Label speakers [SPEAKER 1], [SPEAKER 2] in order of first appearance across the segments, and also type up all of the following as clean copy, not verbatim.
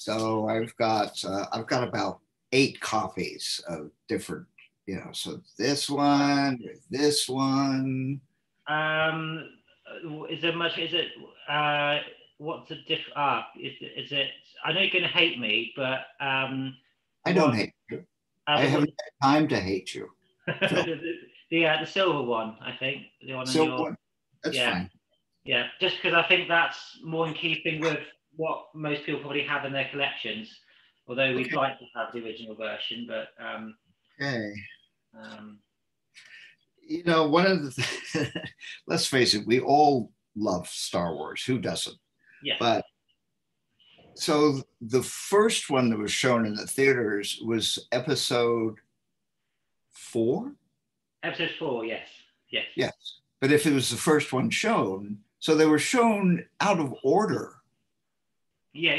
[SPEAKER 1] So I've got about 8 copies of different, so this one, this one.
[SPEAKER 2] Is there much? Is it? What's the diff? Is it? I know you're going to hate me, but
[SPEAKER 1] I don't hate you. I haven't had time to hate you.
[SPEAKER 2] The silver one, I think. The one
[SPEAKER 1] silver one. That's fine.
[SPEAKER 2] Yeah, just because I think that's more in keeping with what most people probably have in their collections. Although we'd like to have the original version, but
[SPEAKER 1] okay. One of the let's face it, we all love Star Wars. Who doesn't?
[SPEAKER 2] Yeah.
[SPEAKER 1] But so the first one that was shown in the theaters was episode 4.
[SPEAKER 2] Episode 4, yes.
[SPEAKER 1] Yes. But if it was the first one shown, so they were shown out of order.
[SPEAKER 2] Yeah.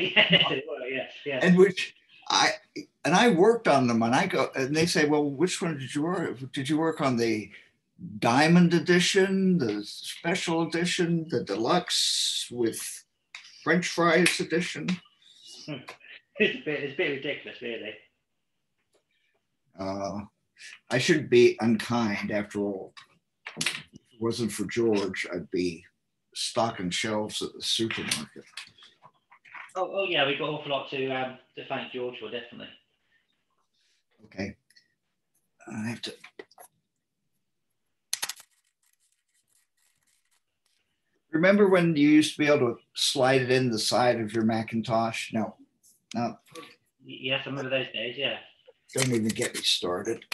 [SPEAKER 2] Yes.
[SPEAKER 1] And which I worked on them, and I go, and they say, well, which one did you work? Did you work on the Diamond Edition, the Special Edition, the Deluxe with French Fries Edition?
[SPEAKER 2] It's a bit ridiculous, really.
[SPEAKER 1] I should be unkind, after all. If it wasn't for George, I'd be stocking shelves at the supermarket.
[SPEAKER 2] Oh yeah, we've got an awful lot to thank George for, definitely.
[SPEAKER 1] Okay. I have to. Remember when you used to be able to slide it in the side of your Macintosh? No.
[SPEAKER 2] Yes, I remember those days, yeah.
[SPEAKER 1] Don't even get me started.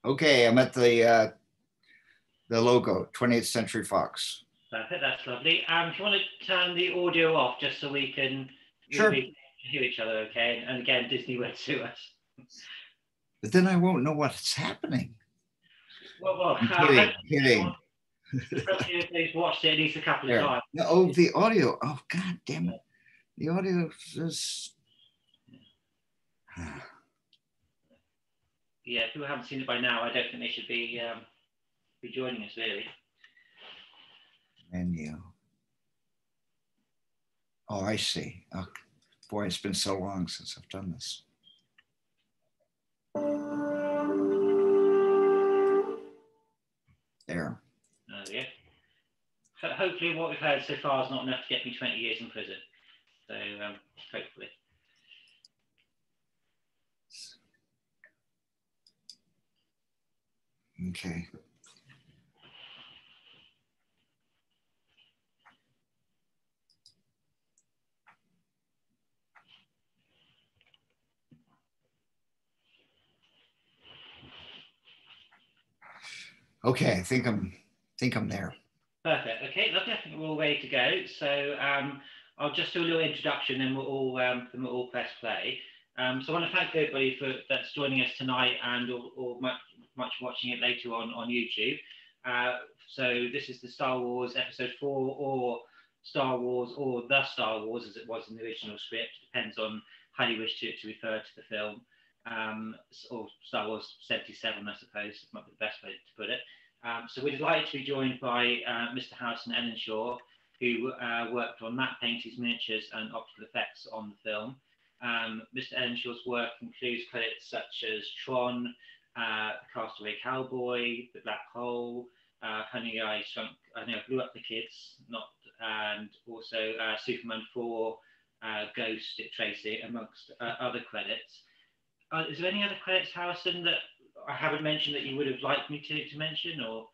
[SPEAKER 1] Okay, I'm at the logo, 20th Century Fox.
[SPEAKER 2] Perfect, that's lovely. If you want to turn the audio off just so we can
[SPEAKER 1] hear
[SPEAKER 2] each other, okay? And again, Disney won't sue us.
[SPEAKER 1] But then I won't know what's happening.
[SPEAKER 2] Well,
[SPEAKER 1] I'm kidding.
[SPEAKER 2] Especially if they've watched it at least a couple of times.
[SPEAKER 1] Oh, the audio. Oh, God damn it. The audio is...
[SPEAKER 2] Yeah, if people haven't seen it by now, I don't think they should be joining us, really.
[SPEAKER 1] Menu. Oh, I see. Oh, boy, it's been so long since I've done this. There.
[SPEAKER 2] Yeah. Hopefully what we've heard so far is not enough to get me 20 years in prison. So, hopefully.
[SPEAKER 1] Okay. Okay, I think I'm there.
[SPEAKER 2] Perfect. Okay, lovely. I think we're all ready to go. So I'll just do a little introduction, and we'll all press play. So I want to thank everybody that's joining us tonight, and or much watching it later on YouTube. So this is the Star Wars Episode 4, or Star Wars, or the Star Wars, as it was in the original script. Depends on how you wish to refer to the film. Or Star Wars 77, I suppose, might be the best way to put it. So we're delighted to be joined by Mr. Harrison Ellenshaw, who worked on matte paintings, miniatures, and optical effects on the film. Mr. Ellenshaw's work includes credits such as Tron, The Castaway Cowboy, The Black Hole, Honey, I Blew Up the Kids, and also Superman 4, Ghost, Dick Tracy, amongst other credits. Is there any other credits, Harrison, that I haven't mentioned that you would have liked me to mention, or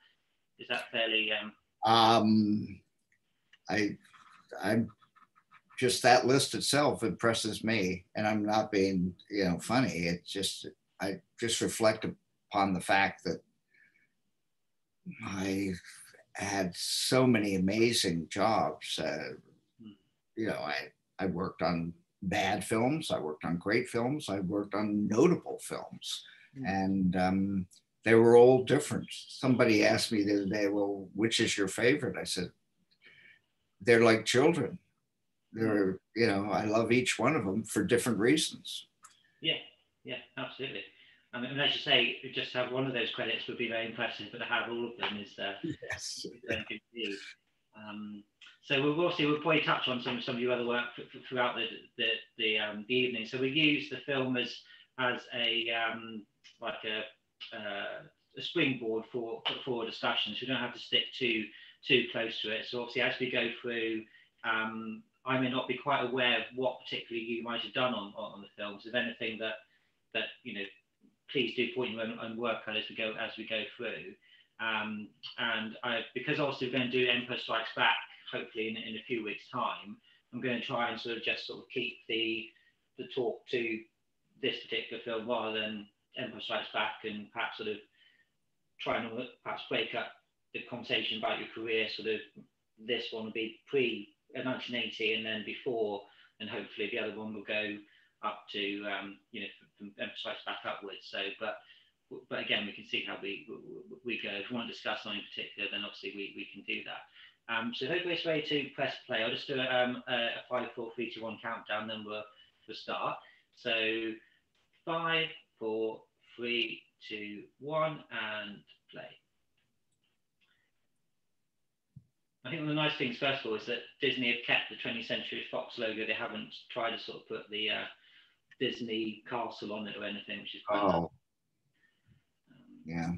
[SPEAKER 2] is that fairly?
[SPEAKER 1] I just that list itself impresses me, and I'm not being funny. It just I just reflect upon the fact that I had so many amazing jobs. I worked on bad films, I worked on great films, I worked on notable films, and they were all different. Somebody asked me the other day, well, which is your favorite? I said, they're like children. They're, I love each one of them for different reasons.
[SPEAKER 2] Yeah, absolutely. And as you say, just to have one of those credits would be very impressive, but to have all of them is
[SPEAKER 1] yes.
[SPEAKER 2] very good to do. So we'll probably touch on some of your other work throughout the evening. So we use the film as a springboard for discussions. We don't have to stick too close to it. So obviously, as we go through, I may not be quite aware of what particularly you might have done on the films. If anything that please do point your own work out as we go through. And because also we're going to do Empire Strikes Back, hopefully in a few weeks' time, I'm going to try and sort of keep the talk to this particular film rather than Empire Strikes Back, and perhaps sort of try and perhaps break up the conversation about your career. Sort of this one will be pre 1980 and then before, and hopefully the other one will go up to from Empire Strikes Back upwards. So, but again, we can see how we go. If we want to discuss something in particular, then obviously we can do that. So hopefully it's ready to press play. I'll just do a 5, 4, 3, 2, 1 countdown, then we'll start. So 5, 4, 3, 2, 1, and play. I think one of the nice things, first of all, is that Disney have kept the 20th Century Fox logo. They haven't tried to sort of put the Disney castle on it or anything, which is quite nice.
[SPEAKER 1] Yeah.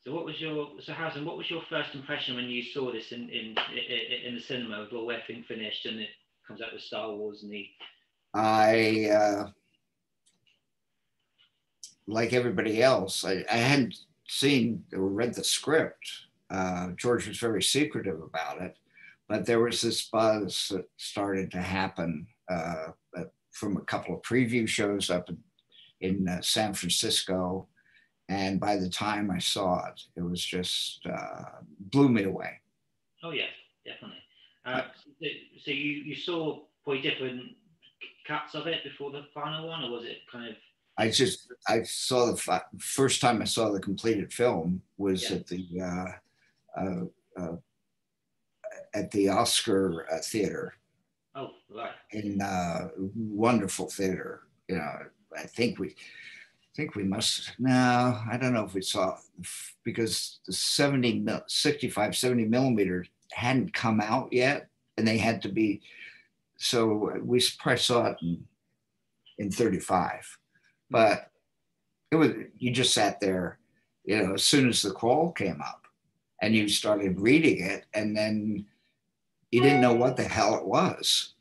[SPEAKER 2] So Harrison, what was your first impression when you saw this in the cinema with all everything finished and it comes out with Star Wars and the?
[SPEAKER 1] Like everybody else, I hadn't seen or read the script. George was very secretive about it, but there was this buzz that started to happen from a couple of preview shows up in San Francisco. And by the time I saw it, it was just blew me away.
[SPEAKER 2] Oh yeah, definitely. So you saw probably different cuts of it before the final one, or was it kind of?
[SPEAKER 1] I saw the first time I saw the completed film was at the Oscar theater.
[SPEAKER 2] Oh, right.
[SPEAKER 1] In wonderful theater. I think we must. No, I don't know if we saw, because the 65, 70 millimeters hadn't come out yet, and they had to be. So we probably saw it in 35. But you just sat there, as soon as the call came up and you started reading it, and then you didn't know what the hell it was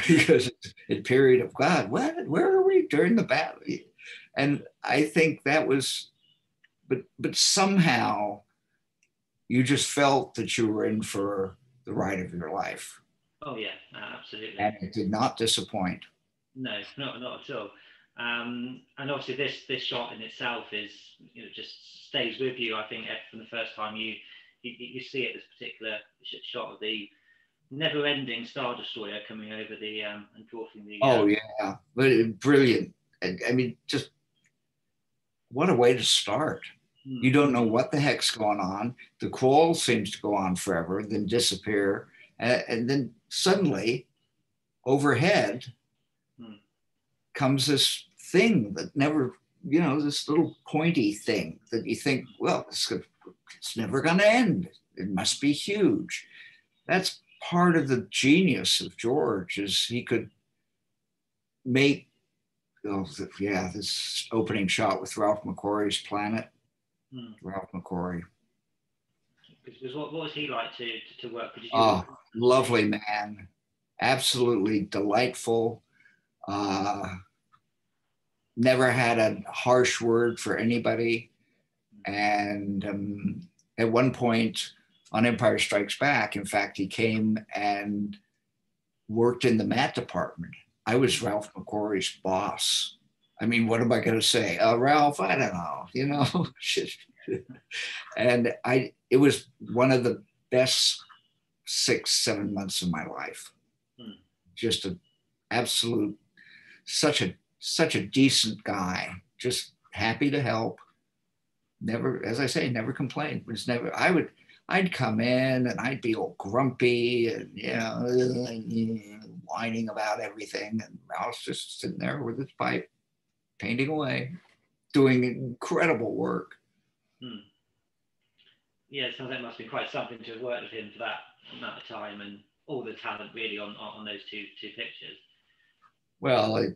[SPEAKER 1] because in period of God, where are we during the battle? And I think that was, but somehow you just felt that you were in for the ride of your life.
[SPEAKER 2] Oh yeah, absolutely.
[SPEAKER 1] And it did not disappoint.
[SPEAKER 2] No, not at all. And obviously this shot in itself is, just stays with you. I think from the first time you see it, this particular shot of the never-ending Star Destroyer coming over the and dwarfing the.
[SPEAKER 1] Oh yeah, but brilliant! I mean, just what a way to start. You don't know what the heck's going on. The call seems to go on forever, then disappear, and then suddenly, overhead. Comes this thing that never, this little pointy thing that you think, well, it's never going to end. It must be huge. That's part of the genius of George, is he could make, this opening shot with Ralph McQuarrie's planet. Ralph McQuarrie.
[SPEAKER 2] Because what was he like to work with? Did you?
[SPEAKER 1] Oh, lovely man, absolutely delightful. Never had a harsh word for anybody. And at one point on Empire Strikes Back, in fact, he came and worked in the mat department. I was Ralph Mcquarrie's boss. I mean, what am I going to say? Ralph, I don't know, you know. And it was one of the best 6-7 months of my life. Just an absolute, such a decent guy, just happy to help. Never, as I say, never complained. Was never. I'd come in and I'd be all grumpy and whining about everything, and Ralph's just sitting there with his pipe, painting away, doing incredible work.
[SPEAKER 2] Yeah, so that must be quite something to have worked with him for that amount of time and all the talent really on those two pictures.
[SPEAKER 1] Well,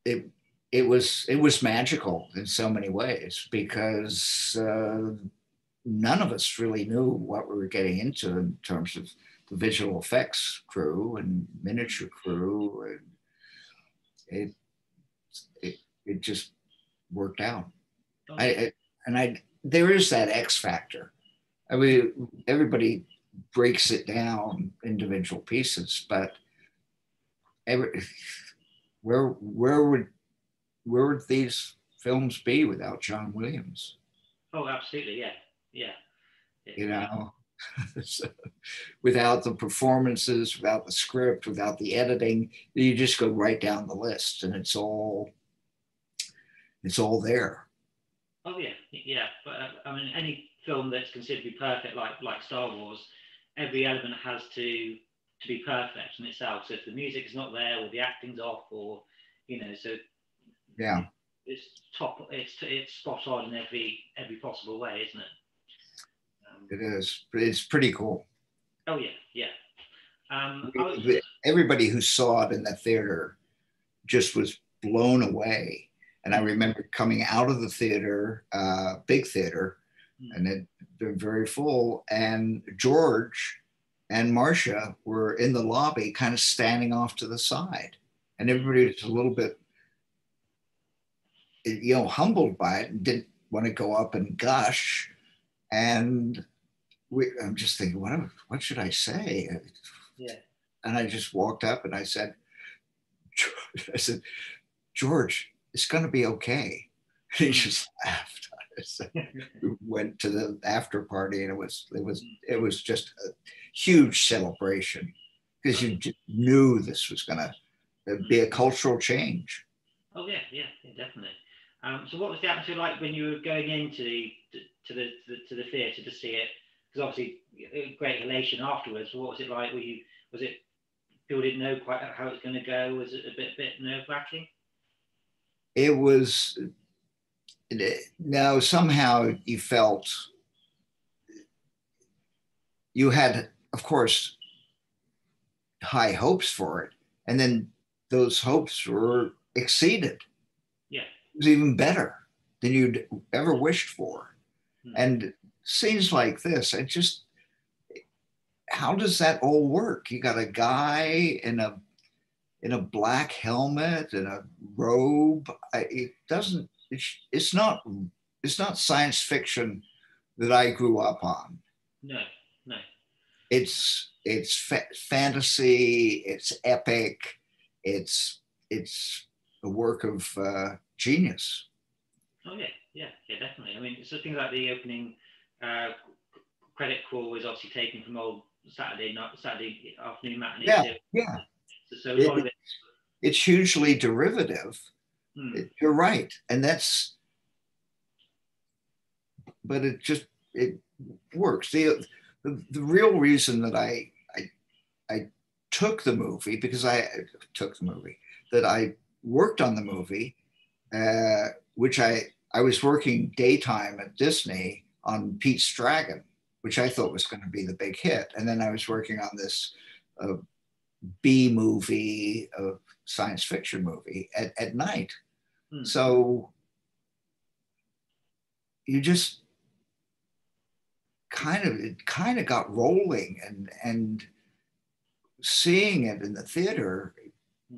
[SPEAKER 1] it was magical in so many ways because none of us really knew what we were getting into in terms of the visual effects crew and miniature crew, and it just worked out. Okay. There is that X factor. I mean, everybody breaks it down individual pieces, but where would these films be without John Williams?
[SPEAKER 2] Oh, absolutely, yeah.
[SPEAKER 1] You know, without the performances, without the script, without the editing, you just go right down the list, and it's all there.
[SPEAKER 2] Oh yeah. But I mean, any film that's considered to be perfect, like Star Wars, every element has to be perfect in itself. So if the music is not there, or the acting's off, or so
[SPEAKER 1] yeah,
[SPEAKER 2] it's top. It's spot on in every possible way, isn't it?
[SPEAKER 1] It is. It's pretty cool.
[SPEAKER 2] Oh yeah.
[SPEAKER 1] Everybody who saw it in the theater just was blown away. And I remember coming out of the theater, big theater, and they're very full. And George and Marcia were in the lobby, kind of standing off to the side. And everybody was a little bit, humbled by it and didn't want to go up and gush. And I'm just thinking, what should I say?
[SPEAKER 2] Yeah.
[SPEAKER 1] And I just walked up and I said, George, it's going to be okay. And he just laughed. We went to the after party, and it was just a huge celebration because you just knew this was going to be a cultural change.
[SPEAKER 2] Oh yeah, definitely. So what was the atmosphere like when you were going into the theatre to see it? Because obviously, great elation afterwards. What was it like? Was it people didn't know quite how it's going to go? Was it a bit nerve-wracking?
[SPEAKER 1] It was. Now somehow you felt you had, of course, high hopes for it, and then those hopes were exceeded.
[SPEAKER 2] Yeah,
[SPEAKER 1] it was even better than you'd ever wished for. And scenes like this, how does that all work? You got a guy in a black helmet and a robe. It's not science fiction that I grew up on.
[SPEAKER 2] No.
[SPEAKER 1] It's fantasy. It's epic. It's a work of genius.
[SPEAKER 2] Oh yeah, definitely. I mean, so things like the opening credit crawl was obviously taken from old Saturday afternoon matinee.
[SPEAKER 1] Yeah.
[SPEAKER 2] So a lot of it.
[SPEAKER 1] It's hugely derivative. You're right, and but it works. The real reason that I took the movie, that I worked on the movie, which I was working daytime at Disney on Pete's Dragon, which I thought was going to be the big hit. And then I was working on this B movie, science fiction movie at night. So you just kind of got rolling, and seeing it in the theater,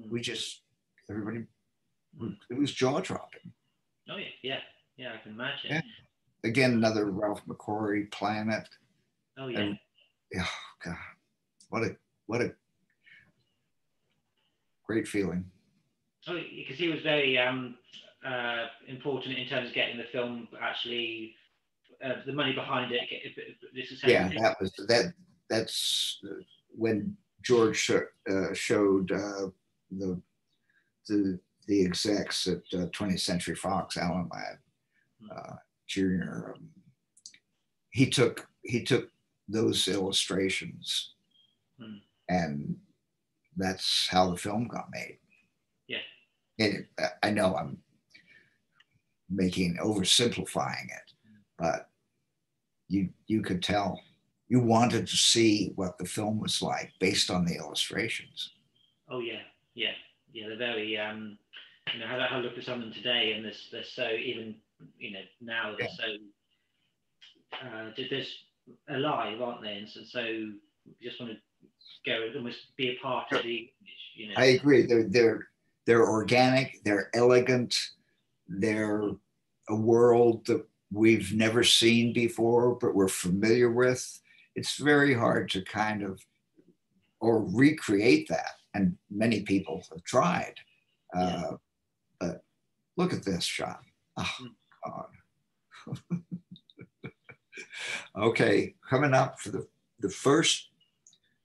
[SPEAKER 1] we just, everybody, it was jaw dropping.
[SPEAKER 2] Oh yeah, yeah, I can imagine.
[SPEAKER 1] Yeah. Again, another Ralph McQuarrie Planet.
[SPEAKER 2] Oh yeah.
[SPEAKER 1] And, oh God, what a great feeling.
[SPEAKER 2] Oh, because he was very important in terms of getting the film actually the money behind it.
[SPEAKER 1] Yeah, that's when George showed the execs at 20th Century Fox, Alan Ladd Jr. He took those illustrations, and that's how the film got made.
[SPEAKER 2] Yeah,
[SPEAKER 1] and I know I'm oversimplifying it, but you could tell you wanted to see what the film was like based on the illustrations.
[SPEAKER 2] Oh yeah. They're very how I look at some of them today, and they're so, even now they're so there's alive, aren't they? And so you just want to go and almost be a part of the image.
[SPEAKER 1] I agree. They're organic. They're elegant. They're a world that we've never seen before, but we're familiar with. It's very hard to kind of or recreate that, and many people have tried. But look at this shot. Oh God. Okay, coming up for the first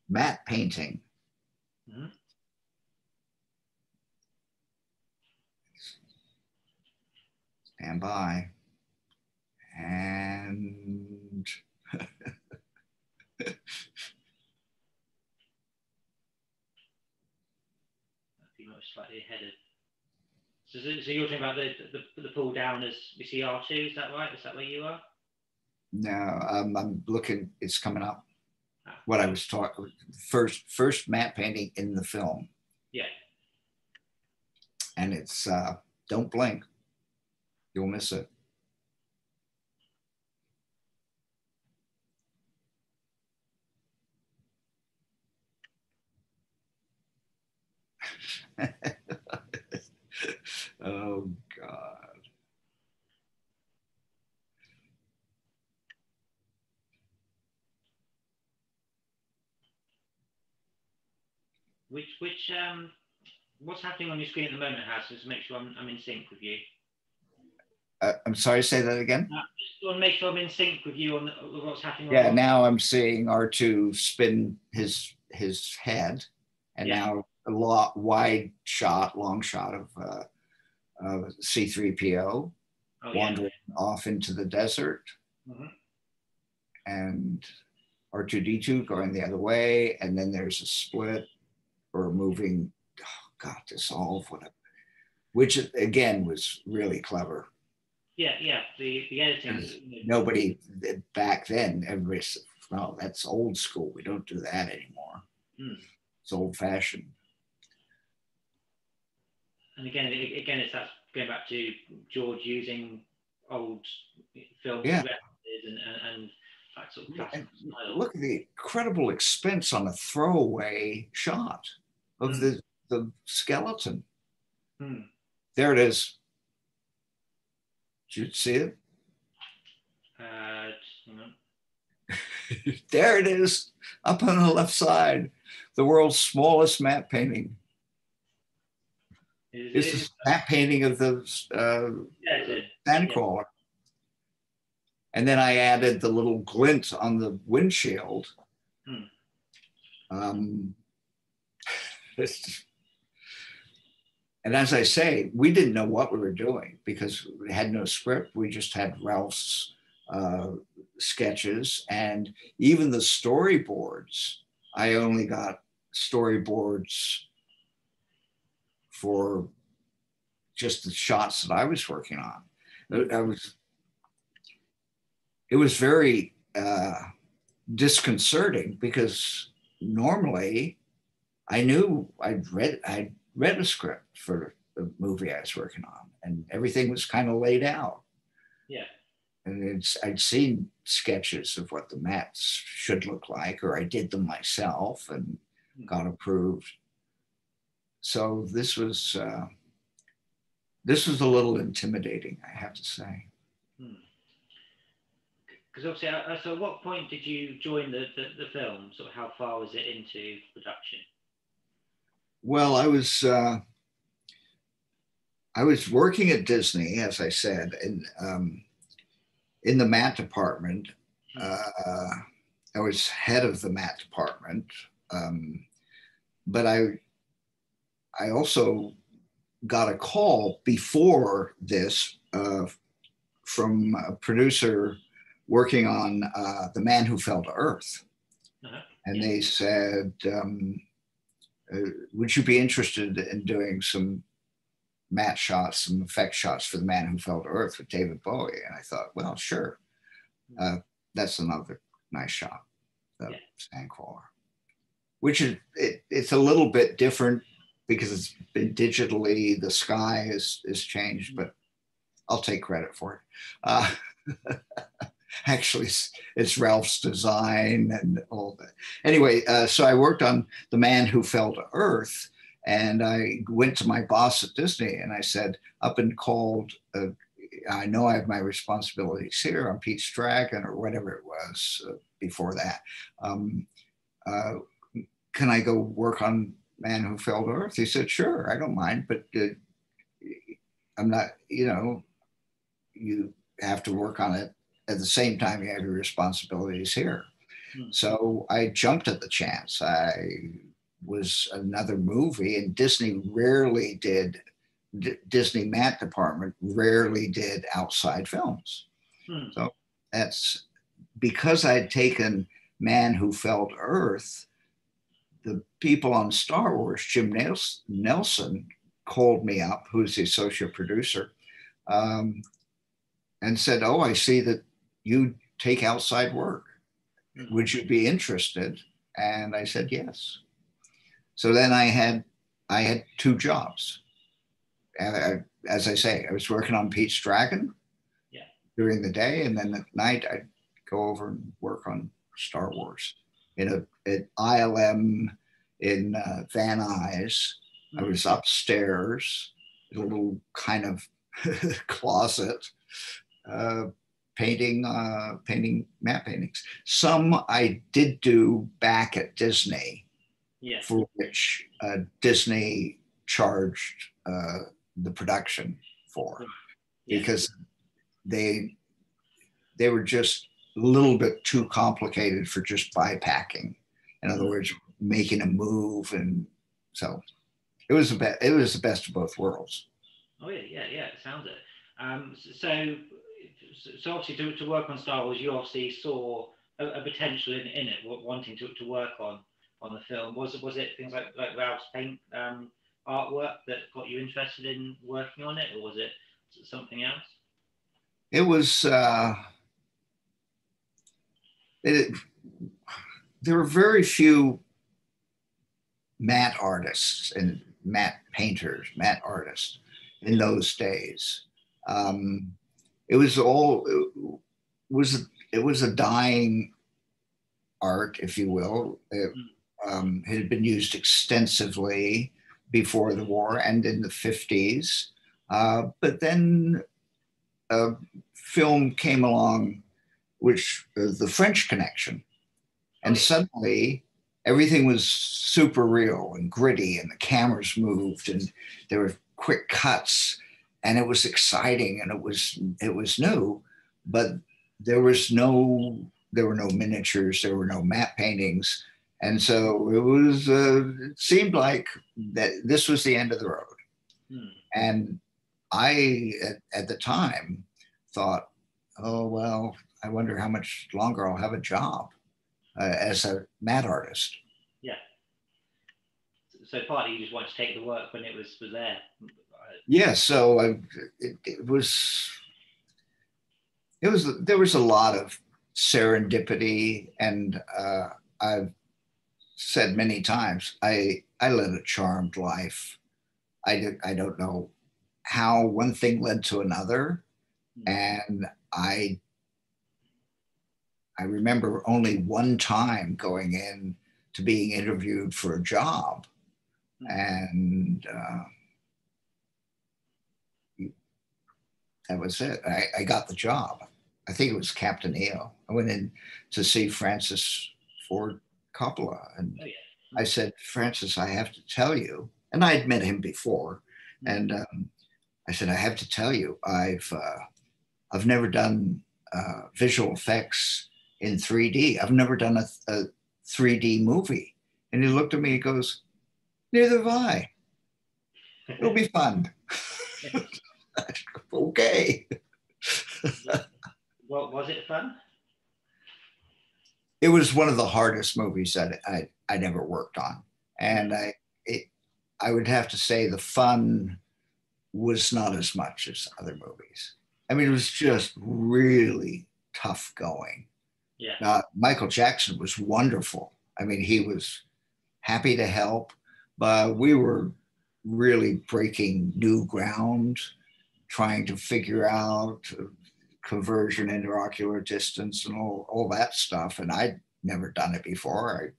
[SPEAKER 1] matte painting. Stand by. And
[SPEAKER 2] slightly ahead of. So you're talking about the pull down as we see R2, is that right? Is that where you are?
[SPEAKER 1] No, I'm looking, it's coming up. What I was talking, first matte painting in the film.
[SPEAKER 2] Yeah.
[SPEAKER 1] And it's, don't blink, you'll miss it. Oh God.
[SPEAKER 2] What's happening on your screen at the moment, Harrison? Just make sure I'm in sync with you.
[SPEAKER 1] I'm sorry, say that again.
[SPEAKER 2] Just want to make sure I'm in sync with you on what's happening.
[SPEAKER 1] Yeah, now I'm seeing R2 spin his head, and now a long shot of C-3PO wandering off into the desert, and R2-D2 going the other way, and then there's a split or moving. Oh God, dissolve, which again was really clever.
[SPEAKER 2] Yeah. The editing.
[SPEAKER 1] Nobody back then, everybody said, "No, that's old school. We don't do that anymore. It's old fashioned."
[SPEAKER 2] And again, it's that going back to George using old film references and that sort of classic style.
[SPEAKER 1] Look at the incredible expense on a throwaway shot of the skeleton. There it is. Did you see it? There it is, up on the left side. The world's smallest matte painting. This is a matte painting of the sandcrawler. And then I added the little glint on the windshield. And as I say, we didn't know what we were doing because we had no script. We just had Ralph's sketches, and even the storyboards. I only got storyboards for just the shots that I was working on. It was very disconcerting because normally I knew I'd read a script for the movie I was working on, and everything was kind of laid out.
[SPEAKER 2] Yeah.
[SPEAKER 1] and I'd seen sketches of what the mats should look like, or I did them myself and got approved. So this was a little intimidating, I have to say.
[SPEAKER 2] Because obviously, so at what point did you join the film? Sort of how far was it into production?
[SPEAKER 1] Well, I was working at Disney, as I said, in the mat department. I was head of the mat department, but I also got a call before this from a producer working on The Man Who Fell to Earth. And they said, would you be interested in doing some matte shots, some effect shots for The Man Who Fell to Earth with David Bowie? And I thought, well, sure. That's another nice shot, the Sandcrawler, which is, it's a little bit different because it's been digitally, the sky is changed, but I'll take credit for it. Actually, it's Ralph's design and all that. Anyway, so I worked on The Man Who Fell to Earth, and I went to my boss at Disney and I said, up and called, I know I have my responsibilities here on Pete's Dragon or whatever it was before that. Can I go work on Man Who Fell to Earth? He said, sure, I don't mind, but I'm not, you have to work on it at the same time you have your responsibilities here. So I jumped at the chance. I was another movie, and Disney rarely did, Disney Matte Department rarely did outside films. So that's because I'd taken Man Who Fell to Earth, the people on Star Wars, Jim Nelson called me up, who's the associate producer, and said, oh, I see that you take outside work. Would you be interested? And I said, yes. So then I had two jobs. As I say, I was working on Pete's Dragon during the day, and then at night I'd go over and work on Star Wars at ILM in Van Nuys. I was upstairs in a little kind of closet, painting matte paintings. Some I did do back at Disney, for which Disney charged the production for, because they were just a little bit too complicated for just bypacking. In other words, making a move, and so it was the best of both worlds.
[SPEAKER 2] Oh yeah, it sounds it. So obviously to work on Star Wars, you obviously saw a potential in it, wanting to work on the film. Was it things like Ralph's paint artwork that got you interested in working on it, or was it something else?
[SPEAKER 1] It was. There were very few matte artists and matte painters, matte artists in those days. It was a dying art, if you will. It had been used extensively before the war and in the 50s. But then a film came along, which the French Connection, and suddenly everything was super real and gritty, and the cameras moved, and there were quick cuts, and it was exciting, and it was new, but there were no miniatures, there were no matte paintings, and so it seemed like that this was the end of the road. And I at the time thought, oh well, I wonder how much longer I'll have a job as a matte artist.
[SPEAKER 2] Yeah. So partly you just wanted to take the work when it was there.
[SPEAKER 1] Yeah. So there was a lot of serendipity, and I've said many times, I led a charmed life. I don't know how one thing led to another, and I I remember only one time going in to being interviewed for a job, and that was it. I got the job. I think it was Captain EO. I went in to see Francis Ford Coppola, and I said, Francis, I have to tell you, and I had met him before, and I said, I have to tell you, I've never done visual effects in 3D. I've never done a 3D movie. And he looked at me and goes, neither have I. It'll be fun. Okay.
[SPEAKER 2] What was it fun?
[SPEAKER 1] It was one of the hardest movies that I'd ever worked on. And I would have to say the fun was not as much as other movies. I mean, it was just really tough going.
[SPEAKER 2] Yeah.
[SPEAKER 1] Michael Jackson was wonderful. I mean, he was happy to help, but we were really breaking new ground, trying to figure out conversion, interocular distance, and all that stuff. And I'd never done it before.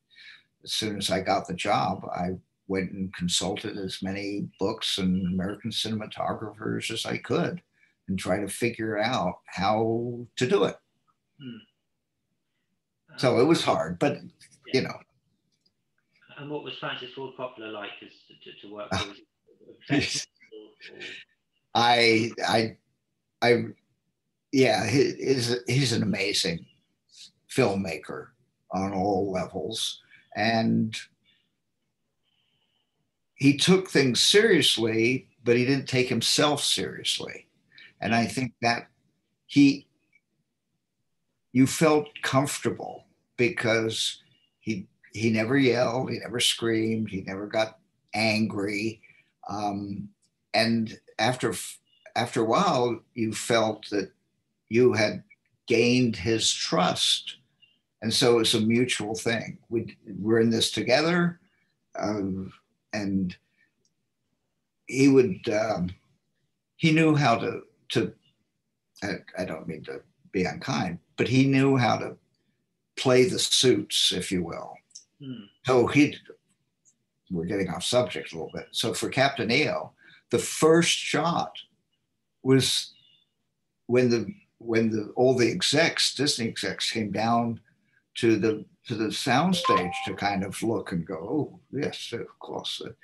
[SPEAKER 1] As soon as I got the job, I went and consulted as many books and American cinematographers as I could and try to figure out how to do it. So it was hard, but you know.
[SPEAKER 2] And what was Francis Ford Coppola like to work with?
[SPEAKER 1] Yeah, he's an amazing filmmaker on all levels, and he took things seriously, but he didn't take himself seriously. And I think that you felt comfortable because he never yelled, he never screamed, he never got angry, and after a while, you felt that you had gained his trust, and so it's a mutual thing. We're in this together, and he knew how to. I don't mean to be unkind, but he knew how to play the suits, if you will. So we're getting off subject a little bit. So for Captain EO, the first shot was when all the execs, Disney execs, came down to the soundstage to kind of look and go, oh yes, of course. It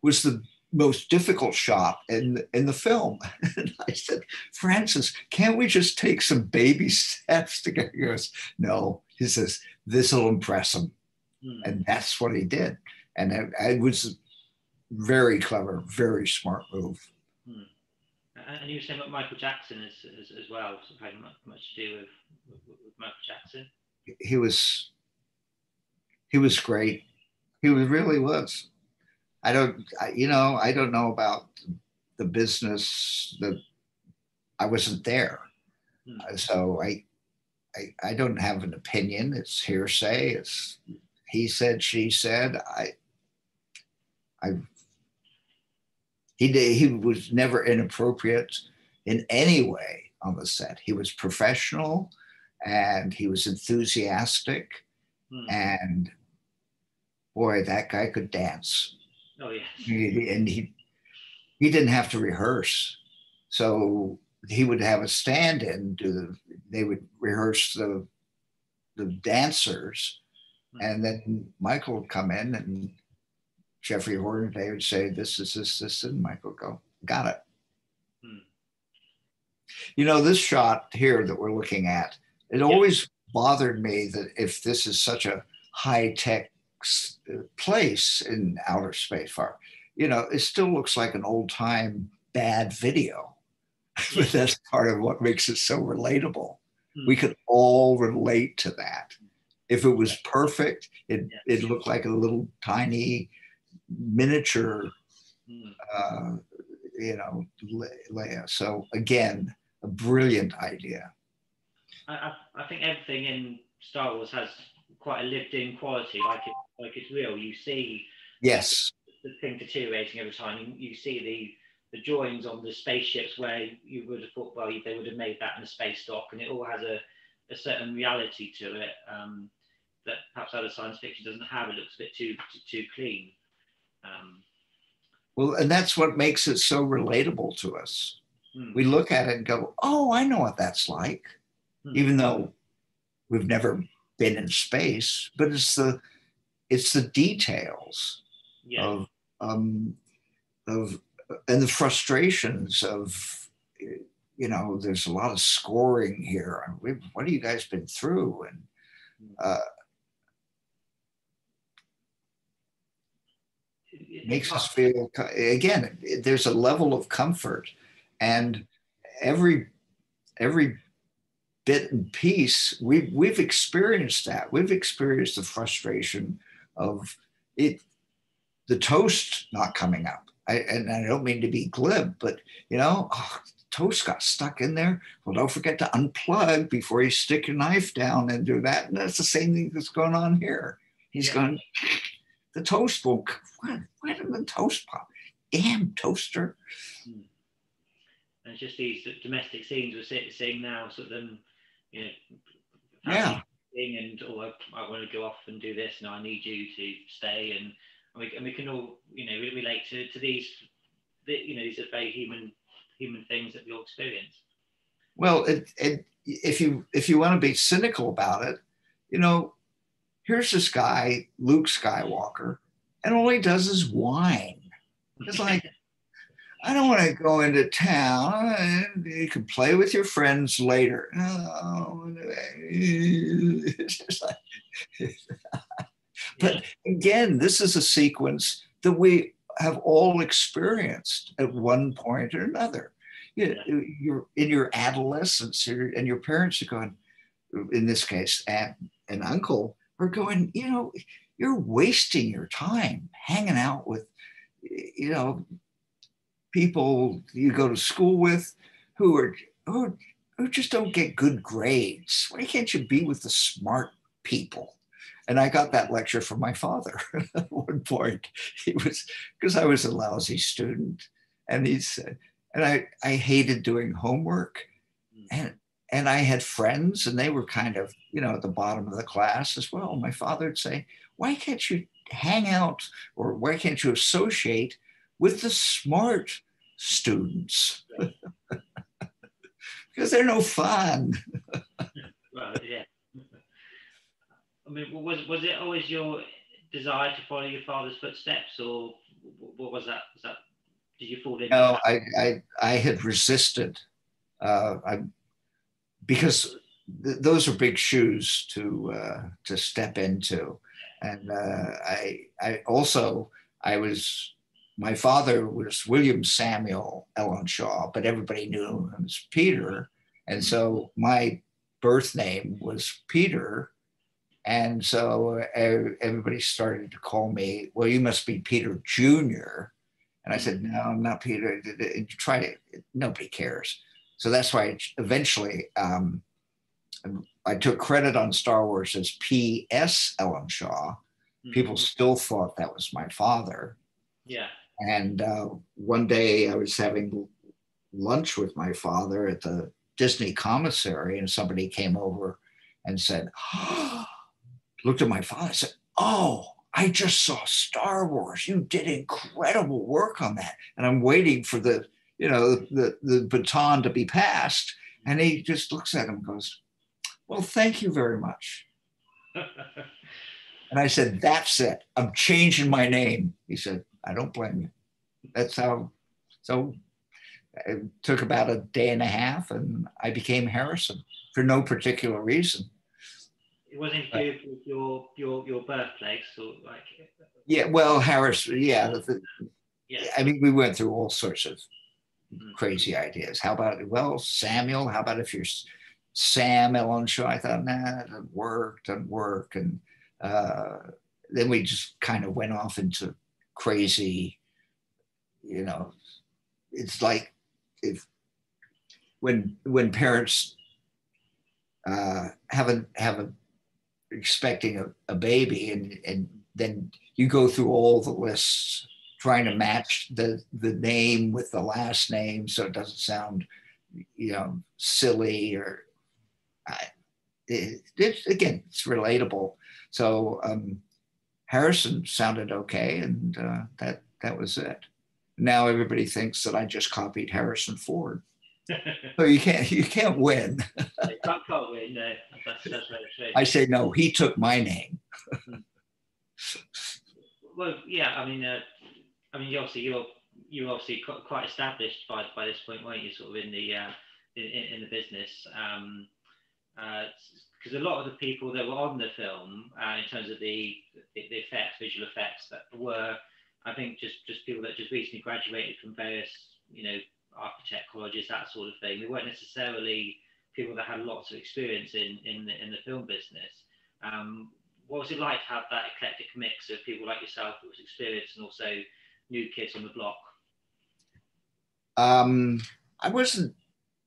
[SPEAKER 1] was the most difficult shot in the film. And I said, Francis, can't we just take some baby steps to get? He goes, no. He says, this will impress him. And that's what he did. And it was very clever, very smart move.
[SPEAKER 2] And you were saying about Michael Jackson as well, so very much to do with Michael Jackson.
[SPEAKER 1] He was great. He really was. I don't know about the business. I wasn't there, so I don't have an opinion. It's hearsay. It's he said, she said. He was never inappropriate in any way on the set. He was professional, and he was enthusiastic, and boy, that guy could dance.
[SPEAKER 2] Oh yeah.
[SPEAKER 1] And he didn't have to rehearse, so he would have a stand-in. They would rehearse the dancers, and then Michael would come in, and Jeffrey Hornaday would say, this is this, and Michael would go, got it. You know, this shot here that we're looking at, it always bothered me that if this is such a high-tech place in outer space, it still looks like an old-time bad video. But that's part of what makes it so relatable. We could all relate to that. If it was perfect, it looked like a little tiny miniature, Leia. So again, a brilliant idea.
[SPEAKER 2] I think everything in Star Wars has quite a lived-in quality, like it's real. You see,
[SPEAKER 1] yes,
[SPEAKER 2] the thing deteriorating over time. You see the drawings on the spaceships where you would have thought, well, they would have made that in a space dock, and it all has a a certain reality to it that perhaps other science fiction doesn't have. It looks a bit too clean.
[SPEAKER 1] Well, and that's what makes it so relatable to us.
[SPEAKER 2] Hmm.
[SPEAKER 1] We look at it and go, oh, I know what that's like, even though we've never been in space, but it's the details of and the frustrations of, there's a lot of scoring here. What have you guys been through? And makes us feel, again, there's a level of comfort, and every bit and piece, we've experienced that. We've experienced the frustration of it, the toast not coming up. And I don't mean to be glib, but toast got stuck in there. Well, don't forget to unplug before you stick your knife down and do that. And that's the same thing that's going on here. He's going, the toast won't. Why did the toast pop? Damn toaster.
[SPEAKER 2] And it's just these domestic scenes we're seeing now, sort of them,
[SPEAKER 1] yeah.
[SPEAKER 2] And I want to go off and do this, and I need you to stay, and we can all relate to these, these are very human things that we all experience.
[SPEAKER 1] Well, if you want to be cynical about it, here's this guy, Luke Skywalker, and all he does is whine. It's like, I don't want to go into town. You can play with your friends later. But again, this is a sequence that we have all experienced at one point or another. You're in your adolescence, and your parents are going, in this case, aunt and uncle are going, you're wasting your time hanging out with, people you go to school with who just don't get good grades. Why can't you be with the smart people? And I got that lecture from my father at one point. He was, because I was a lousy student, and he said, and I hated doing homework, and I had friends, and they were kind of, at the bottom of the class as well. My father would say, why can't you hang out, or why can't you associate with the smart students? Because they're no fun.
[SPEAKER 2] Well, yeah. I mean, was it always your desire to follow your father's footsteps, or what was that? Did you fall into
[SPEAKER 1] No,
[SPEAKER 2] that?
[SPEAKER 1] I had resisted, because those are big shoes to step into, and my father was William Samuel Ellenshaw, but everybody knew him as Peter, and so my birth name was Peter. And so everybody started to call me, well, you must be Peter Jr. And I said, no, I'm not Peter. Try it. Nobody cares. So that's why eventually I took credit on Star Wars as P.S. Ellenshaw. People still thought that was my father.
[SPEAKER 2] Yeah.
[SPEAKER 1] And one day I was having lunch with my father at the Disney commissary, and somebody came over and said, looked at my father and said, oh, I just saw Star Wars. You did incredible work on that. And I'm waiting for the baton to be passed. And he just looks at him and goes, well, thank you very much. And I said, that's it. I'm changing my name. He said, I don't blame you. That's how. So it took about a day and a half, and I became Harrison for no particular reason.
[SPEAKER 2] It wasn't your birthplace, or like.
[SPEAKER 1] Yeah, well, Harris. Yeah,
[SPEAKER 2] yeah.
[SPEAKER 1] I mean, we went through all sorts of crazy ideas. How about, well, Samuel? How about if you're Sam Ellenshaw? I thought, nah, it doesn't work. And then we just kind of went off into crazy. It's like when parents have expecting a baby, and then you go through all the lists trying to match the name with the last name so it doesn't sound silly, or again, it's relatable. So Harrison sounded okay, and that was it. Now everybody thinks that I just copied Harrison Ford. So you can't win.
[SPEAKER 2] Can't win. No, that's very true.
[SPEAKER 1] I say no. He took my name.
[SPEAKER 2] Well, yeah. I mean, you're obviously quite established by this point, weren't you? Sort of in the business. Because a lot of the people that were on the film, in terms of the effects, visual effects, that were, I think, just people that just recently graduated from various, architect colleges, that sort of thing. They weren't necessarily people that had lots of experience in the film business. What was it like to have that eclectic mix of people like yourself who was experienced and also new kids on the block?
[SPEAKER 1] I wasn't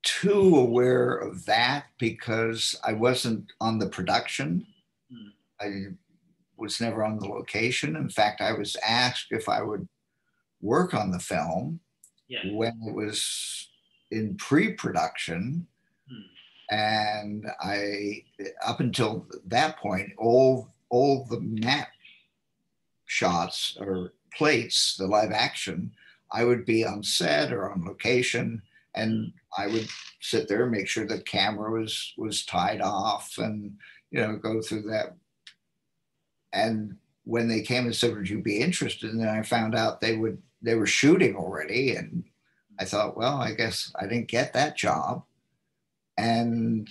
[SPEAKER 1] too aware of that because I wasn't on the production. I was never on the location. In fact, I was asked if I would work on the film when it was in pre-production. And up until that point, all the map shots or plates, the live action, I would be on set or on location, and I would sit there and make sure the camera was tied off and, go through that. And when they came and said, would you be interested? And then I found out they were shooting already. And I thought, well, I guess I didn't get that job. And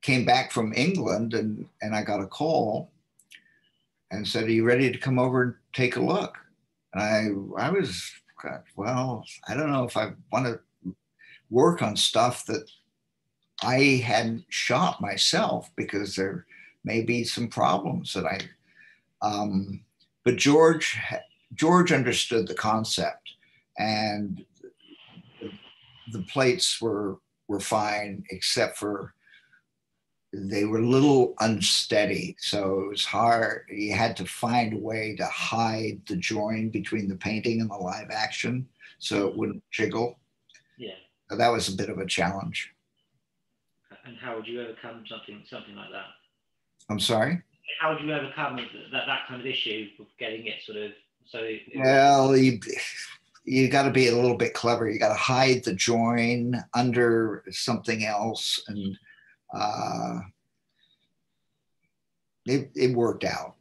[SPEAKER 1] came back from England, and I got a call and said, are you ready to come over and take a look? And I was, well, I don't know if I want to work on stuff that I hadn't shot myself, because there may be some problems that but George understood the concept, and the plates were fine, except for they were a little unsteady. So it was hard. You had to find a way to hide the join between the painting and the live action so it wouldn't jiggle.
[SPEAKER 2] Yeah.
[SPEAKER 1] So that was a bit of a challenge.
[SPEAKER 2] And how would you overcome something like that?
[SPEAKER 1] I'm sorry?
[SPEAKER 2] How would you overcome that kind of issue of getting it sort of
[SPEAKER 1] well, you got to be a little bit clever. You got to hide the join under something else, and it worked out.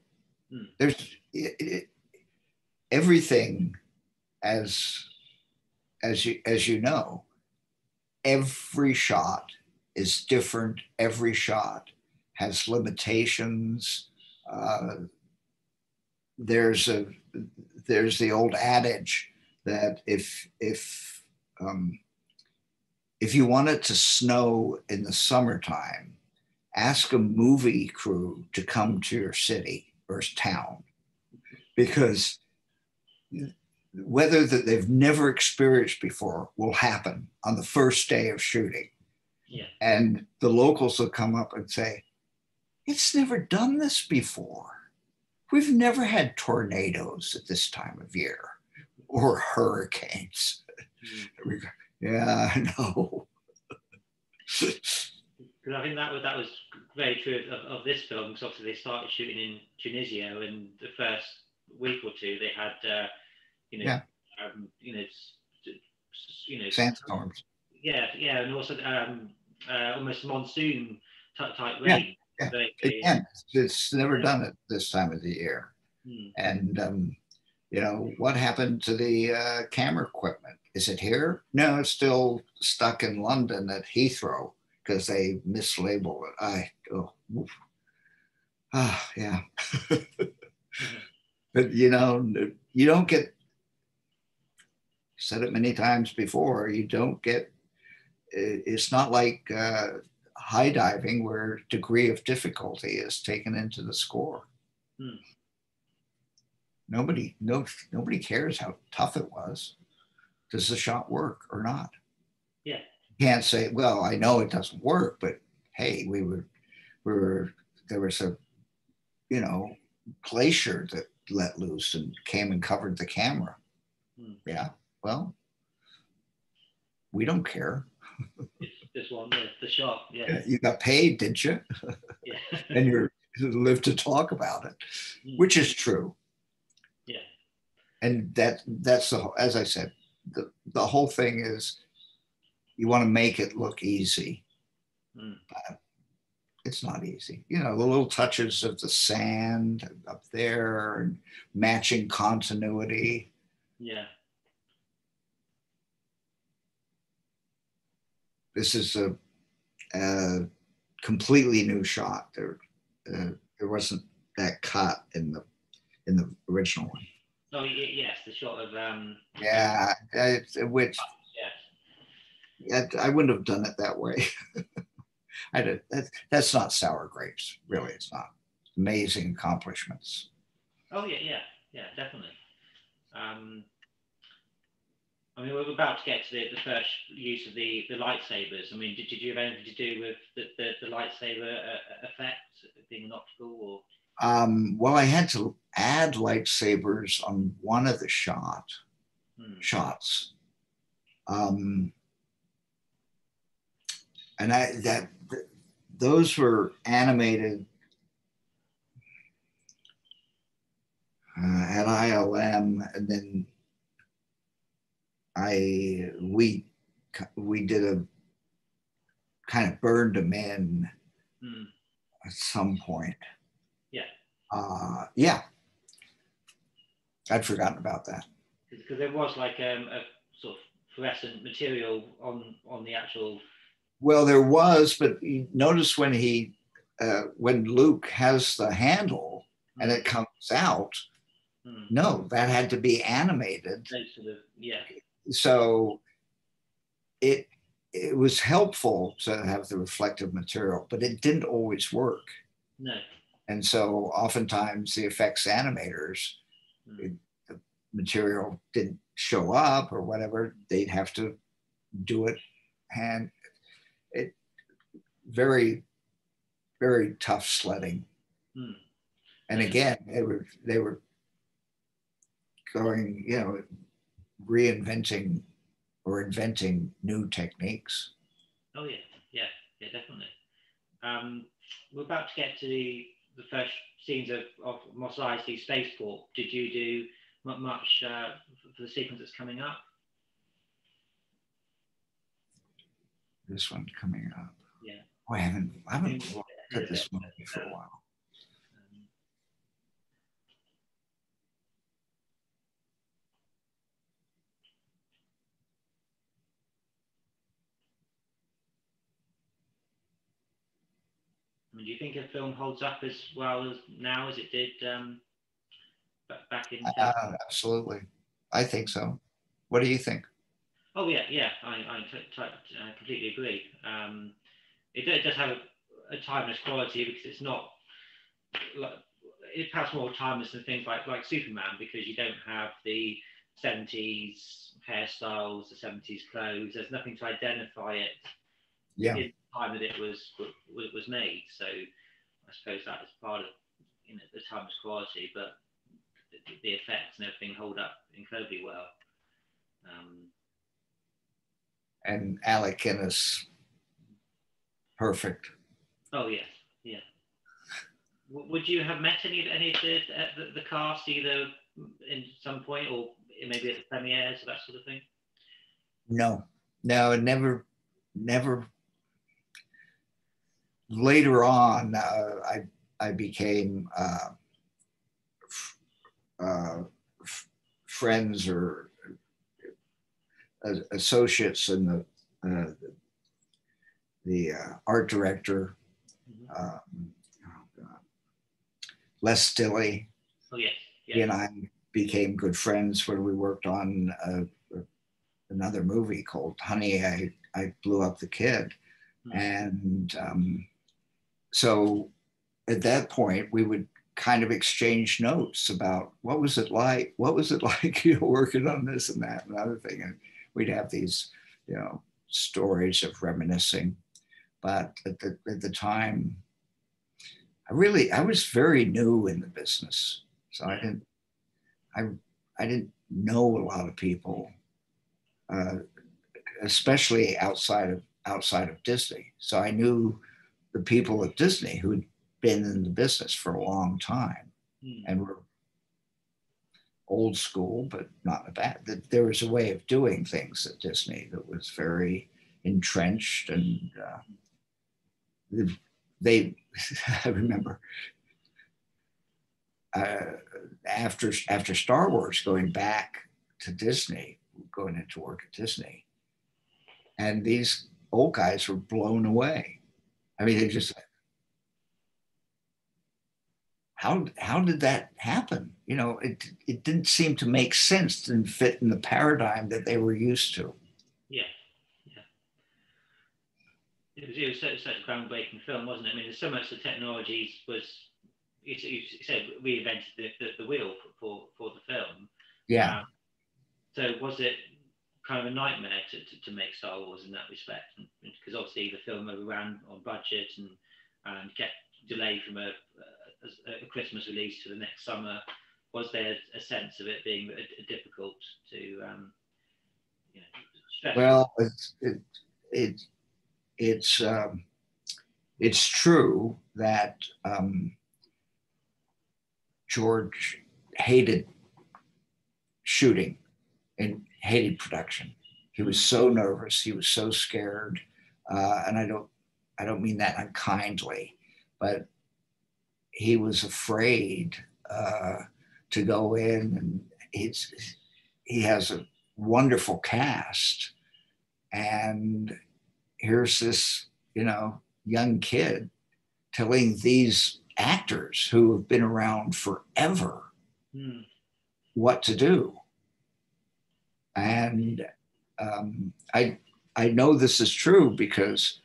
[SPEAKER 1] There's everything, as you know, every shot is different. Every shot has limitations. There's the old adage that if you want it to snow in the summertime, ask a movie crew to come to your city or town, because weather that they've never experienced before will happen on the first day of shooting.
[SPEAKER 2] Yeah.
[SPEAKER 1] And the locals will come up and say, it's never done this before. We've never had tornadoes at this time of year, or hurricanes. Yeah, I know.
[SPEAKER 2] Because I think that was very true of this film, because obviously they started shooting in Tunisia, and the first week or two they had,
[SPEAKER 1] sandstorms.
[SPEAKER 2] Yeah, and also almost monsoon type rain.
[SPEAKER 1] Yeah. Again, it's never done it this time of the year. And what happened to the camera equipment? Is it here? No, it's still stuck in London at Heathrow because they mislabeled it. Yeah. But you don't get, said it many times before, you don't get, it's not like high diving where degree of difficulty is taken into the score. Nobody cares how tough it was. Does the shot work or not?
[SPEAKER 2] Yeah.
[SPEAKER 1] You can't say, well, I know it doesn't work, but hey, there was a glacier that let loose and came and covered the camera. Yeah, well, we don't care.
[SPEAKER 2] Just one, the shot. Yeah.
[SPEAKER 1] You got paid, didn't you?
[SPEAKER 2] Yeah.
[SPEAKER 1] And you live to talk about it, which is true.
[SPEAKER 2] Yeah.
[SPEAKER 1] And that's the, as I said, the whole thing is you want to make it look easy. But it's not easy. You know, the little touches of the sand up there and matching continuity.
[SPEAKER 2] Yeah.
[SPEAKER 1] This is a completely new shot. There wasn't that cut in the original one.
[SPEAKER 2] Oh yes, the shot of
[SPEAKER 1] Yeah, which
[SPEAKER 2] yes.
[SPEAKER 1] I wouldn't have done it that way. That's not sour grapes, really. It's not. Amazing accomplishments.
[SPEAKER 2] Oh yeah, definitely. I mean, we're about to get to the first use of the lightsabers. I mean, did you have anything to do with the lightsaber effect being an optical or?
[SPEAKER 1] Well, I had to add lightsabers on one of the shots. And those were animated at ILM, and then we did a kind of burned them in at some point. Yeah, I'd forgotten about that.
[SPEAKER 2] Because there was like a sort of fluorescent material on the actual.
[SPEAKER 1] Well, there was, but you notice when Luke has the handle and it comes out, no, that had to be animated.
[SPEAKER 2] Yeah.
[SPEAKER 1] So it was helpful to have the reflective material, but it didn't always work.
[SPEAKER 2] No.
[SPEAKER 1] And so oftentimes the effects animators, the material didn't show up or whatever, they'd have to do it. And it very, very tough sledding. And again, they were going, you know, reinventing or inventing new techniques.
[SPEAKER 2] Oh yeah, definitely. We're about to get to the first scenes of Mos Eisley Spaceport. Did you do much for the sequence that's coming up?
[SPEAKER 1] This one coming up.
[SPEAKER 2] Yeah.
[SPEAKER 1] Oh, I haven't looked at this movie for a while.
[SPEAKER 2] I mean, do you think a film holds up as well as now as it did back in?
[SPEAKER 1] Absolutely, I think so. What do you think?
[SPEAKER 2] Oh yeah, I completely agree. It does have a timeless quality because it's not. It perhaps more timeless than things like Superman, because you don't have the 70s hairstyles, the 70s clothes. There's nothing to identify it in the time that it was made. So I suppose that is part of the timeless quality, but the effects and everything hold up incredibly well.
[SPEAKER 1] And Alec Guinness, perfect.
[SPEAKER 2] Oh yes, yeah. Would you have met any of the cast either in some point or maybe at the premieres or that sort of thing?
[SPEAKER 1] No, never. Later on, I became friends or associates in the art director. Les Stilley.
[SPEAKER 2] Oh yes.
[SPEAKER 1] He and I became good friends when we worked on another movie called Honey, I Blew Up the Kid. And so at that point, we would kind of exchange notes about what was it like, working on this and that and other thing. And we'd have these, stories of reminiscing. But at the time, I was very new in the business. So I didn't know a lot of people, especially outside outside of Disney. So I knew the people at Disney who'd been in the business for a long time and were old school, but not bad. That there was a way of doing things at Disney that was very entrenched, and they. I remember after Star Wars, going back to Disney, going into work at Disney, and these old guys were blown away. I mean, they just, how did that happen? You know, it didn't seem to make sense, didn't fit in the paradigm that they were used to.
[SPEAKER 2] Yeah, yeah. It was such a groundbreaking film, wasn't it? I mean, there's so much the technologies was, you said, reinvented the wheel for the film.
[SPEAKER 1] Yeah.
[SPEAKER 2] So was it kind of a nightmare to make Star Wars in that respect? Because obviously the film ran on budget and kept delayed from a Christmas release to the next summer. Was there a sense of it being difficult to, you know, stressful?
[SPEAKER 1] Well, it's true that George hated shooting and hated production. He was so nervous. He was so scared, and I don't mean that unkindly, but he was afraid to go in, and he has a wonderful cast, and here's this, you know, young kid telling these actors who have been around forever what to do. And I know this is true because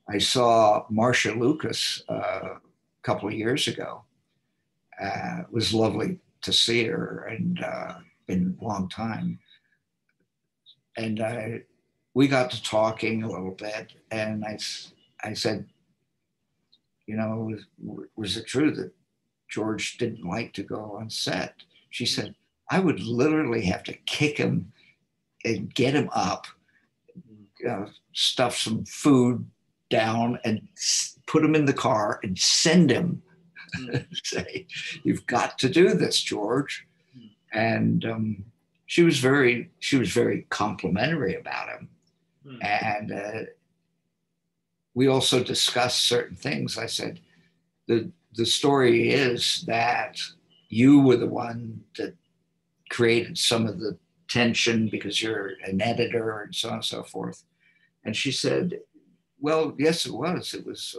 [SPEAKER 1] I saw Marcia Lucas a couple of years ago. It was lovely to see her, and been a long time. And we got to talking a little bit, and I said, you know, was it true that George didn't like to go on set? She said, I would literally have to kick him and get him up, stuff some food down, and put him in the car and send him. Say, you've got to do this, George. And she was very complimentary about him. And we also discussed certain things. I said, the story is that you were the one that created some of the tension because you're an editor and so on and so forth. And she said, well, yes, it was. It was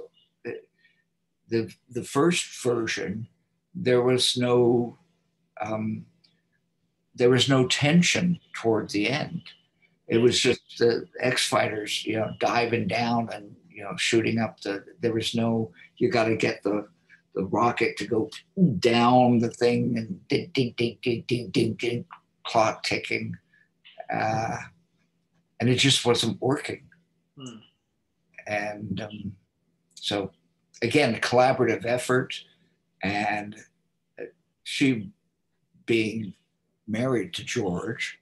[SPEAKER 1] the first version. There was no tension toward the end. It was just the X-fighters, you know, diving down and, you know, shooting up there was no, you got to get the rocket to go down the thing, and ding, ding, ding, ding, ding, ding, ding, clock ticking. And it just wasn't working. And so, again, a collaborative effort, and she, being married to George,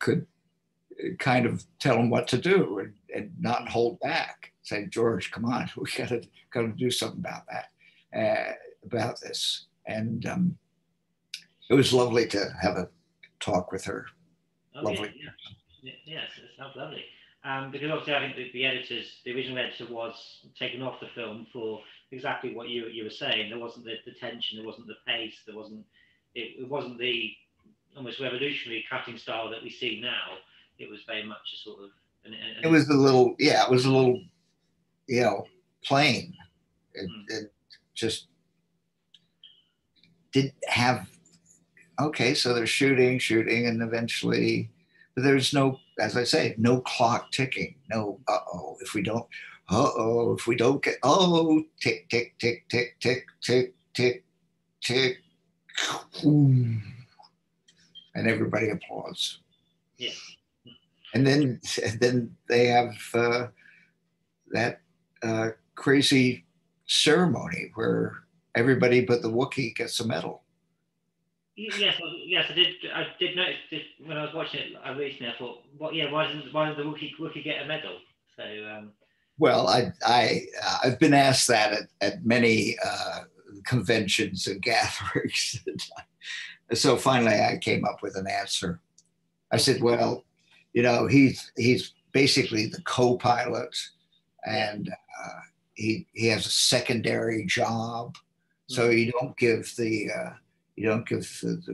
[SPEAKER 1] could kind of tell him what to do and not hold back. Say, George, come on, we gotta do something about that, about this. And it was lovely to have a talk with her.
[SPEAKER 2] Okay, lovely. Yeah. Yes, it sounds lovely. Because obviously, I think the original editor was taken off the film for exactly what you were saying. There wasn't the tension, there wasn't the pace, it wasn't the almost revolutionary cutting style that we see now. It was very much a sort of.
[SPEAKER 1] It was a little, you know, plain. It just didn't have. Okay, so they're shooting, and eventually, but there's no, as I say, no clock ticking. No, if we don't get, tick, tick, tick, tick, tick, tick, tick, tick, and everybody applauds.
[SPEAKER 2] Yeah.
[SPEAKER 1] And then they have that crazy ceremony where everybody but the Wookiee gets a medal.
[SPEAKER 2] Yes, I did notice this when I was watching it recently. I thought, why did the Wookiee get a medal? So
[SPEAKER 1] well, I've been asked that at many conventions and gatherings. So finally, I came up with an answer. I said, well, you know, he's basically the co-pilot, and he has a secondary job, so you don't give the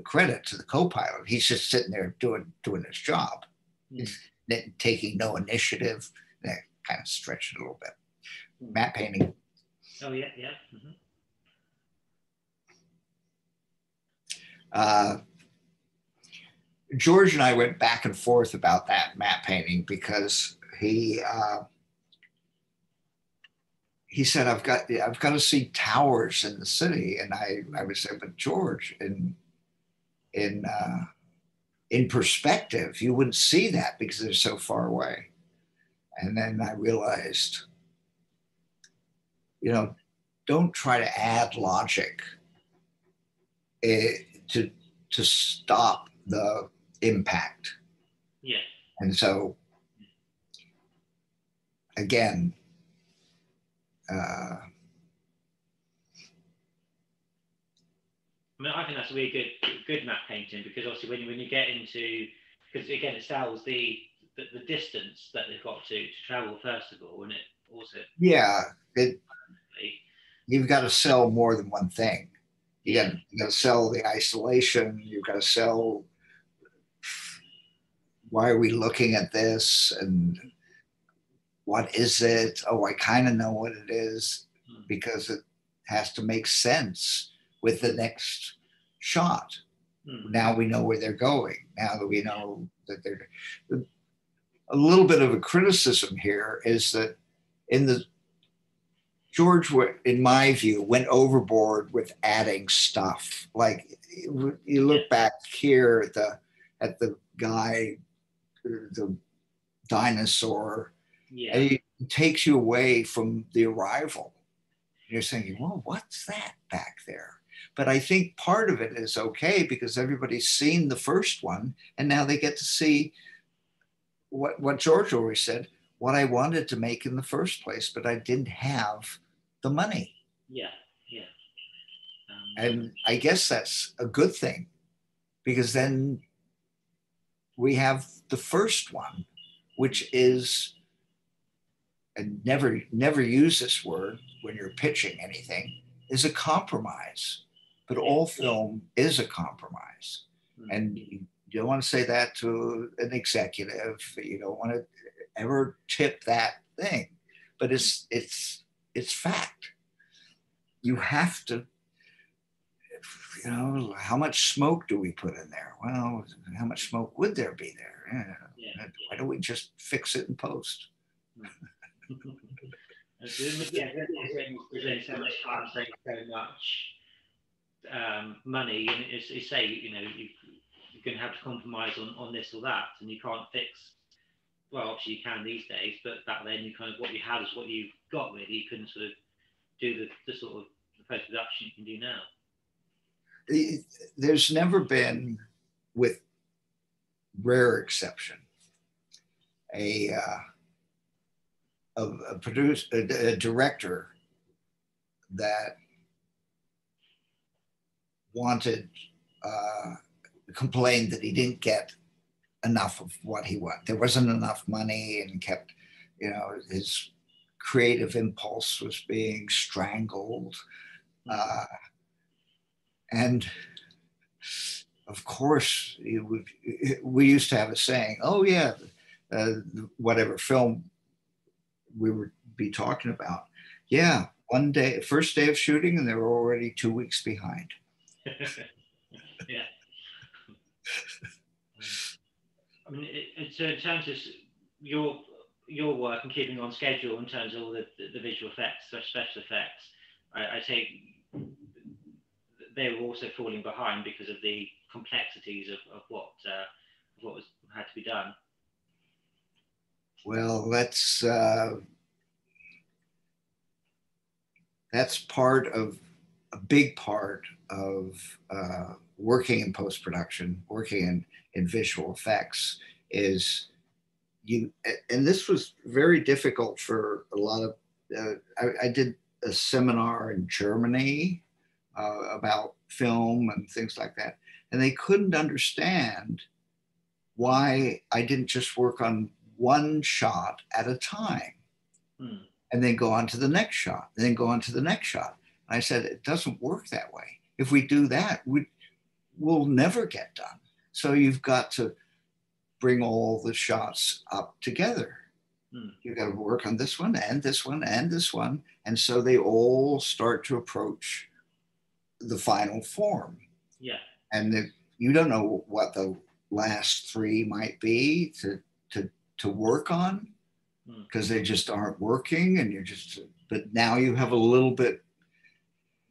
[SPEAKER 1] credit to the co-pilot. He's just sitting there doing his job, taking no initiative. That kind of stretched it a little bit. Matte painting.
[SPEAKER 2] Oh yeah, yeah.
[SPEAKER 1] George and I went back and forth about that matte painting because he said, I've got to see towers in the city, and I would say, but George, in perspective, you wouldn't see that because they're so far away. And then I realized, you know, don't try to add logic to stop the impact.
[SPEAKER 2] Yeah.
[SPEAKER 1] And so, again,
[SPEAKER 2] I mean, I think that's a really good matte painting, because obviously when you get into, because again it sells the distance that they've got to travel first of all, and it also
[SPEAKER 1] you've got to sell more than one thing. You got to sell the isolation. You've got to sell, why are we looking at this, and what is it? Oh, I kind of know what it is, because it has to make sense with the next shot. Now we know where they're going. Now that we know that they're, a little bit of a criticism here is that George, in my view, went overboard with adding stuff. Like, you look back here at the guy, the dinosaur, and he takes you away from the arrival. You're thinking, well, what's that back there? But I think part of it is okay because everybody's seen the first one, and now they get to see what George always said, what I wanted to make in the first place, but I didn't have the money.
[SPEAKER 2] Yeah.
[SPEAKER 1] And I guess that's a good thing, because then we have the first one, which is, and never use this word when you're pitching anything, is a compromise. But all film is a compromise. And you don't want to say that to an executive. You don't want to ever tip that thing. But it's fact. You have to, you know, how much smoke do we put in there? Well, how much smoke would there be there? Why don't we just fix it in post?
[SPEAKER 2] There's so much time, so much money, and it's say, you know, you're going to have to compromise on this or that, and you can't fix. Well, obviously you can these days, but back then you kind of, what you had is what you got. Really, you couldn't sort of do the sort of post production you can do now.
[SPEAKER 1] There's never been, with rare exception, a director that complained that he didn't get enough of what he wanted. There wasn't enough money, and kept, you know, his creative impulse was being strangled. And of course, we used to have a saying, oh yeah, whatever film we would be talking about. Yeah, one day, first day of shooting, and they were already 2 weeks behind.
[SPEAKER 2] Yeah. I mean, so in terms of your work and keeping on schedule in terms of all the visual effects, or special effects, I take they were also falling behind because of the complexities of what had to be done.
[SPEAKER 1] Well, that's part of a big part of working in post-production, working in visual effects, is you, and this was very difficult for a lot of, I did a seminar in Germany about film and things like that. And they couldn't understand why I didn't just work on one shot at a time and then go on to the next shot, and then go on to the next shot. And I said, it doesn't work that way. If we do that, we'll never get done. So you've got to bring all the shots up together. You've got to work on this one and this one and this one. And so they all start to approach the final form.
[SPEAKER 2] Yeah.
[SPEAKER 1] And you don't know what the last three might be to work on, because they just aren't working, and but now you have a little bit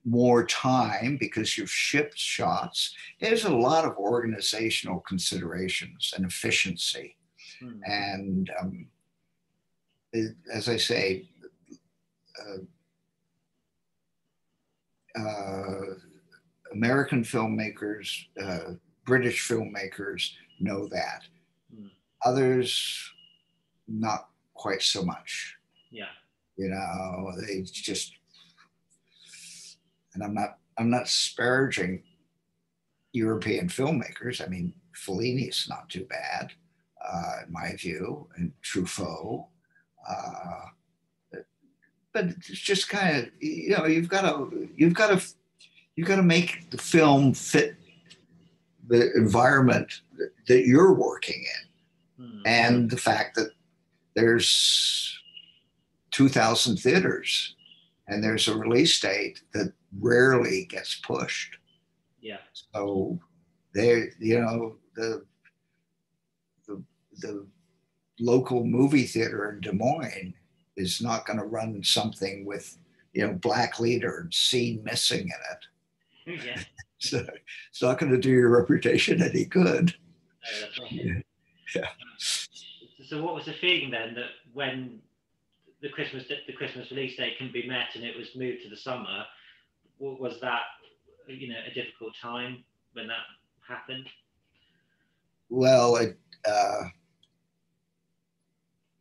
[SPEAKER 1] more time because you've shipped shots. There's a lot of organizational considerations and efficiency. And as I say, American filmmakers, British filmmakers know that. Others, not quite so much.
[SPEAKER 2] Yeah.
[SPEAKER 1] You know, they just, and I'm not disparaging European filmmakers. I mean, Fellini's not too bad, in my view, and Truffaut. But it's just kind of, you know, you've got to make the film fit the environment that you're working in, and the fact that there's 2,000 theaters and there's a release date that rarely gets pushed.
[SPEAKER 2] Yeah. So
[SPEAKER 1] there, you know, the local movie theater in Des Moines is not going to run something with, you know, black leader and scene missing in it.
[SPEAKER 2] Yeah.
[SPEAKER 1] So it's not going to do your reputation any good.
[SPEAKER 2] That's right. Yeah. So what was the feeling then that when the Christmas release date couldn't be met and it was moved to the summer? Was that, you know, a difficult time when that happened?
[SPEAKER 1] Well,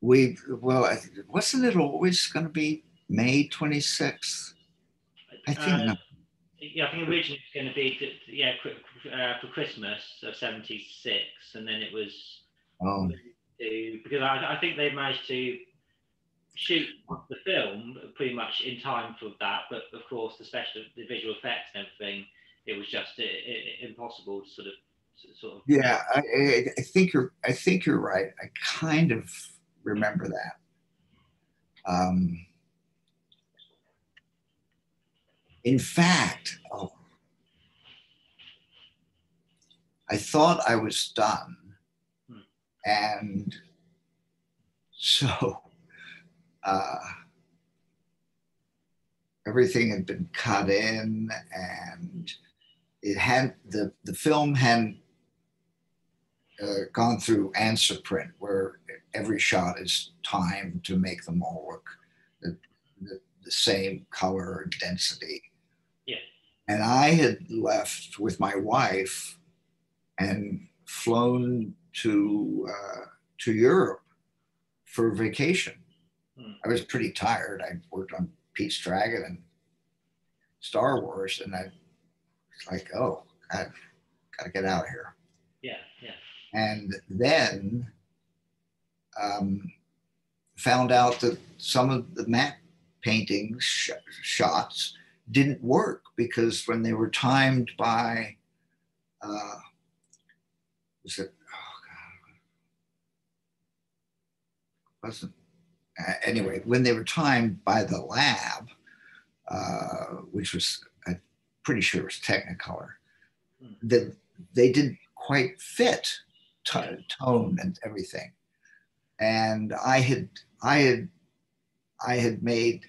[SPEAKER 1] wasn't it always going to be May 26th? I think.
[SPEAKER 2] Yeah, I think originally it was going to be for Christmas of '76, and then it was because I think they managed to shoot the film pretty much in time for that, but of course the visual effects and everything, it was just impossible to sort of.
[SPEAKER 1] Yeah, I think you're right. I kind of remember that. In fact, I thought I was done, and so everything had been cut in, and it had the film hadn't gone through answer print, where every shot is timed to make them all look the same color and density.
[SPEAKER 2] Yeah.
[SPEAKER 1] And I had left with my wife and flown to Europe for vacation. I was pretty tired. I worked on Pete's Dragon and Star Wars, and I was like, oh, I've got to get out of here.
[SPEAKER 2] Yeah, yeah.
[SPEAKER 1] And then found out that some of the matte painting shots didn't work, because when they were timed by, was it, oh God, wasn't, anyway, when they were timed by the lab, which was, I'm pretty sure it was Technicolor, that they didn't quite fit tone and everything. And I had made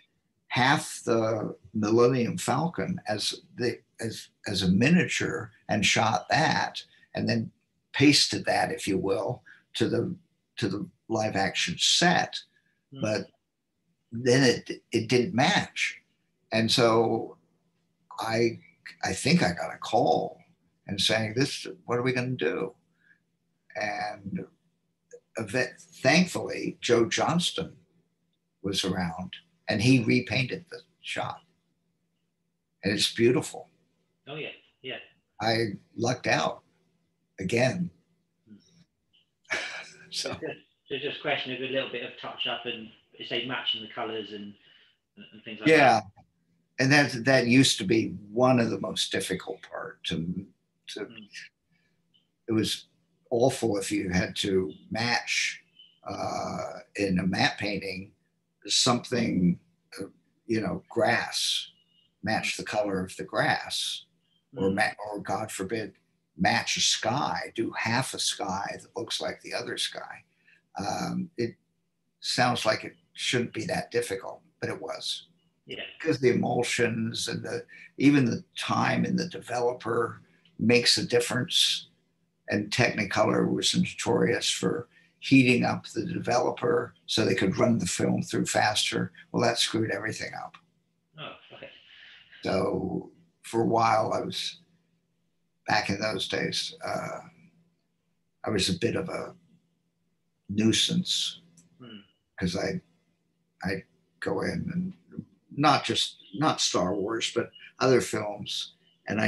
[SPEAKER 1] half the Millennium Falcon as a miniature and shot that, and then pasted that, if you will, to the live action set. But then it didn't match. And so I think I got a call and saying, what are we going to do? And thankfully, Joe Johnston was around and he repainted the shot. And it's beautiful.
[SPEAKER 2] Oh, yeah. Yeah.
[SPEAKER 1] I lucked out again.
[SPEAKER 2] So just a question of a little bit of touch up and say matching the colors and things like that.
[SPEAKER 1] Yeah. And that used to be one of the most difficult part to it was awful if you had to match in a matte painting something, grass, match the color of the grass, or God forbid, match a sky, do half a sky that looks like the other sky. It sounds like it shouldn't be that difficult, but it was.
[SPEAKER 2] Yeah.
[SPEAKER 1] Because the emulsions and even the time in the developer makes a difference. And Technicolor was notorious for heating up the developer so they could run the film through faster. Well, that screwed everything up.
[SPEAKER 2] Oh, okay.
[SPEAKER 1] So for a while, I was back in those days. I was a bit of a nuisance because I go in and not Star Wars, but other films, and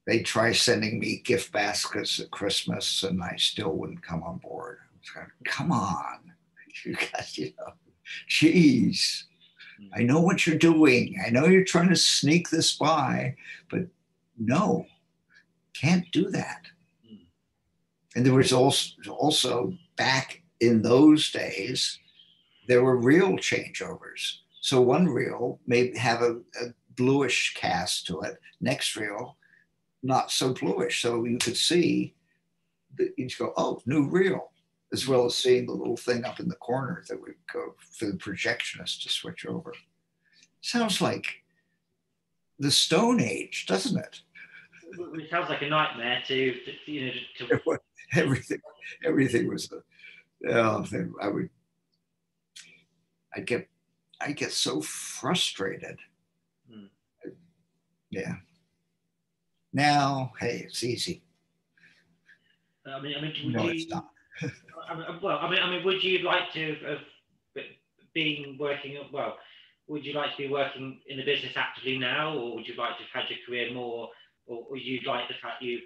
[SPEAKER 1] they'd try sending me gift baskets at Christmas, and I still wouldn't come on board. I was going, come on, you guys, geez, I know what you're doing. I know you're trying to sneak this by, but no, can't do that. And there was also back in those days, there were reel changeovers. So one reel may have a bluish cast to it. Next reel, not so bluish. So you could see, you'd go, oh, new reel, as well as seeing the little thing up in the corner that would go for the projectionist to switch over. Sounds like the Stone Age, doesn't it?
[SPEAKER 2] It sounds like a nightmare to
[SPEAKER 1] everything was I'd get so frustrated. Yeah. Now, hey, it's easy.
[SPEAKER 2] Would you like to have been working? Well, would you like to be working in the business actively now, or would you like to have had your career more, or would you like the fact you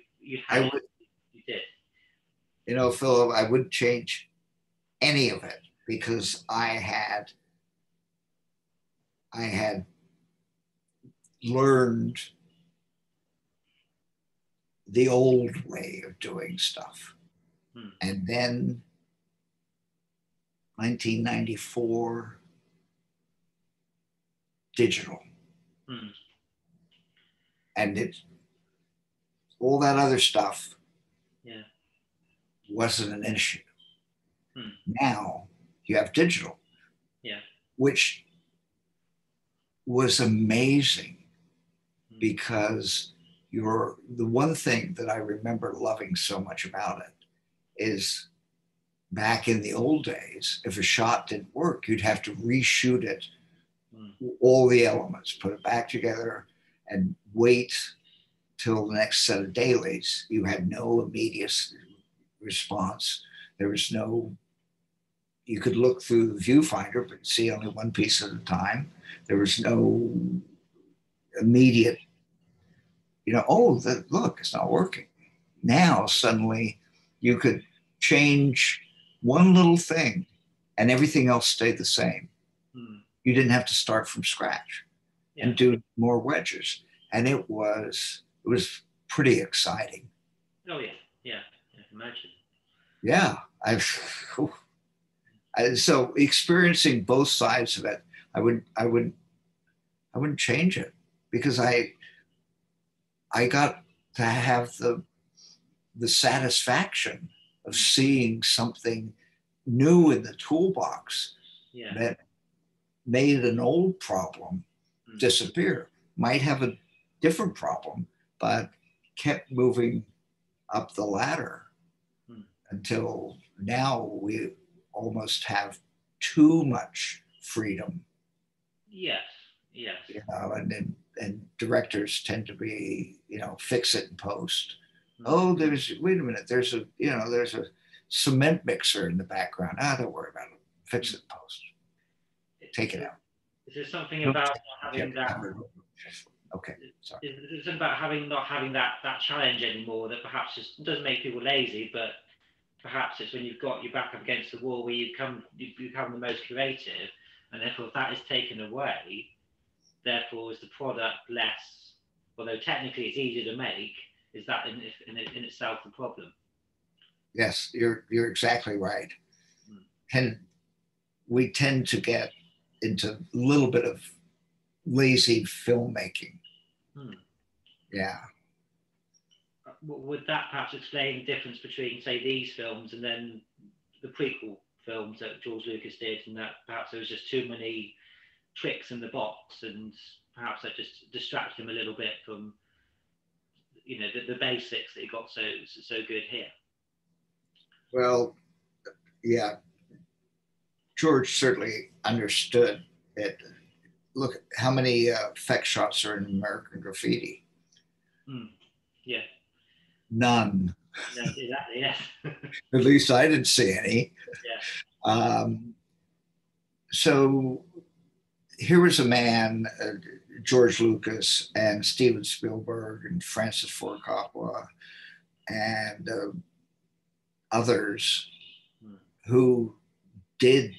[SPEAKER 2] did?
[SPEAKER 1] Philip, I wouldn't change any of it because I had learned the old way of doing stuff. And then 1994, digital. And it's all that other stuff wasn't an issue. Now you have digital, which was amazing because the one thing that I remember loving so much about it is back in the old days, if a shot didn't work, you'd have to reshoot it, all the elements, put it back together and wait till the next set of dailies. You had no immediate response. There was no, you could look through the viewfinder, but see only one piece at a time. There was no immediate, look, it's not working. Now, suddenly, you could change one little thing and everything else stayed the same. You didn't have to start from scratch and do more wedges. And it was pretty exciting.
[SPEAKER 2] Oh, yeah, I can imagine.
[SPEAKER 1] Yeah, so experiencing both sides of it, I wouldn't change it because I got to have the satisfaction of seeing something new in the toolbox that made an old problem disappear. Might have a different problem, but kept moving up the ladder until now we almost have too much freedom.
[SPEAKER 2] Yes.
[SPEAKER 1] And directors tend to be, fix it in post. Oh, wait a minute, there's a cement mixer in the background. Don't worry about it. Fix it in post. Take it out.
[SPEAKER 2] Is there something about not having that?
[SPEAKER 1] Okay, sorry.
[SPEAKER 2] Is there something about not having that challenge anymore that perhaps just doesn't make people lazy, but perhaps it's when you've got your back up against the wall where you become the most creative, and therefore if that is taken away, therefore is the product less, although technically it's easier to make, is that in itself the problem?
[SPEAKER 1] Yes, you're exactly right. And we tend to get into a little bit of lazy filmmaking. Yeah.
[SPEAKER 2] Would that perhaps explain the difference between, say, these films and then the prequel films that George Lucas did, and that perhaps there was just too many tricks in the box, and perhaps that just distracted him a little bit from, the basics that he got so good here?
[SPEAKER 1] Well, yeah, George certainly understood it. Look, how many effect shots are in American Graffiti?
[SPEAKER 2] Yeah.
[SPEAKER 1] None.
[SPEAKER 2] No, exactly, yes.
[SPEAKER 1] At least I didn't see any.
[SPEAKER 2] Yeah.
[SPEAKER 1] So here was a man, George Lucas and Steven Spielberg and Francis Ford Coppola and others who did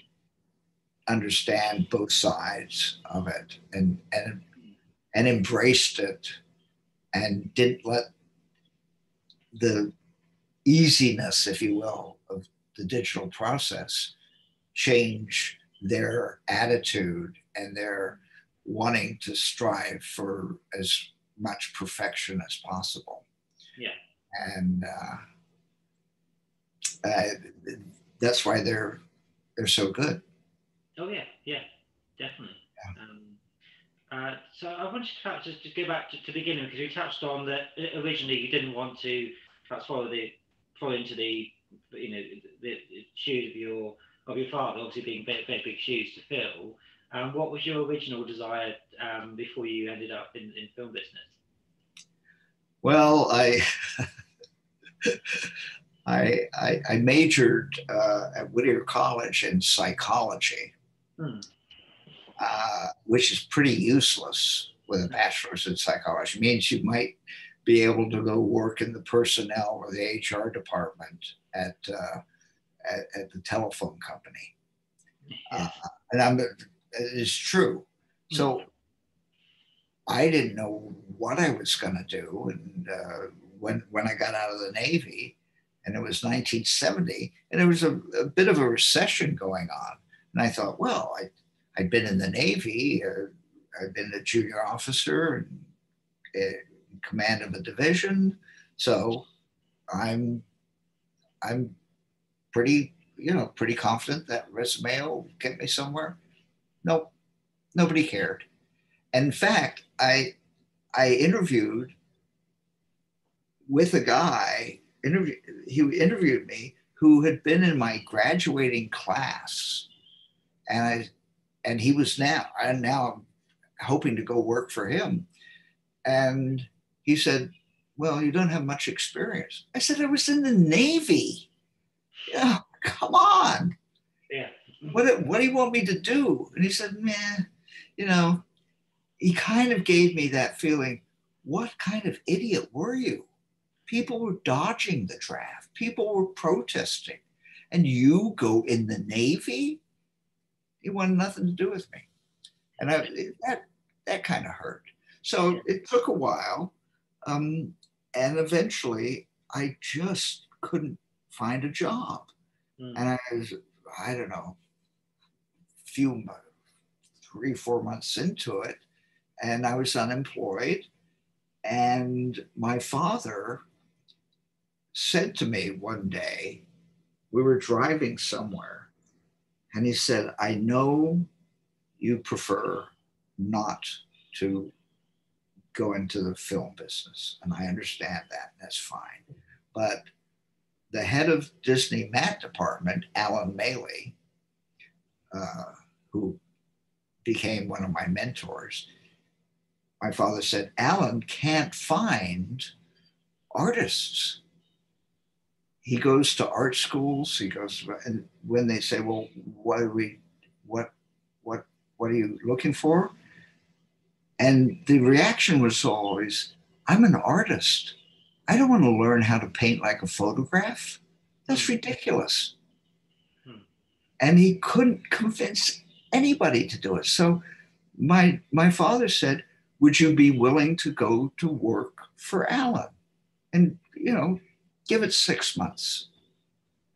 [SPEAKER 1] understand both sides of it and embraced it and didn't let the easiness, if you will, of the digital process change their attitude and their wanting to strive for as much perfection as possible.
[SPEAKER 2] Yeah.
[SPEAKER 1] And that's why they're so good.
[SPEAKER 2] Oh yeah, definitely. Yeah. So I wanted to perhaps just go back to the beginning, because you touched on that originally you didn't want to perhaps fall into the shoes of your father, obviously being very big shoes to fill. What was your original desire before you ended up in film business?
[SPEAKER 1] Well, I majored at Whittier College in psychology, which is pretty useless with a bachelor's in psychology. It means you might be able to go work in the personnel or the HR department at the telephone company. And it's true. So I didn't know what I was going to do. And when I got out of the Navy, and it was 1970, and there was a bit of a recession going on. And I thought, well, I'd been in the Navy, I'd been a junior officer and in command of a division. So I'm pretty confident that resume will get me somewhere. Nope, nobody cared. And in fact, I interviewed with a guy. He interviewed me who had been in my graduating class, and he was now I'm hoping to go work for him. And he said, "Well, you don't have much experience." I said, "I was in the Navy. Yeah, come on.
[SPEAKER 2] Yeah.
[SPEAKER 1] What do you want me to do?" And he said, "Man, he kind of gave me that feeling. What kind of idiot were you? People were dodging the draft. People were protesting. And you go in the Navy?" He wanted nothing to do with me. And that kind of hurt. So it took a while. And eventually I just couldn't find a job. And I don't know, 3-4 months into it, and I was unemployed. And my father said to me one day, we were driving somewhere, and he said, "I know you prefer not to go into the film business, and I understand that. That's fine. But the head of Disney Matt department, Alan Maley, who became one of my mentors, my father said, Alan can't find artists. He goes to art schools. He goes, and when they say, "Well, what are we, what, what, what are you looking for?" And the reaction was always, "I'm an artist. I don't want to learn how to paint like a photograph. That's ridiculous." And he couldn't convince anybody to do it. So my father said, "Would you be willing to go to work for Alan? And, give it 6 months."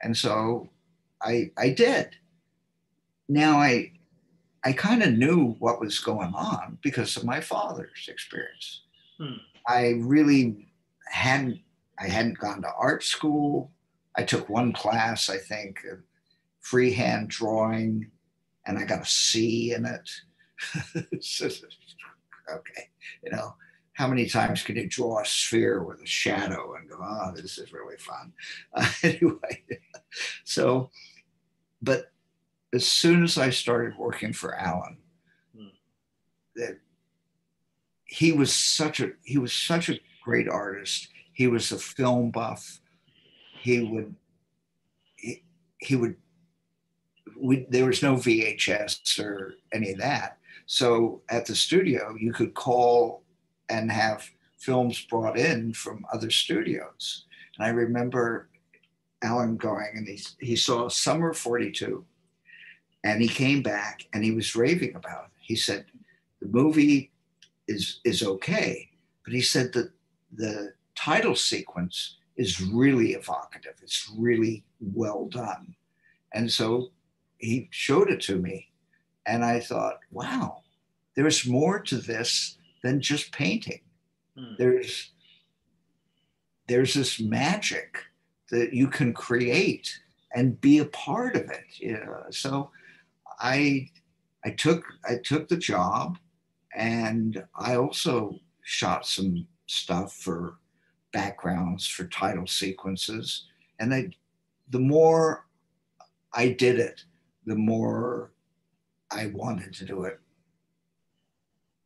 [SPEAKER 1] And so I did. Now I kind of knew what was going on because of my father's experience. I really hadn't I hadn't gone to art school. I took one class, I think, of freehand drawing, and I got a C in it. Okay, how many times can you draw a sphere with a shadow and go, "Oh, this is really fun." Anyway, so, but as soon as I started working for Alan, that he was such a great artist. He was a film buff. He would he, he would there was no VHS or any of that. So at the studio, you could call and have films brought in from other studios. And I remember Alan going, and he saw Summer 42, and he came back and he was raving about it. He said, "The movie is okay," but he said that the title sequence is really evocative. It's really well done. And so he showed it to me, and I thought, wow, there's more to this than just painting. There's this magic that you can create and be a part of it. So I took the job, and I also shot some stuff for backgrounds for title sequences. And the more I did it, the more I wanted to do it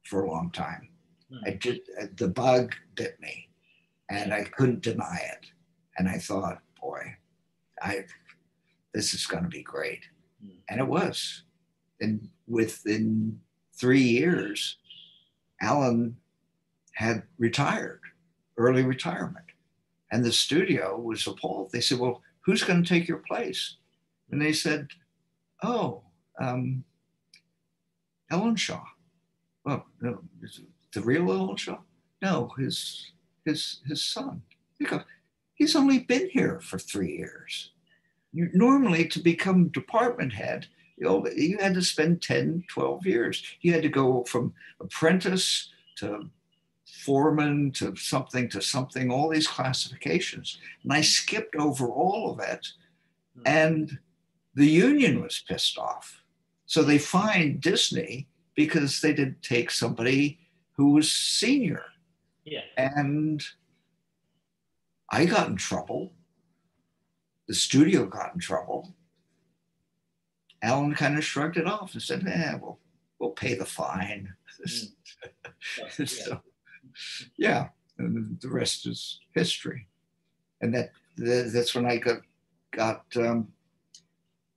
[SPEAKER 1] for a long time. The bug bit me, and I couldn't deny it. And I thought, boy, this is going to be great. And it was. And within 3 years, Alan had retired, early retirement. And the studio was appalled. They said, "Well, who's going to take your place?" And they said, "Oh, Ellenshaw." "Well, no, the real Ellenshaw?" "No, his son." They go, "He's only been here for 3 years. Normally, to become department head, you had to spend 10, 12 years. You had to go from apprentice to foreman to something, all these classifications." And I skipped over all of it. And the union was pissed off. So they fined Disney because they didn't take somebody who was senior.
[SPEAKER 2] Yeah.
[SPEAKER 1] And I got in trouble. The studio got in trouble. Alan kind of shrugged it off and said, we'll pay the fine." So, yeah, and the rest is history. And that's when I got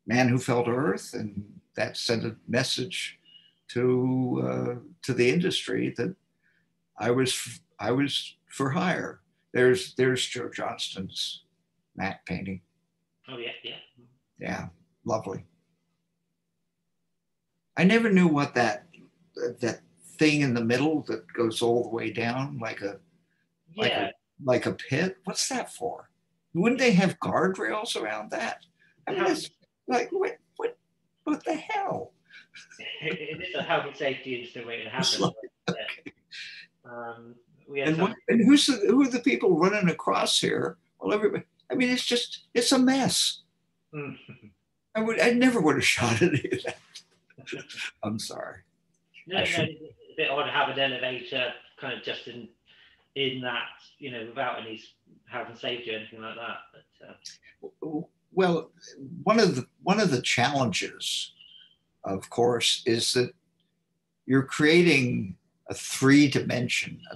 [SPEAKER 1] Man Who Fell to Earth, and that sent a message to the industry that I was for hire. There's Joe Johnston's matte painting.
[SPEAKER 2] Oh yeah.
[SPEAKER 1] Yeah, lovely. I never knew what that thing in the middle that goes all the way down like a pit. What's that for? Wouldn't they have guardrails around that? I mean, it's like what the hell?
[SPEAKER 2] It is a health and safety incident waiting to happen.
[SPEAKER 1] Okay.
[SPEAKER 2] And
[SPEAKER 1] who are the people running across here? Well, everybody. I mean, it's a mess. I never would have shot any of that. I'm sorry.
[SPEAKER 2] No, it's a bit odd to have an elevator kind of just in that, without any health and safety or anything like that. But,
[SPEAKER 1] well, one of the challenges, of course, is that you're creating an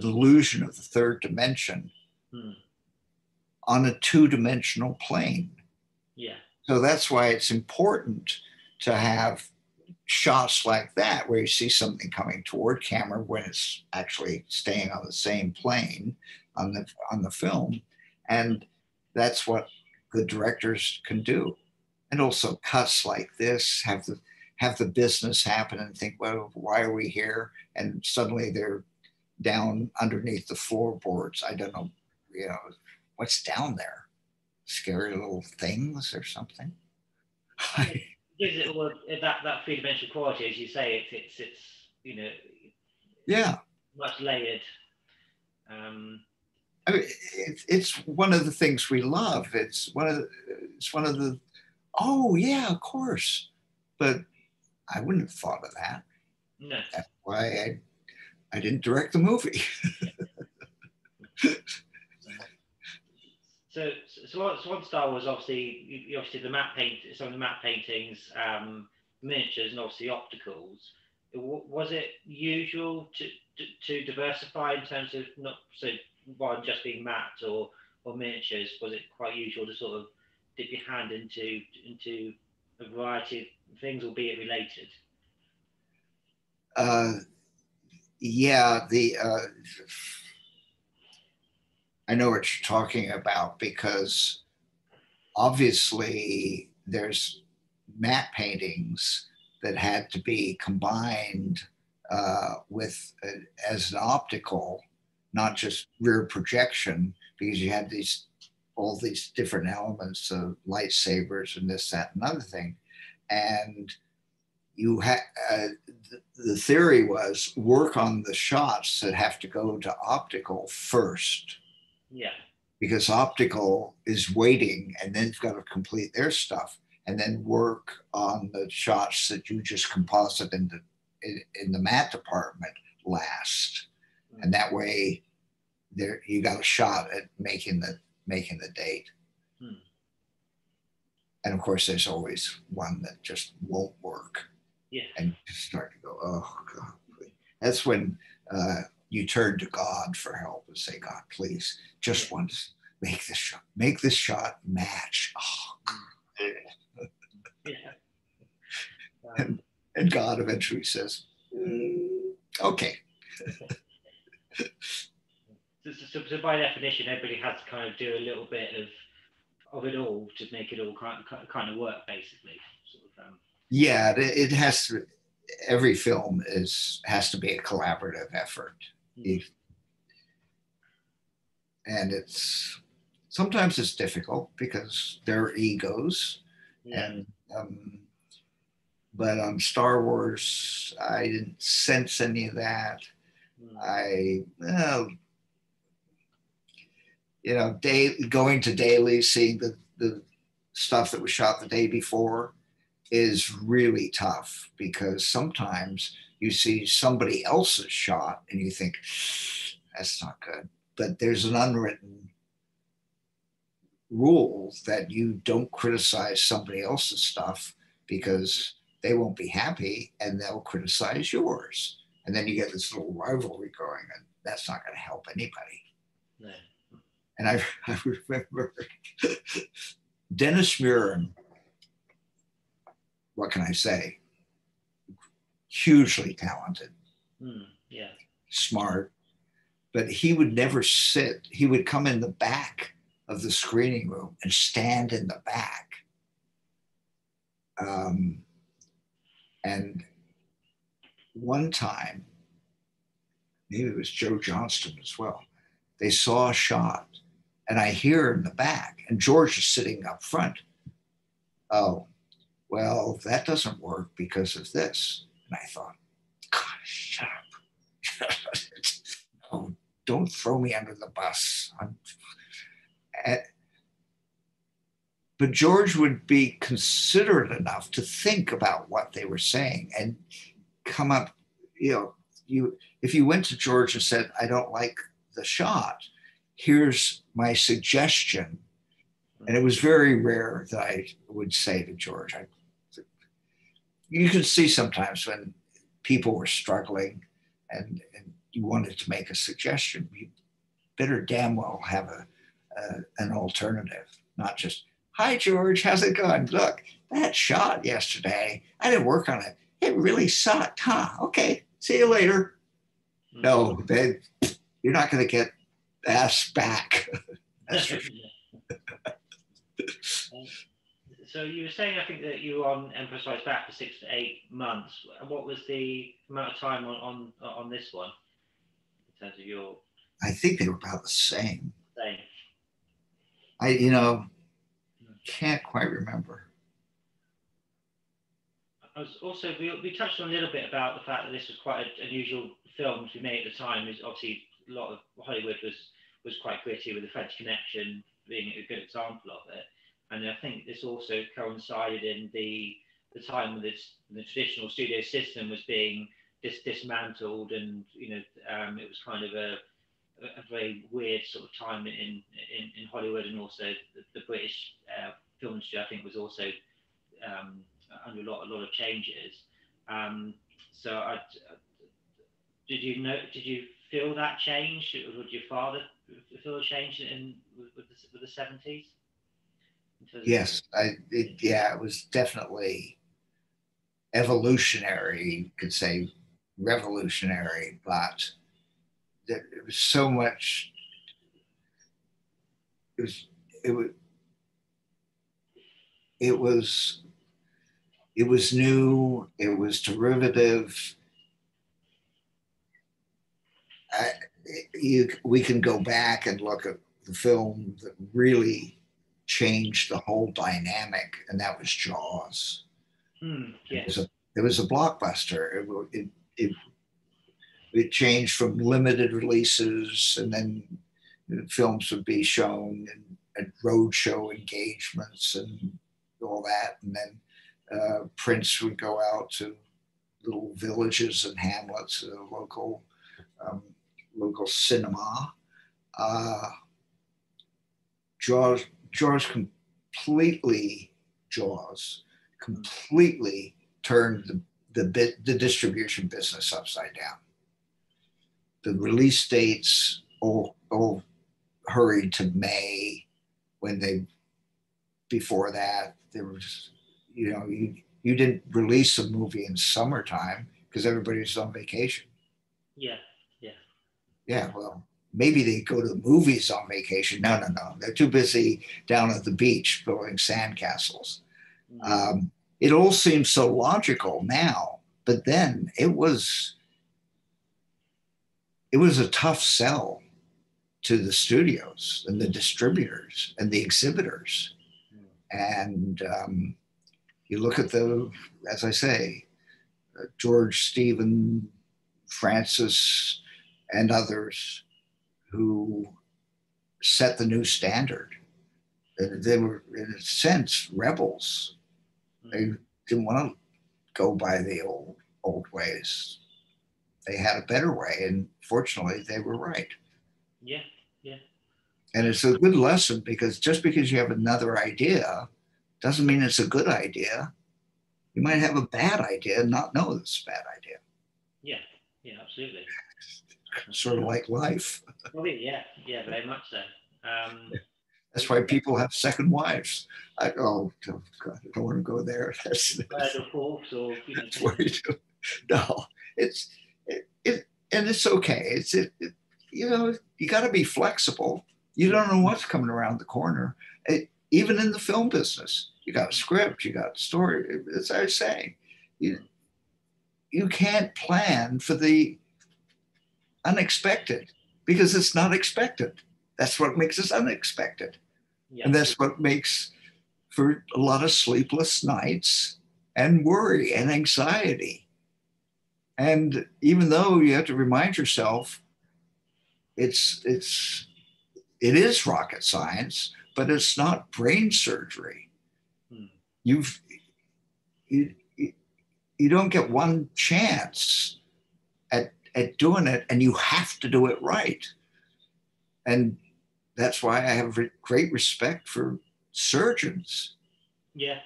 [SPEAKER 1] illusion of the third dimension on a two-dimensional plane.
[SPEAKER 2] Yeah.
[SPEAKER 1] So that's why it's important to have shots like that where you see something coming toward camera when it's actually staying on the same plane on the film. And that's what good directors can do. And also cuts like this have the business happen and think, well, why are we here? And suddenly they're down underneath the floorboards. I don't know, what's down there? Scary little things or something.
[SPEAKER 2] Gives it all that three-dimensional quality, as you say. It's
[SPEAKER 1] yeah,
[SPEAKER 2] much layered.
[SPEAKER 1] I mean, it's one of the things we love. It's one of the. Oh yeah, of course, but I wouldn't have thought of that.
[SPEAKER 2] No.
[SPEAKER 1] That's why I didn't direct the movie.
[SPEAKER 2] So one Star was obviously you obviously some of the matte paintings, miniatures, and obviously opticals. Was it usual to diversify in terms of not so one just being matte or miniatures? Was it quite usual to sort of dip your hand into a variety of things, albeit related?
[SPEAKER 1] Yeah, I know what you're talking about because obviously there's matte paintings that had to be combined with as an optical, not just rear projection, because you had all these different elements of lightsabers and this, that, and other thing, and you had the theory was work on the shots that have to go to optical first.
[SPEAKER 2] Yeah.
[SPEAKER 1] Because optical is waiting and then you've got to complete their stuff and then work on the shots that you just composite in the matte department last. And that way there you got a shot at making the date. And of course there's always one that just won't work.
[SPEAKER 2] Yeah.
[SPEAKER 1] And you start to go, oh God. That's when you turn to God for help and say, God, please, just once make this shot match. Oh,
[SPEAKER 2] yeah.
[SPEAKER 1] And God eventually says, okay.
[SPEAKER 2] So by definition, everybody has to kind of do a little bit of it all to make it all kind of work, basically.
[SPEAKER 1] Yeah, it has to. Every film has to be a collaborative effort. And sometimes it's difficult because there are egos. And but on Star Wars, I didn't sense any of that. Going to dailies, seeing the stuff that was shot the day before is really tough because sometimes you see somebody else's shot and you think that's not good, but there's an unwritten rule that you don't criticize somebody else's stuff because they won't be happy and they'll criticize yours, and then you get this little rivalry going, and that's not going to help anybody.
[SPEAKER 2] No.
[SPEAKER 1] And I remember Dennis Muren, what can I say? Hugely talented, smart, but he would never sit. He would come in the back of the screening room and stand in the back. And one time, maybe it was Joe Johnston as well, they saw a shot and I hear in the back, and George is sitting up front. Oh, well, that doesn't work because of this. And I thought, God, shut up. No, don't throw me under the bus. But George would be considerate enough to think about what they were saying and come up, if you went to George and said, I don't like the shot, here's my suggestion. And it was very rare that I would say to George, you could see sometimes when people were struggling and you wanted to make a suggestion, you better damn well have an alternative, not just, hi, George, how's it going? Look, that shot yesterday, I didn't work on it. It really sucked, huh? Okay, see you later. No, you're not going to get asked back. That's for sure.
[SPEAKER 2] So you were saying, I think, that you were on Emperor Strikes Back for 6 to 8 months. What was the amount of time on this one in terms of your?
[SPEAKER 1] I think they were about the same.
[SPEAKER 2] Same.
[SPEAKER 1] I can't quite remember.
[SPEAKER 2] I was also, we touched on a little bit about the fact that this was quite an unusual film to be made at the time. Is obviously a lot of Hollywood was quite gritty, with the French Connection being a good example of it. And I think this also coincided in the time when the traditional studio system was being dismantled, and it was kind of a very weird sort of time in Hollywood, and also the British film industry, I think, was also under a lot of changes. So did you feel that change? Or did your father feel a change with the 70s?
[SPEAKER 1] Yes, it was definitely evolutionary. You could say revolutionary, but there was so much. It was new. It was derivative. We can go back and look at the film that really changed the whole dynamic, and that was Jaws.
[SPEAKER 2] Yes.
[SPEAKER 1] It was a blockbuster. It changed from limited releases, and then films would be shown at roadshow engagements and all that, and then Prince would go out to little villages and hamlets, local cinema. Jaws completely turned the distribution business upside down. The release dates all hurried to May, when before that there was, you didn't release a movie in summertime because everybody's on vacation. Yeah, well, maybe they go to the movies on vacation. No. They're too busy down at the beach building sandcastles. It all seems so logical now, but then it was a tough sell to the studios and the distributors and the exhibitors. And you look at as I say, George, Stephen, Francis, and others who set the new standard. They were, in a sense, rebels. They didn't want to go by the old ways. They had a better way, and fortunately, they were right.
[SPEAKER 2] Yeah.
[SPEAKER 1] And it's a good lesson, because just because you have another idea doesn't mean it's a good idea. You might have a bad idea and not know it's a bad idea.
[SPEAKER 2] Yeah, absolutely.
[SPEAKER 1] Sort of like life.
[SPEAKER 2] Well, yeah, very much so.
[SPEAKER 1] That's why people have second wives. Oh God, I don't want to go there. That's what you do. No, and it's okay. You got to be flexible. You don't know what's coming around the corner. Even in the film business, you got a script, you got a story. As I was saying, you can't plan for the unexpected, because it's not expected. That's what makes us unexpected. Yeah. And that's what makes for a lot of sleepless nights and worry and anxiety. And even though you have to remind yourself it is rocket science, but it's not brain surgery. You don't get one chance at doing it, and you have to do it right. And that's why I have great respect for surgeons.
[SPEAKER 2] Yeah.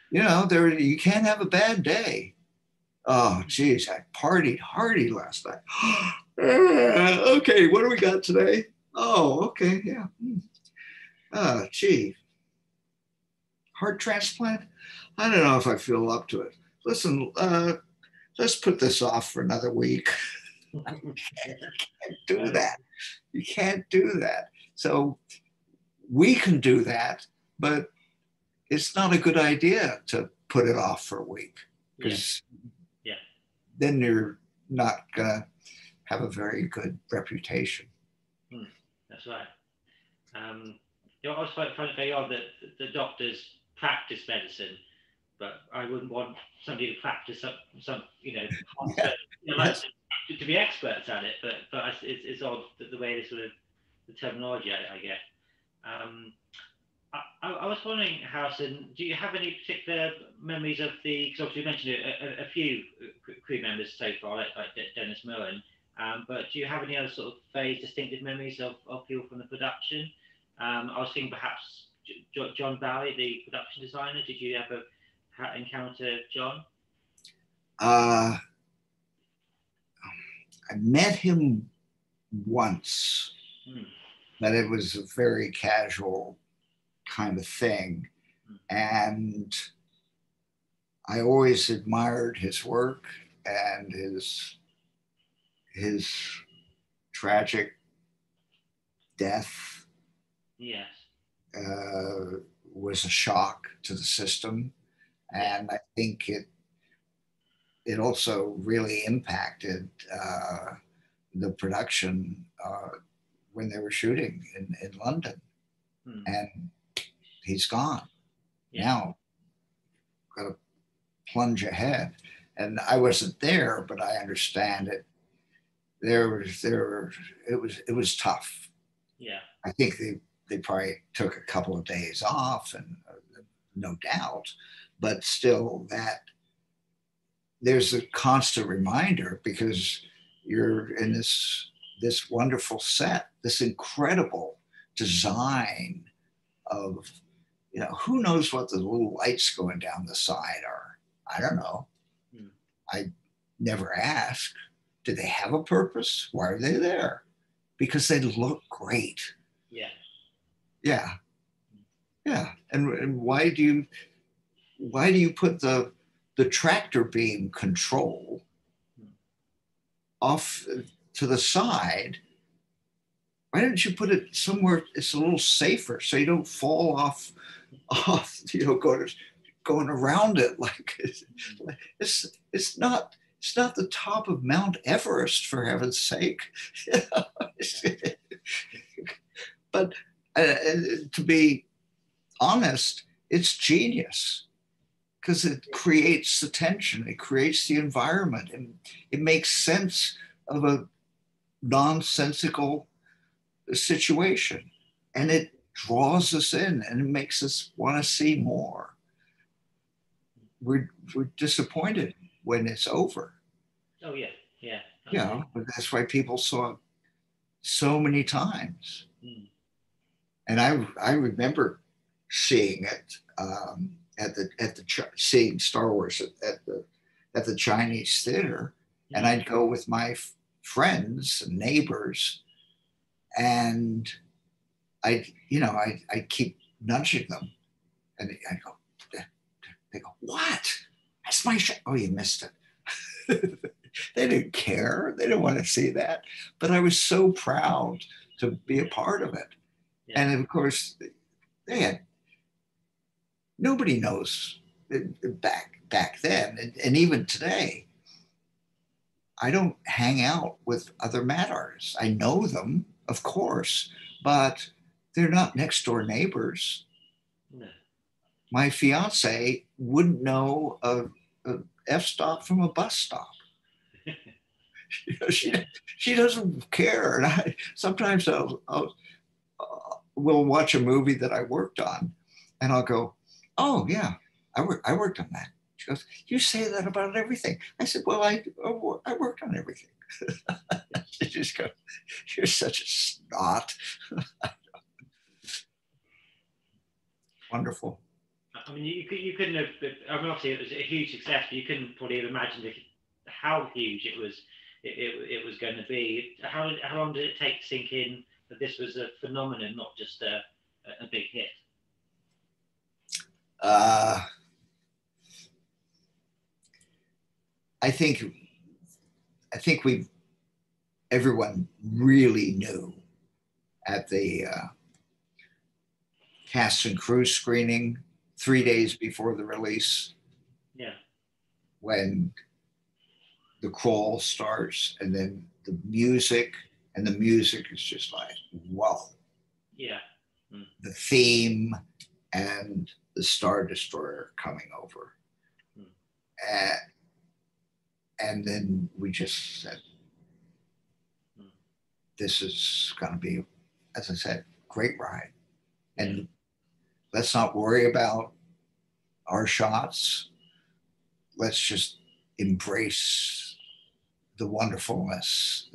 [SPEAKER 1] You can't have a bad day. Oh, geez, I partied hardy last night. Okay, what do we got today? Oh, okay, yeah. Gee, heart transplant? I don't know if I feel up to it. Listen, let's put this off for another week. Do that. You can't do that. So we can do that, but it's not a good idea to put it off for a week
[SPEAKER 2] Yeah,
[SPEAKER 1] because
[SPEAKER 2] yeah,
[SPEAKER 1] then you're not going to have a very good reputation.
[SPEAKER 2] that's right. I was trying to say on that the doctors practice medicine, but I wouldn't want somebody to practice some
[SPEAKER 1] Yeah.
[SPEAKER 2] like
[SPEAKER 1] Yes.
[SPEAKER 2] to be experts at it. But it's odd that the way they sort of the terminology, I guess. Um, I was wondering, Harrison, do you have any particular memories of the? Because obviously you mentioned a few crew members so far, like Dennis Moen. But do you have any other sort of very distinctive memories of people from the production? I was thinking perhaps John Barry, the production designer. Did you ever encounter John?
[SPEAKER 1] Uh, I met him once,
[SPEAKER 2] Hmm.
[SPEAKER 1] but it was a very casual kind of thing. And I always admired his work and his tragic death
[SPEAKER 2] Yes.
[SPEAKER 1] was a shock to the system.
[SPEAKER 2] Yeah.
[SPEAKER 1] And I think it also really impacted the production when they were shooting in London.
[SPEAKER 2] Hmm.
[SPEAKER 1] And he's gone.
[SPEAKER 2] Yeah.
[SPEAKER 1] Now, got to plunge ahead. And I wasn't there, but I understand it. It was tough.
[SPEAKER 2] Yeah.
[SPEAKER 1] I think they probably took a couple of days off, and no doubt, but still that there's a constant reminder because you're in this wonderful set, this incredible design of, who knows what the little lights going down the side are. I don't know.
[SPEAKER 2] Hmm.
[SPEAKER 1] I never asked. Do they have a purpose? Why are they there? Because they look great.
[SPEAKER 2] Yeah.
[SPEAKER 1] Yeah. Yeah. And why do you put the tractor beam control off to the side? Why don't you put it somewhere it's a little safer so you don't fall off, going around it like it's not the top of Mount Everest, for heaven's sake. But to be honest, it's genius because it creates the tension, it creates the environment, and it makes sense of a nonsensical situation. And it draws us in and it makes us want to see more. We're disappointed when it's over.
[SPEAKER 2] Oh yeah. Yeah.
[SPEAKER 1] Yeah, but that's why people saw it so many times.
[SPEAKER 2] Hmm.
[SPEAKER 1] And I remember seeing it seeing Star Wars at the Chinese theater, and I'd go with my friends and neighbors, and I keep nudging them, and I go, they go, what? That's my show. Oh, you missed it. They didn't care. They didn't want to see that, but I was so proud to be a part of it.
[SPEAKER 2] Yeah.
[SPEAKER 1] And of course, they had nobody knows back then, and even today. I don't hang out with other mat artists. I know them, of course, but they're not next door neighbors.
[SPEAKER 2] No.
[SPEAKER 1] My fiance wouldn't know a f-stop from a bus stop. She doesn't care. And sometimes we'll watch a movie that I worked on, and I'll go, "Oh yeah, I worked on that." She goes, "You say that about everything." I said, "Well, I worked on everything." She just goes, "You're such a snot." Wonderful.
[SPEAKER 2] I mean, you couldn't have. I mean, obviously, it was a huge success, but you couldn't probably have imagined how huge it was. It was going to be. How long did it take to sink in that this was a phenomenon, not just a big hit?
[SPEAKER 1] I think everyone really knew at the cast and crew screening 3 days before the release.
[SPEAKER 2] Yeah.
[SPEAKER 1] When the crawl starts and then the music is just like, wow.
[SPEAKER 2] Yeah.
[SPEAKER 1] The theme and the Star Destroyer coming over. And then we just said, this is going to be, as I said, great ride. And let's not worry about our shots. Let's just embrace the wonderfulness.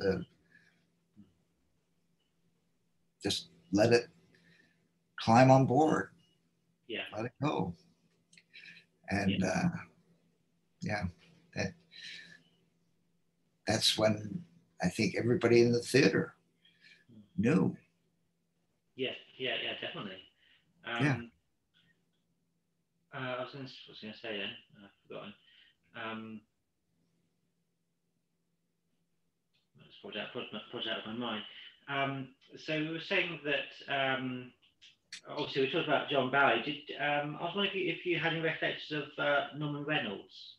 [SPEAKER 1] Just let it climb on board.
[SPEAKER 2] Yeah.
[SPEAKER 1] Let it go. And that's when I think everybody in the theater knew.
[SPEAKER 2] Yeah, definitely. I was going to say then, I've forgotten. It's put out of my mind. So we were saying that obviously we talked about John Barry. I was wondering if you had any recollections of Norman Reynolds.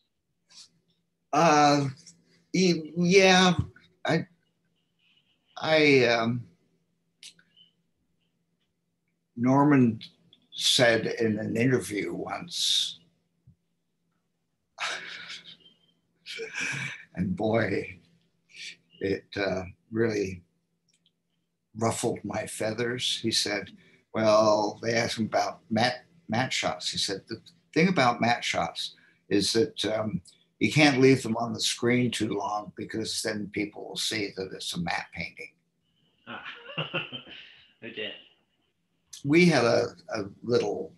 [SPEAKER 1] Yeah, Norman said in an interview once, and boy, it really ruffled my feathers. He said, well, they asked him about matte shots. He said, the thing about matte shots is that you can't leave them on the screen too long because then people will see that it's a matte painting.
[SPEAKER 2] Oh dear. We
[SPEAKER 1] had a little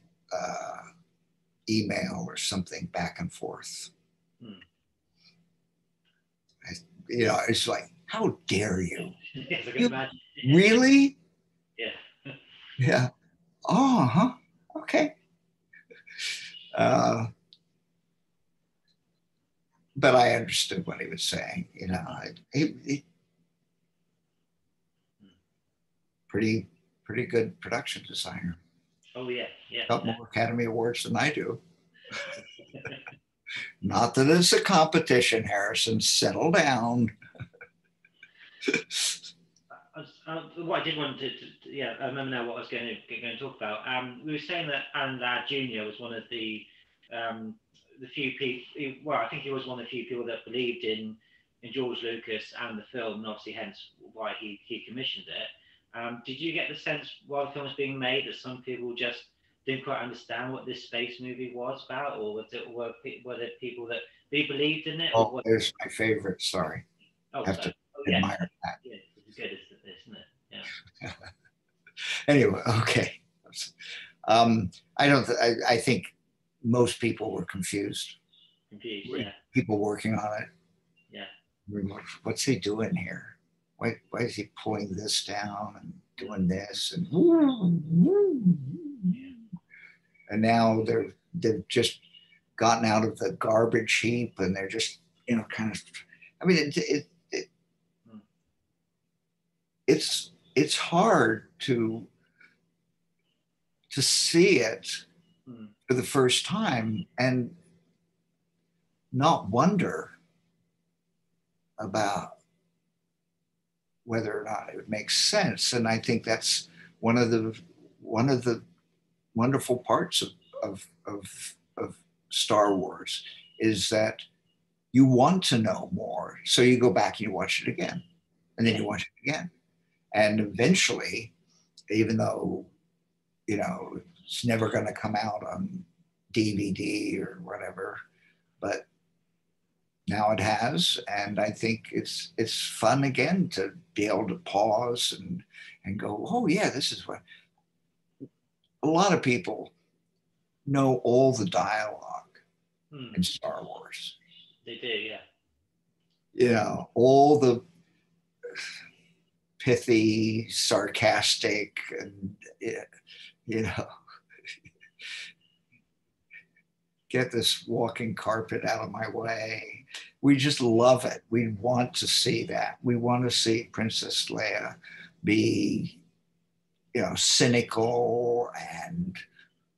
[SPEAKER 1] email or something back and forth. It's like, how dare you?
[SPEAKER 2] Yes, I can
[SPEAKER 1] you
[SPEAKER 2] imagine.
[SPEAKER 1] Really?
[SPEAKER 2] Yeah.
[SPEAKER 1] Yeah. Oh, huh. Okay. But I understood what he was saying. He pretty good production designer.
[SPEAKER 2] Oh yeah.
[SPEAKER 1] Got more Academy Awards than I do. Not that it's a competition, Harrison. Settle down.
[SPEAKER 2] What I did want to I remember now what I was going to talk about. We were saying that Alan Ladd Jr. was one of the few people. Well, I think he was one of the few people that believed in George Lucas and the film, and obviously hence why he commissioned it. Did you get the sense while the film was being made that some people just didn't quite understand what this space movie was about, or were there people that they believed in it?
[SPEAKER 1] Oh, there's my favorite. Sorry.
[SPEAKER 2] Oh,
[SPEAKER 1] have to admire that.
[SPEAKER 2] Yeah, it's good, isn't it? Yeah.
[SPEAKER 1] Anyway, okay. I think most people were confused.
[SPEAKER 2] Yeah.
[SPEAKER 1] People working on it.
[SPEAKER 2] Yeah.
[SPEAKER 1] What's he doing here? Why is he pulling this down and doing this? And now they've just gotten out of the garbage heap and they're just kind of. I mean, it's hard to see it for the first time and not wonder about whether or not it would make sense. And I think that's one of the wonderful parts of Star Wars is that you want to know more. So you go back and you watch it again, and then you watch it again. And eventually, even though, it's never going to come out on DVD or whatever, but now it has. And I think it's fun again to be able to pause and go, oh yeah, this is what. A lot of people know all the dialogue in Star Wars.
[SPEAKER 2] They do, yeah.
[SPEAKER 1] All the pithy, sarcastic, and you know, get this walking carpet out of my way. We just love it. We want to see that. We want to see Princess Leia be, cynical and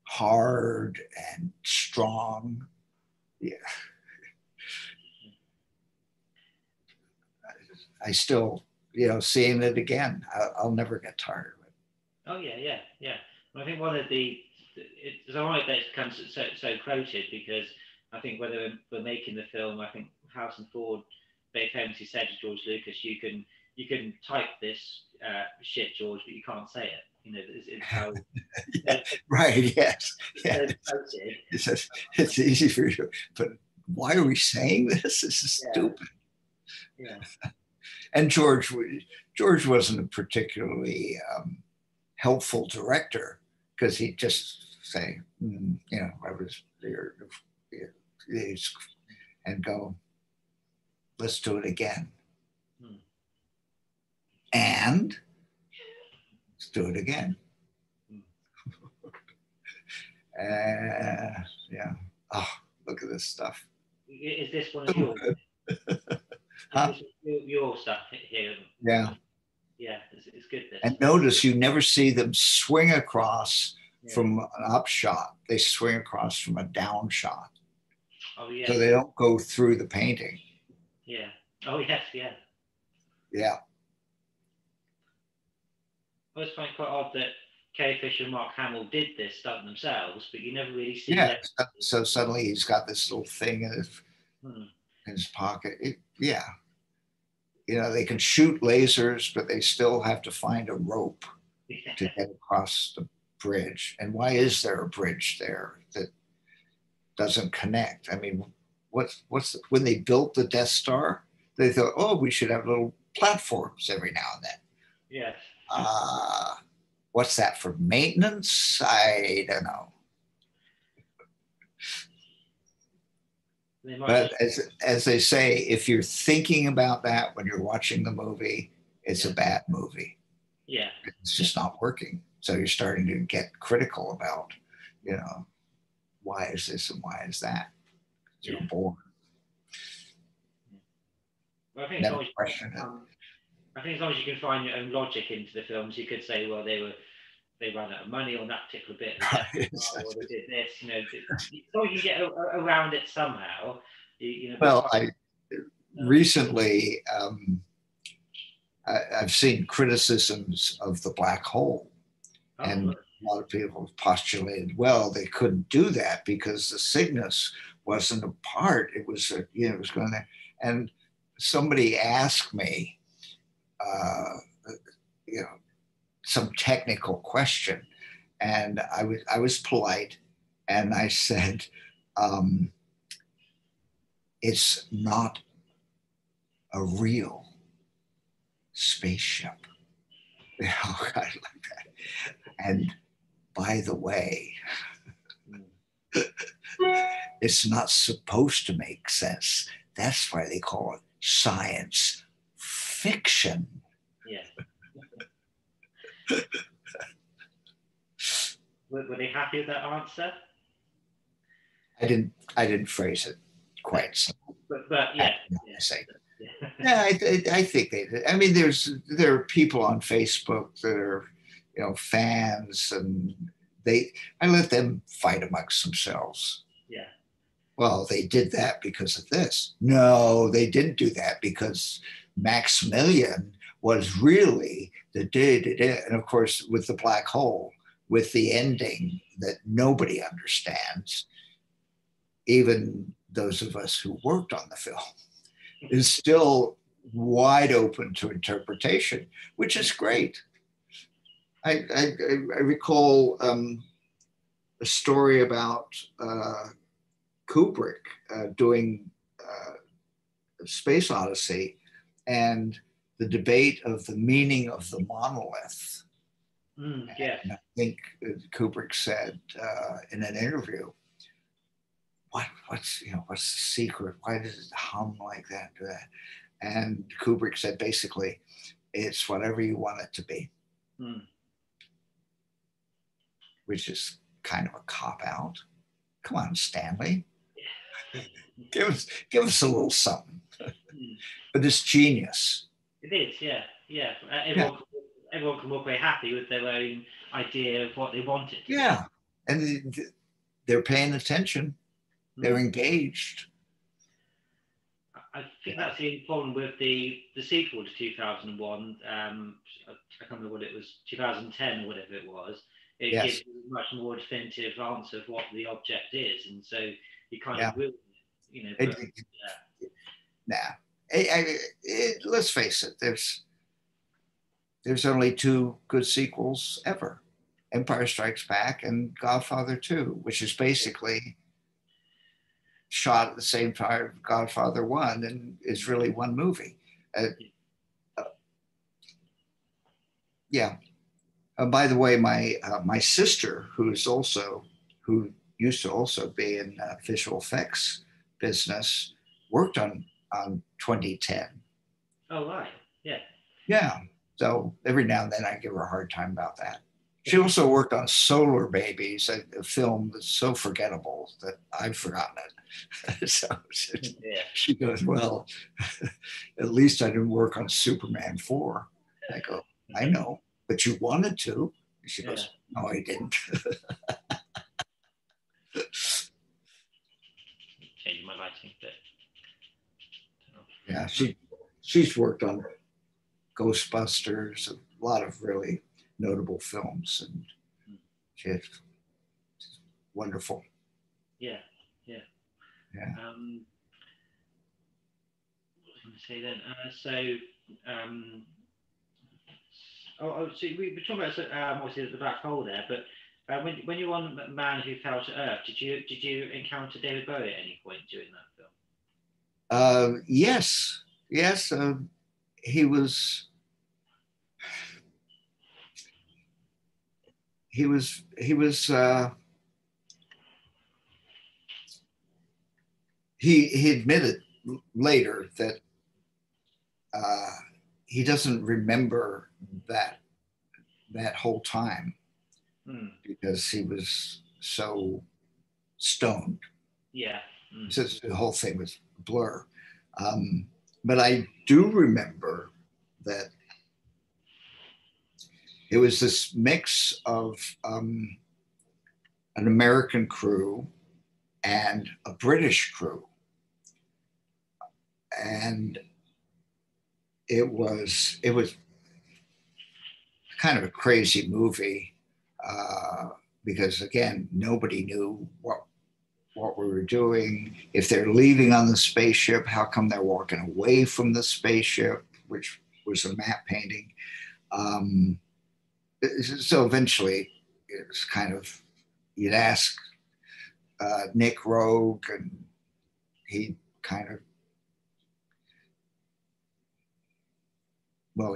[SPEAKER 1] hard and strong. Yeah. I still, seeing it again, I'll never get tired of it.
[SPEAKER 2] Oh yeah. I think one of it's all right that it's become so quoted, because I think whether we're making the film, I think Harrison Ford very famously said to George Lucas, you can type this shit, George, but you can't say it. It's how.
[SPEAKER 1] Yeah, right. Yes. Yeah. It's easy for you, but why are we saying this? This is stupid.
[SPEAKER 2] Yeah.
[SPEAKER 1] And George wasn't a particularly helpful director, because he'd just say, I was there, and go, let's do it again. And let's do it again. Yeah. Oh, look at this stuff.
[SPEAKER 2] Is this one of yours?
[SPEAKER 1] Huh?
[SPEAKER 2] Your stuff here.
[SPEAKER 1] Yeah.
[SPEAKER 2] Yeah, it's good. This.
[SPEAKER 1] And notice you never see them swing across from an up shot. They swing across from a down shot.
[SPEAKER 2] Oh yeah.
[SPEAKER 1] So they don't go through the painting.
[SPEAKER 2] Yeah. Oh yes, yeah.
[SPEAKER 1] Yeah.
[SPEAKER 2] I always find it quite odd that Carrie Fisher and Mark Hamill did this stunt themselves, but you never really see that.
[SPEAKER 1] So suddenly he's got this little thing in his pocket. They can shoot lasers, but they still have to find a rope to get across the bridge. And why is there a bridge there that doesn't connect? I mean, when they built the Death Star, they thought, oh, we should have little platforms every now and then.
[SPEAKER 2] Yes.
[SPEAKER 1] What's that for maintenance? I don't know. But as they say, if you're thinking about that when you're watching the movie, it's a bad movie.
[SPEAKER 2] Yeah.
[SPEAKER 1] It's just not working. So you're starting to get critical about, why is this and why is that? You're bored.
[SPEAKER 2] Well, I think as long as you can find your own logic into the films, you could say, well, they ran out of money on that particular bit, or they did this. As long as you get around it somehow.
[SPEAKER 1] Well, recently I've seen criticisms of the black hole, and a lot of people have postulated, well, they couldn't do that because the Cygnus wasn't a part. It was, it was going there. And somebody asked me, some technical question, and I was polite, and I said, it's not a real spaceship. I like that. And by the way, it's not supposed to make sense. That's why they call it science fiction.
[SPEAKER 2] Yeah. Were they happy with that answer?
[SPEAKER 1] I didn't phrase it quite so.
[SPEAKER 2] But yeah.
[SPEAKER 1] I think they did. I mean, there are people on Facebook that are, fans, and I let them fight amongst themselves.
[SPEAKER 2] Yeah.
[SPEAKER 1] Well, they did that because of this. No, they didn't do that because Maximilian was really the and of course with the black hole, with the ending that nobody understands, even those of us who worked on the film, is still wide open to interpretation, which is great. I recall a story about Kubrick doing Space Odyssey and the debate of the meaning of the monolith.
[SPEAKER 2] Yeah.
[SPEAKER 1] And I think Kubrick said in an interview, what's the secret? Why does it hum like that? And Kubrick said basically, it's whatever you want it to be,
[SPEAKER 2] Hmm.
[SPEAKER 1] which is kind of a cop out. Come on, Stanley, give us a little something. But it's genius.
[SPEAKER 2] It is, yeah, yeah.
[SPEAKER 1] Yeah,
[SPEAKER 2] Everyone can walk away happy with their own idea of what they want it to
[SPEAKER 1] yeah, and they're paying attention.
[SPEAKER 2] be.
[SPEAKER 1] They're engaged.
[SPEAKER 2] I think
[SPEAKER 1] Yeah,
[SPEAKER 2] that's the problem with the sequel to 2001. I can't remember what it was, 2010 or whatever it was. It gives
[SPEAKER 1] yes,
[SPEAKER 2] a much more definitive answer of what the object is, and so you kind
[SPEAKER 1] yeah.
[SPEAKER 2] of will,
[SPEAKER 1] It,
[SPEAKER 2] But
[SPEAKER 1] nah. Let's face it. There's only two good sequels ever: Empire Strikes Back and Godfather 2, which is basically shot at the same time Godfather 1 and is really one movie. Uh, uh, yeah. By the way, my sister, who used to also be in visual effects business, worked on 2010.
[SPEAKER 2] oh right, yeah,
[SPEAKER 1] Yeah. So every now and then I give her a hard time about that. She also worked on Solar Babies, a film that's so forgettable that I've forgotten it. So
[SPEAKER 2] yeah.
[SPEAKER 1] she goes, well, at least I didn't work on Superman 4. I go, I know, but you wanted to. And she
[SPEAKER 2] Yeah.
[SPEAKER 1] goes, no, I didn't.
[SPEAKER 2] Change my lighting a bit.
[SPEAKER 1] Yeah, she's worked on Ghostbusters, a lot of really notable films, and she's wonderful.
[SPEAKER 2] Yeah, yeah.
[SPEAKER 1] Yeah.
[SPEAKER 2] What was I going to say then? So we were talking about obviously the black hole there, but when you were on Man Who Fell to Earth, did you encounter David Bowie at any point during that film?
[SPEAKER 1] Yes, yes. He was he was he was he admitted later that uh, he doesn't remember that whole time because he was so stoned.
[SPEAKER 2] Yeah.
[SPEAKER 1] So the whole thing was a blur. But I do remember that it was this mix of an American crew and a British crew. And it was kind of a crazy movie because again nobody knew what we were doing. If they're leaving on the spaceship, how come they're walking away from the spaceship, which was a map painting. Um, so eventually, it was kind of you'd ask Nick Rogue, and he kind of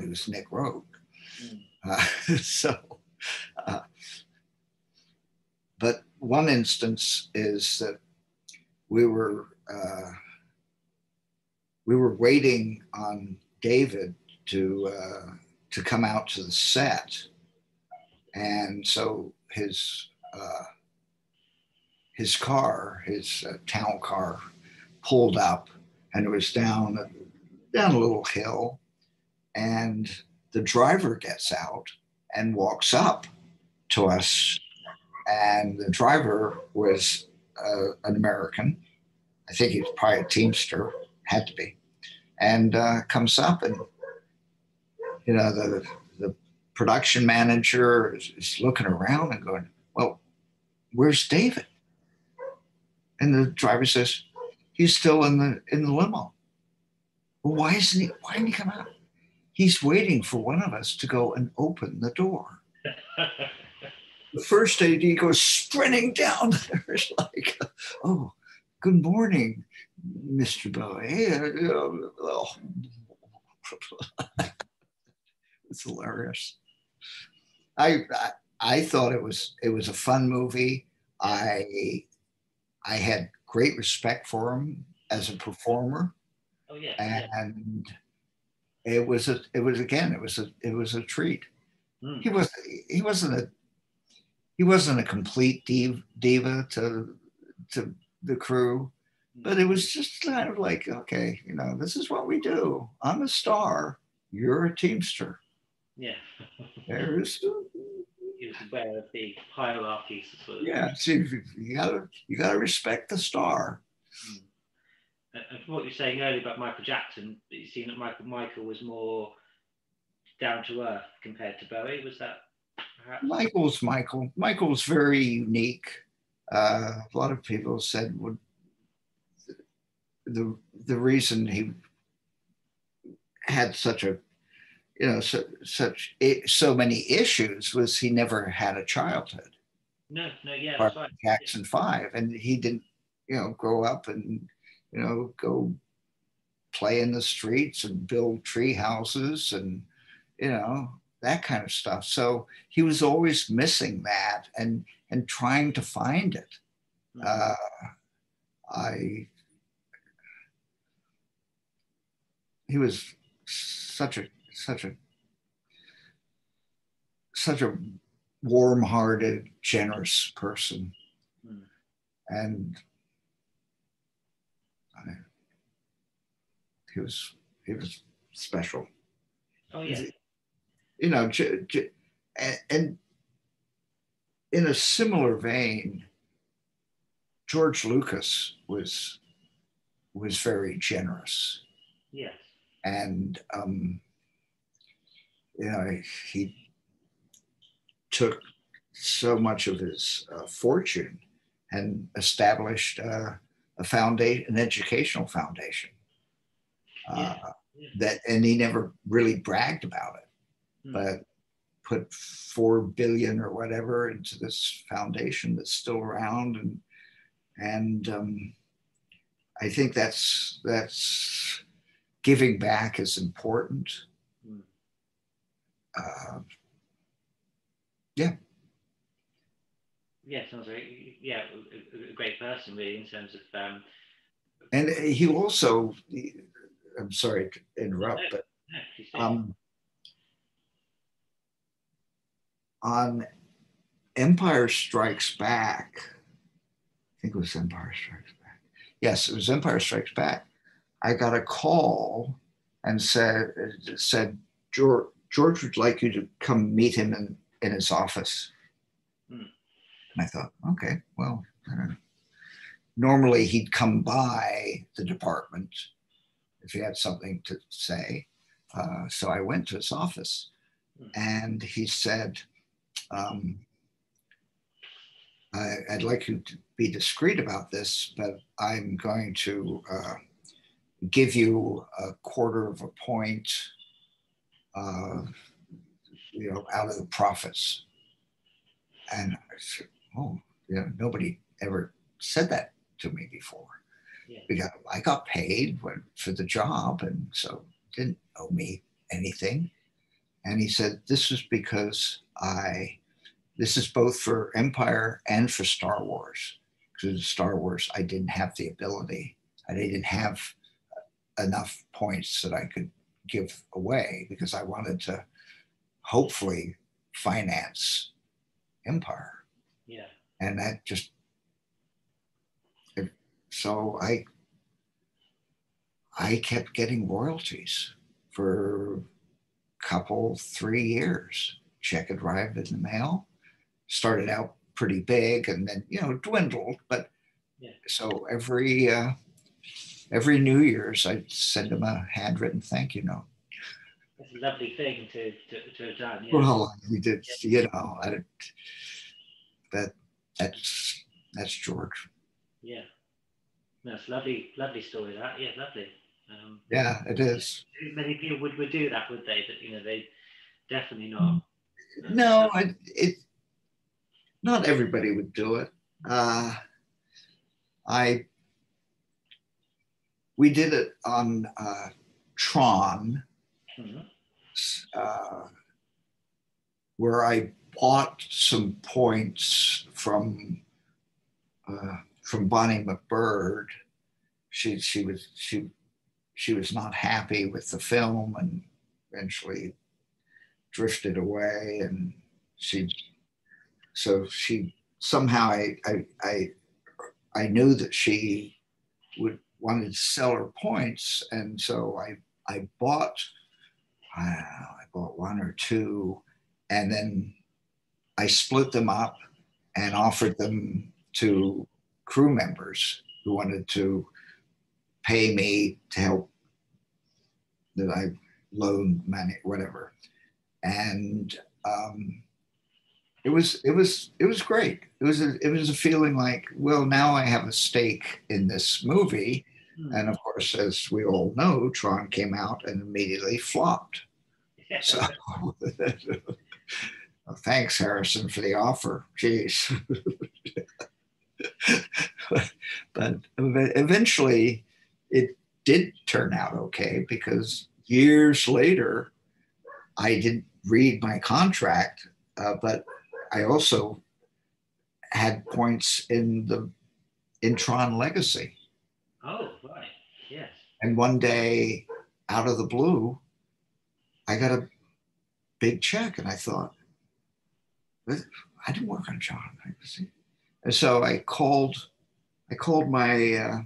[SPEAKER 1] he was Nick Rogue. So, uh, but one instance is that we were waiting on David to come out to the set, and so his car, his town car, pulled up, and it was down a little hill, and the driver gets out and walks up to us, and the driver was an American. I think he was probably a Teamster, had to be, and comes up, and the production manager is looking around and going, "Well, where's David?" And the driver says, "He's still in the limo." Well, why didn't he come out? He's waiting for one of us to go and open the door. The first AD goes sprinting down there. It's like, "Oh, good morning, Mr. Bowie." It's hilarious. I, I thought it was a fun movie. I had great respect for him as a performer,
[SPEAKER 2] Oh yeah.
[SPEAKER 1] and it was a treat.
[SPEAKER 2] Mm.
[SPEAKER 1] He was he wasn't a he wasn't a complete diva to the crew, but it was just kind of like, okay, this is what we do. I'm a star. You're a teamster.
[SPEAKER 2] Yeah.
[SPEAKER 1] There's
[SPEAKER 2] He was aware of the hierarchies, sort of.
[SPEAKER 1] yeah. See, you gotta respect the star.
[SPEAKER 2] Mm. And from what you were saying earlier about Michael Jackson, it seemed that Michael was more down to earth compared to Bowie. Was that perhaps?
[SPEAKER 1] Michael. Michael's very unique. A lot of people said the reason he had such a so many issues was he never had a childhood.
[SPEAKER 2] No, yeah,
[SPEAKER 1] Part
[SPEAKER 2] that's right.
[SPEAKER 1] of Jackson 5, and he didn't grow up and go play in the streets and build tree houses and that kind of stuff. So he was always missing that and trying to find it.
[SPEAKER 2] Mm.
[SPEAKER 1] I He was such a such a warm-hearted, generous person,
[SPEAKER 2] Mm.
[SPEAKER 1] and he was special.
[SPEAKER 2] Oh yeah.
[SPEAKER 1] And in a similar vein, George Lucas was very generous,
[SPEAKER 2] Yes.
[SPEAKER 1] and he took so much of his fortune and established a foundation, an educational foundation.
[SPEAKER 2] Yeah.
[SPEAKER 1] And he never really bragged about it, but put 4 billion or whatever into this foundation that's still around, and I think that's giving back is important. Yeah.
[SPEAKER 2] Yeah, sounds like a great person, really, in terms of.
[SPEAKER 1] And he also, I'm sorry to interrupt, but on Empire Strikes Back, I think it was Empire Strikes Back. Yes, it was Empire Strikes Back. I got a call and said George would like you to come meet him in his office. And I thought, okay, well, normally he'd come by the department if he had something to say. So I went to his office, and he said, I'd like you to be discreet about this, but I'm going to give you 1/4 of a point, out of the profits. And I said, oh, nobody ever said that to me before.
[SPEAKER 2] Yeah.
[SPEAKER 1] Because I got paid for the job, and so didn't owe me anything. And he said, this is because this is both for Empire and for Star Wars. Because Star Wars, I didn't have the ability. I didn't have enough points that I could give away because I wanted to hopefully finance Empire.
[SPEAKER 2] Yeah.
[SPEAKER 1] And that just, so I kept getting royalties for a couple, 3 years. Check arrived in the mail. Started out pretty big and then, dwindled. But so every New Year's, I'd send him a handwritten thank you note.
[SPEAKER 2] That's a lovely thing to have done. Yeah.
[SPEAKER 1] Well, we did, that's George.
[SPEAKER 2] Yeah. That's lovely story. That lovely.
[SPEAKER 1] Yeah, it is.
[SPEAKER 2] Many people would do that, would they? That they definitely not.
[SPEAKER 1] No, not everybody would do it. We did it on Tron, where I bought some points from Bonnie McBird. She was not happy with the film, and eventually drifted away, and she somehow I knew that she would wanted to sell her points, and so I bought one or two, and then I split them up and offered them to crew members who wanted to pay me to help, that I loaned money, whatever. And it was great. It was a feeling like, well, now I have a stake in this movie. And of course, as we all know, Tron came out and immediately flopped. So well, thanks, Harrison, for the offer. Jeez. But eventually it did turn out okay, because years later, I didn't read my contract, but I also had points in Tron Legacy.
[SPEAKER 2] Oh, right. Yes.
[SPEAKER 1] And one day, out of the blue, I got a big check, and I thought, I didn't work on Tron Legacy. And so I called my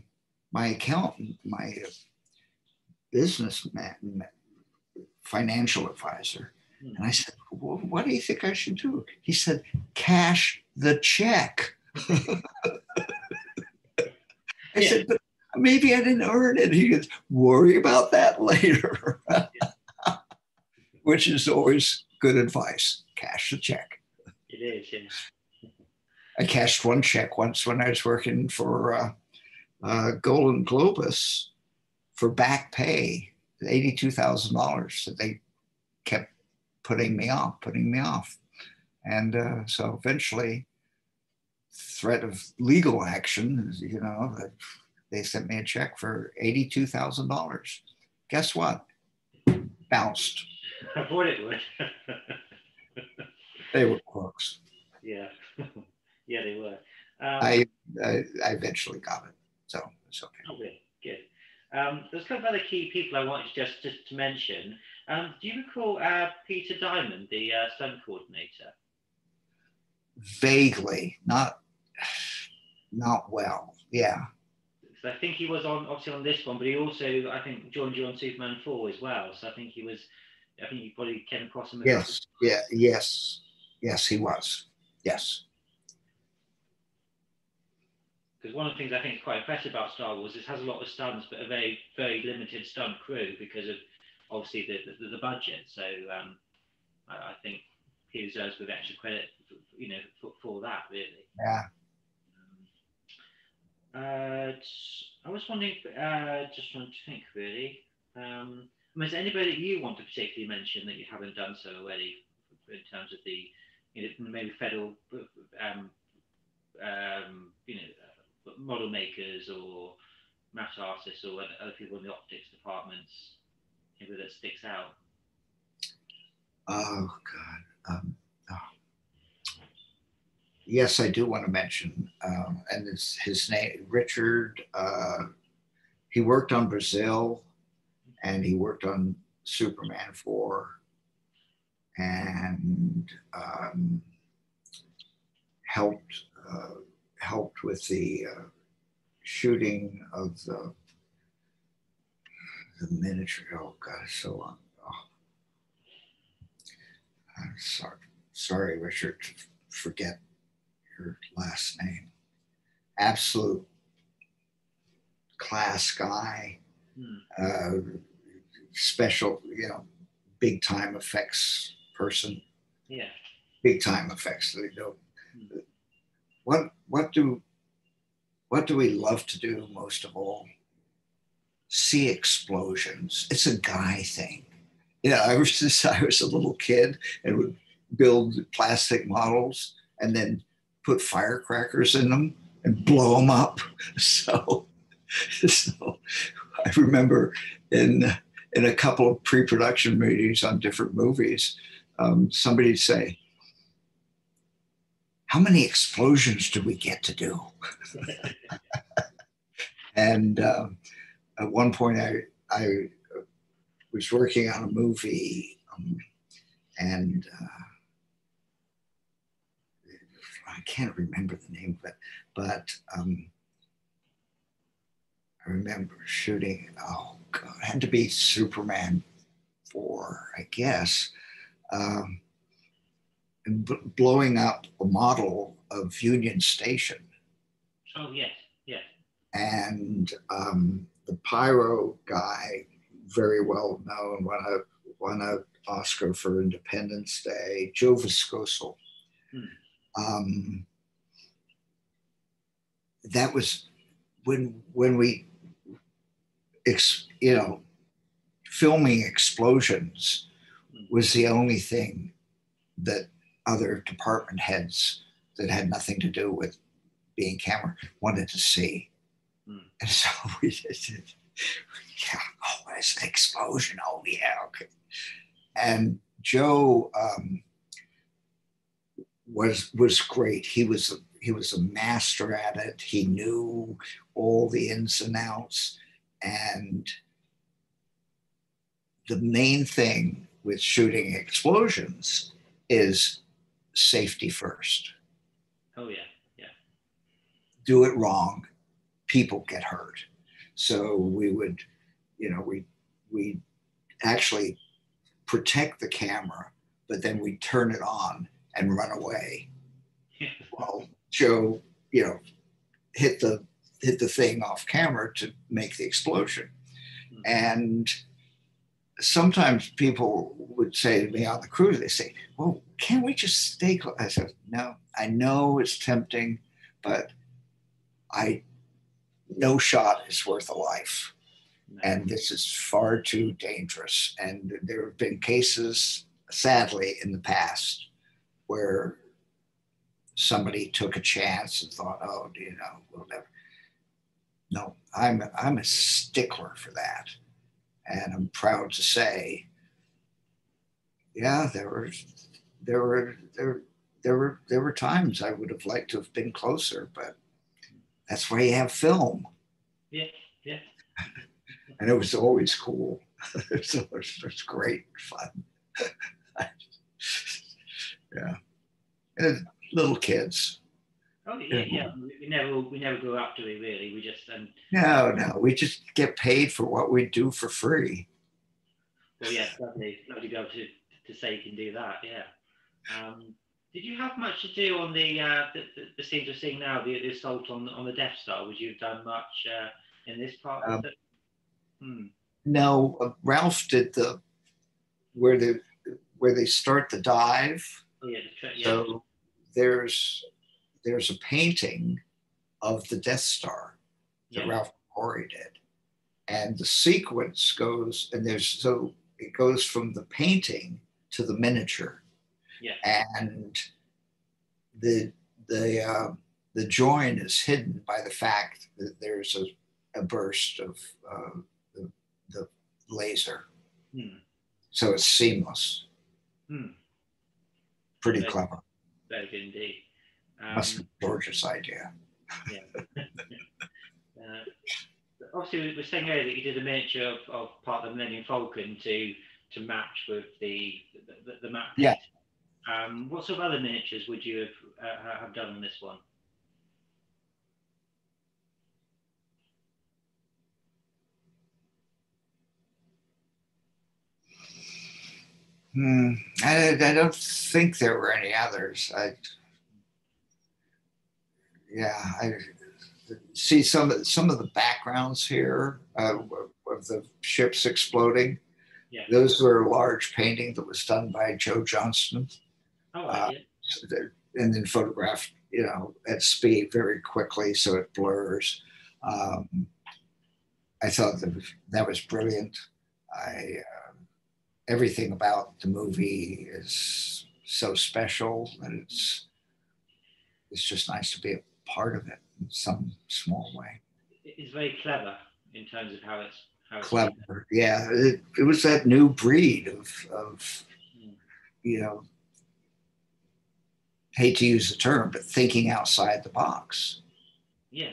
[SPEAKER 1] my accountant, my business financial advisor, and I said, well, what do you think I should do? He said, cash the check. I said, but maybe I didn't earn it. He goes, worry about that later. Which is always good advice. Cash the check.
[SPEAKER 2] It is, yeah.
[SPEAKER 1] I cashed one check once when I was working for Golden Globus for back pay, $82,000 that they kept putting me off. And so eventually, threat of legal action, they sent me a check for $82,000. Guess what? Bounced.
[SPEAKER 2] I thought it would.
[SPEAKER 1] They were crooks.
[SPEAKER 2] Yeah. Yeah, they were.
[SPEAKER 1] I eventually got it, so it's okay.
[SPEAKER 2] Oh, good. There's a couple of other key people I wanted just to mention. Do you recall Peter Diamond, the stunt coordinator?
[SPEAKER 1] Vaguely, not well. Yeah.
[SPEAKER 2] So I think he was obviously on this one, but he also, I think, joined you on Superman 4 as well. So I think you probably came across him.
[SPEAKER 1] Yes. Yeah. Yes, he was. Yes.
[SPEAKER 2] Because one of the things I think is quite impressive about Star Wars is it has a lot of stunts, but a very, very limited stunt crew because of obviously the budget. So I think he deserves with extra credit, for that, really.
[SPEAKER 1] Yeah.
[SPEAKER 2] I was wondering, just trying to think, really. Is there anybody that you want to particularly mention that you haven't done so already, in terms of the, maybe federal, model makers or matte artists or other people in the optics departments, maybe that sticks out?
[SPEAKER 1] Oh God. Yes, I do want to mention, and it's his name, Richard. He worked on Brazil, and he worked on Superman 4, and helped with the shooting of the miniature. Oh God, it's so long. Oh. I'm sorry, Richard, to forget your last name. Absolute class guy. Special, big time effects person.
[SPEAKER 2] Yeah.
[SPEAKER 1] Big time effects. What do we love to do most of all? See explosions. It's a guy thing. Since I was a little kid and would build plastic models and then put firecrackers in them and blow them up. So I remember in a couple of pre-production meetings on different movies, somebody'd say, how many explosions do we get to do? And at one point was working on a movie, and I can't remember the name of it, but I remember shooting, oh God, it had to be Superman 4, I guess, and blowing up a model of Union Station.
[SPEAKER 2] Oh, yes, yes.
[SPEAKER 1] And the pyro guy, very well known, won an Oscar for Independence Day, Joe Viscoso. That was when we, filming explosions was the only thing that other department heads that had nothing to do with being camera wanted to see. And so we just did, yeah, oh, it's an explosion. Oh, yeah, okay. And Joe was great. He was a master at it. He knew all the ins and outs. And the main thing with shooting explosions is safety first.
[SPEAKER 2] Oh, yeah, yeah.
[SPEAKER 1] Do it wrong, people get hurt. So we would, we actually protect the camera, but then we turn it on and run away. Well, Joe, hit the thing off camera to make the explosion. And sometimes people would say to me on the cruise, they say, well, can't we just stay close? I said, no, I know it's tempting, but no shot is worth a life. And this is far too dangerous. And there have been cases, sadly, in the past where somebody took a chance and thought, oh, whatever. No, I'm a stickler for that. And I'm proud to say, yeah, there were times I would have liked to have been closer, but that's why you have film.
[SPEAKER 2] Yeah, yeah.
[SPEAKER 1] And it was always cool. So it was great fun. Yeah. And little kids.
[SPEAKER 2] Oh, yeah. We never grew up, do we, really? We just...
[SPEAKER 1] No. We just get paid for what we do for free.
[SPEAKER 2] Well, yeah, lovely to be able to say you can do that, yeah. Did you have much to do on the scenes we're seeing now, the assault on the Death Star? Would you have done much in this part of it?
[SPEAKER 1] No, Ralph did where they start the dive.
[SPEAKER 2] Oh, yeah,
[SPEAKER 1] So there's a painting of the Death Star that Ralph Mcquarrie did, and the sequence goes, and it goes from the painting to the miniature, and the join is hidden by the fact that there's a burst of the laser, so it's seamless. Pretty clever.
[SPEAKER 2] Very good indeed.
[SPEAKER 1] Must be George's idea.
[SPEAKER 2] Yeah. Obviously, we were saying earlier that you did a miniature of part of the Millennium Falcon to match with the map.
[SPEAKER 1] Yeah.
[SPEAKER 2] What sort of other miniatures would you have done on this one?
[SPEAKER 1] I don't think there were any others. I see some of the backgrounds here of the ships exploding.
[SPEAKER 2] Yeah.
[SPEAKER 1] Those were a large painting that was done by Joe Johnston. And then photographed, at speed very quickly, so it blurs. I thought that was brilliant. Everything about the movie is so special, and it's just nice to be a part of it in some small way.
[SPEAKER 2] It's very clever in terms of how it's
[SPEAKER 1] clever. Yeah, it was that new breed of hate to use the term, but thinking outside the box.
[SPEAKER 2] Yeah,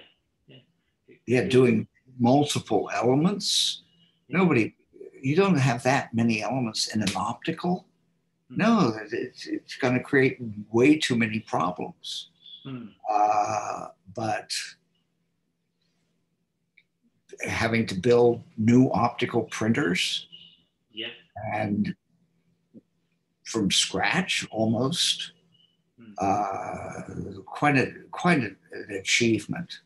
[SPEAKER 1] doing multiple elements. Nobody, you don't have that many elements in an optical. No, it's going to create way too many problems. But having to build new optical printers, and from scratch almost, quite an achievement.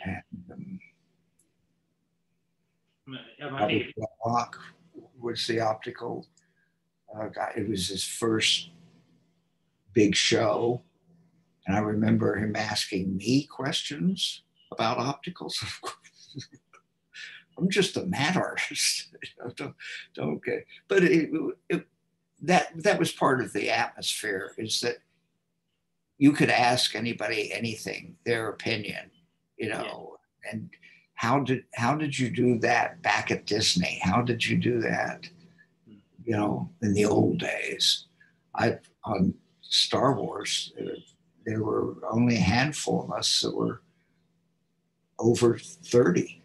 [SPEAKER 1] And, Rock was the optical guy. It was his first big show, and I remember him asking me questions about opticals. I'm just a mat artist. Don't get. But that was part of the atmosphere, is that you could ask anybody anything, their opinion, and how did you do that back at Disney? How did you do that, in the old days? On Star Wars, there were only a handful of us that were over 30.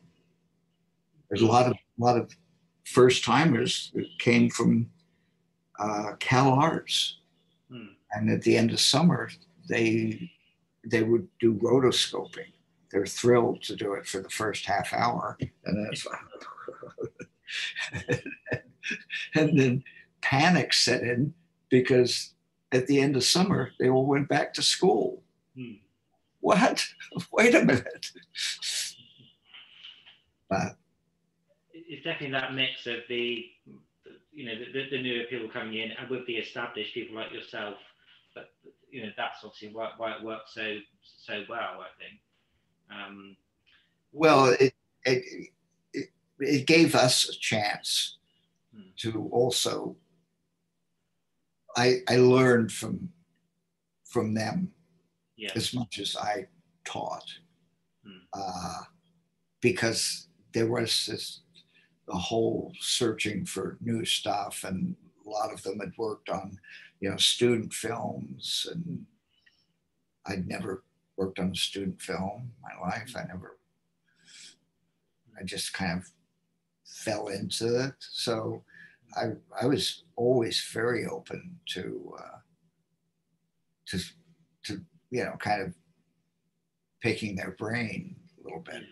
[SPEAKER 1] There's a lot of first timers that came from Cal Arts, and at the end of summer they would do rotoscoping. They're thrilled to do it for the first half hour, and that's and then panic set in, because at the end of summer they all went back to school. What? Wait a minute. But
[SPEAKER 2] it's definitely that mix of the newer people coming in, and with the established people like yourself. But that's obviously why it works so well, I think.
[SPEAKER 1] Well, it gave us a chance to also. I learned from them as much as I taught, because there was the whole searching for new stuff, and a lot of them had worked on student films, and I'd never worked on a student film in my life. I just kind of fell into it. So I was always very open to kind of picking their brain a little bit.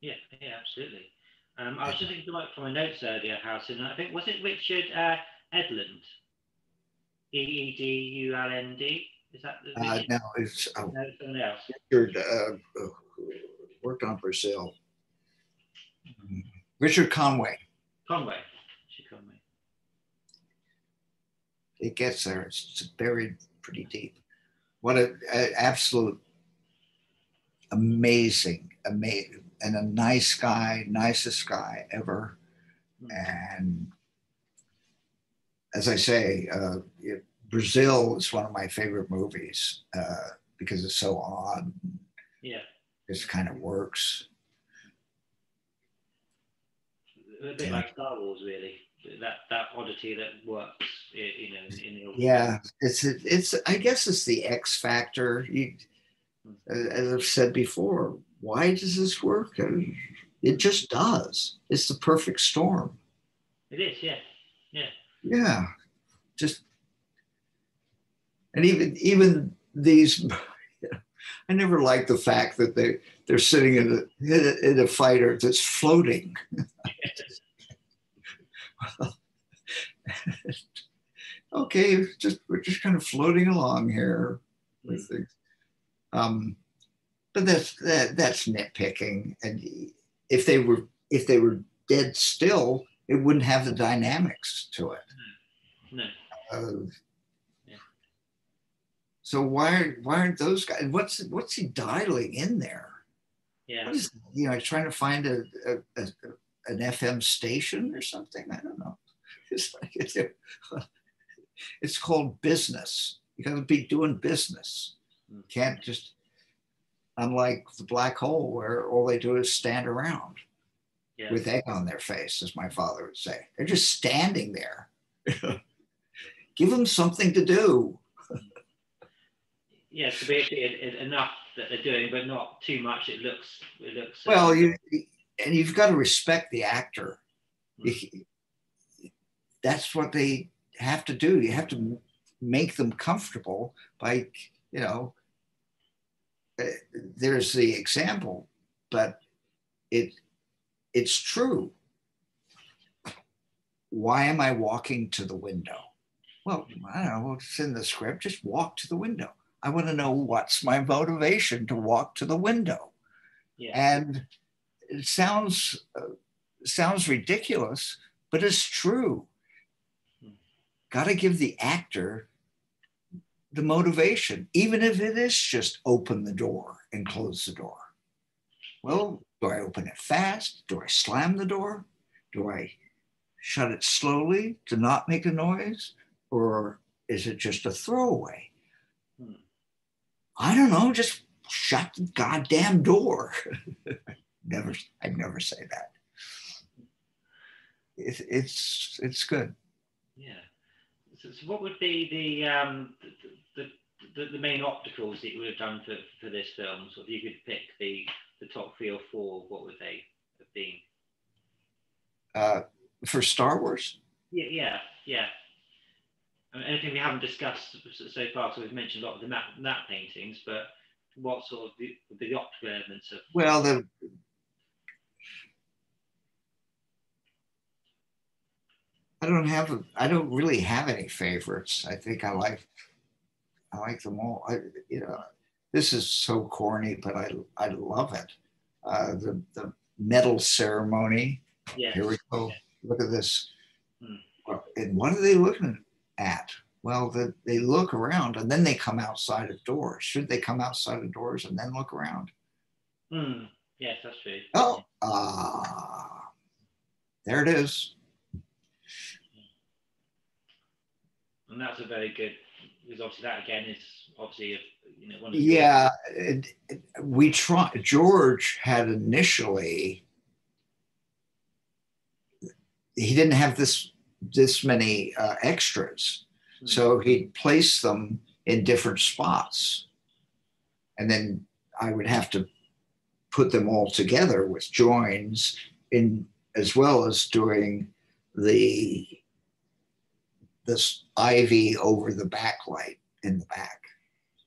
[SPEAKER 2] Yeah, absolutely. I was just thinking from my notes earlier, Harrison. I think, was it Richard Edlund? Eedulnd? Is that the
[SPEAKER 1] no, it's
[SPEAKER 2] someone else.
[SPEAKER 1] Richard worked on Brazil. Richard Conway.
[SPEAKER 2] Conway.
[SPEAKER 1] It gets there. It's buried pretty deep. What an absolute amazing, and a nice guy, nicest guy ever. And as I say, Brazil is one of my favorite movies, because it's so odd.
[SPEAKER 2] Yeah.
[SPEAKER 1] It kind of works.
[SPEAKER 2] A bit like Star Wars, really. That oddity that works, in the old.
[SPEAKER 1] Yeah, it's. I guess it's the X factor. As I've said before, why does this work? It just does. It's the perfect storm.
[SPEAKER 2] It is, yeah.
[SPEAKER 1] Yeah, just, and even these. I never liked the fact that they're sitting in a fighter that's floating. Okay, we're just kind of floating along here with things. But that's nitpicking. And if they were dead still, it wouldn't have the dynamics to it.
[SPEAKER 2] No.
[SPEAKER 1] So why aren't those guys? What's he dialing in there?
[SPEAKER 2] Yeah.
[SPEAKER 1] What is trying to find an FM station or something? I don't know. It's called business. You got to be doing business. You can't just, unlike the black hole where all they do is stand around with egg on their face, as my father would say. They're just standing there. Give them something to do.
[SPEAKER 2] Yeah, so basically enough that they're doing, but not too much. It looks.
[SPEAKER 1] Well, you've got to respect the actor. that's what they have to do. You have to make them comfortable by, you know, there's the example, but it's true. Why am I walking to the window? Well, I don't know, it's in the script, just walk to the window. I want to know what's my motivation to walk to the window.
[SPEAKER 2] Yeah.
[SPEAKER 1] And it sounds ridiculous, but it's true. Got to give the actor the motivation, even if it is just open the door and close the door. Well, do I open it fast? Do I slam the door? Do I shut it slowly to not make a noise? Or is it just a throwaway? I don't know, just shut the goddamn door. I'd never say that. It's good.
[SPEAKER 2] Yeah. So what would be the main opticals that you would have done for this film? So if you could pick the top 3 or 4, what would they have been?
[SPEAKER 1] For Star Wars?
[SPEAKER 2] Yeah. I mean, anything we haven't discussed so far, so we've mentioned a lot of the matte paintings, but what sort of the optical elements of?
[SPEAKER 1] Well, I don't really have any favorites. I think I like them all. This is so corny, but I love it. The medal ceremony.
[SPEAKER 2] Yes.
[SPEAKER 1] Here we go. Look at this.
[SPEAKER 2] Hmm.
[SPEAKER 1] And what are they looking at? Well, they look around and then they come outside of doors. Should they come outside of doors and then look around?
[SPEAKER 2] Yes, that's true.
[SPEAKER 1] Oh, there it is.
[SPEAKER 2] And that's a very good, because obviously that again is obviously one of the.
[SPEAKER 1] Yeah, we tried. George had initially, he didn't have this many extras, so he'd place them in different spots, and then I would have to put them all together with joins in, as well as doing this ivy over the backlight in the back.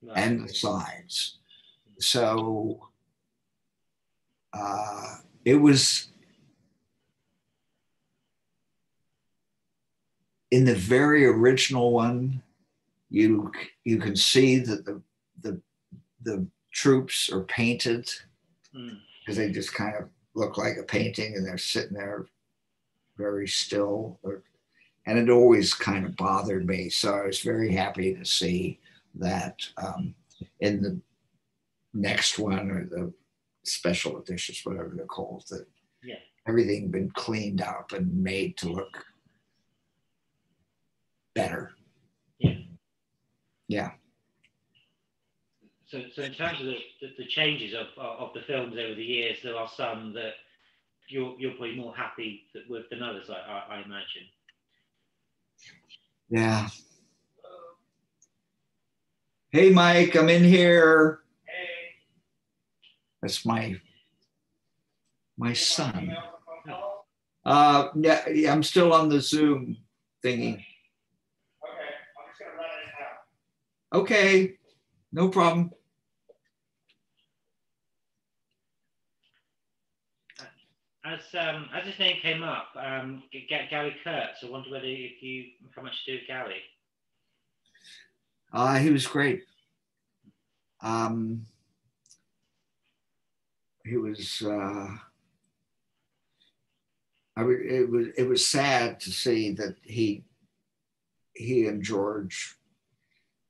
[SPEAKER 1] Right. And the sides. So it was in the very original one. You can see that the troops are painted because they just kind of look like a painting, and they're sitting there very still. And it always kind of bothered me. So I was very happy to see that in the next one, or the special editions, whatever they're called, that everything been cleaned up and made to look better. Yeah.
[SPEAKER 2] So in terms of the changes of the films over the years, there are some that you're probably more happy with than others, I imagine.
[SPEAKER 1] Yeah. Hey, Mike, I'm in here. Hey. That's my son. Yeah, I'm still on the Zoom thingy. Okay, I'm just gonna run it out. Okay, no problem.
[SPEAKER 2] As his name came up, Gary Kurtz, I wonder how much to do with Gary?
[SPEAKER 1] He was great. He was. It was sad to see that he and George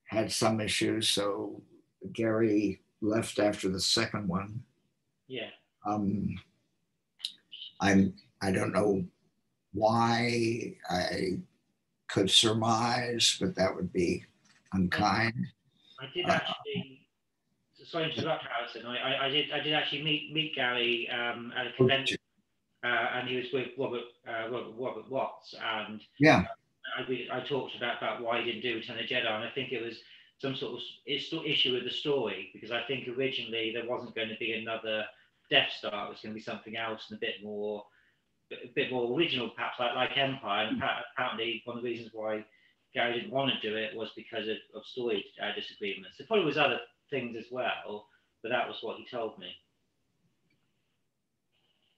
[SPEAKER 1] had some issues. So Gary left after the second one.
[SPEAKER 2] Yeah.
[SPEAKER 1] I don't know why. I could surmise, but that would be unkind.
[SPEAKER 2] I did actually. Sorry to interrupt, Harrison. I did actually meet Gary at a convention, and he was with Robert Watts, and
[SPEAKER 1] yeah,
[SPEAKER 2] I talked about why he didn't do Return of the Jedi, and I think it was some sort of issue with the story, because I think originally there wasn't going to be another Death Star. It was going to be something else and a bit more a bit more original, perhaps like Empire. And apparently, one of the reasons why Gary didn't want to do it was because of story disagreements. There probably was other things as well, but that was what he told me.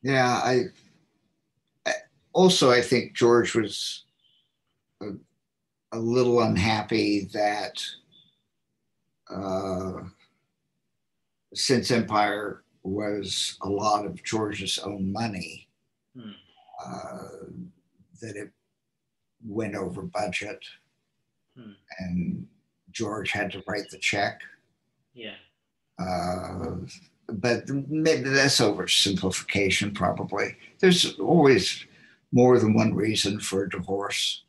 [SPEAKER 1] Yeah, I think George was a little unhappy that since Empire was a lot of George's own money, that it went over budget, and George had to write the check.
[SPEAKER 2] Yeah.
[SPEAKER 1] But maybe that's oversimplification, probably. There's always more than one reason for a divorce.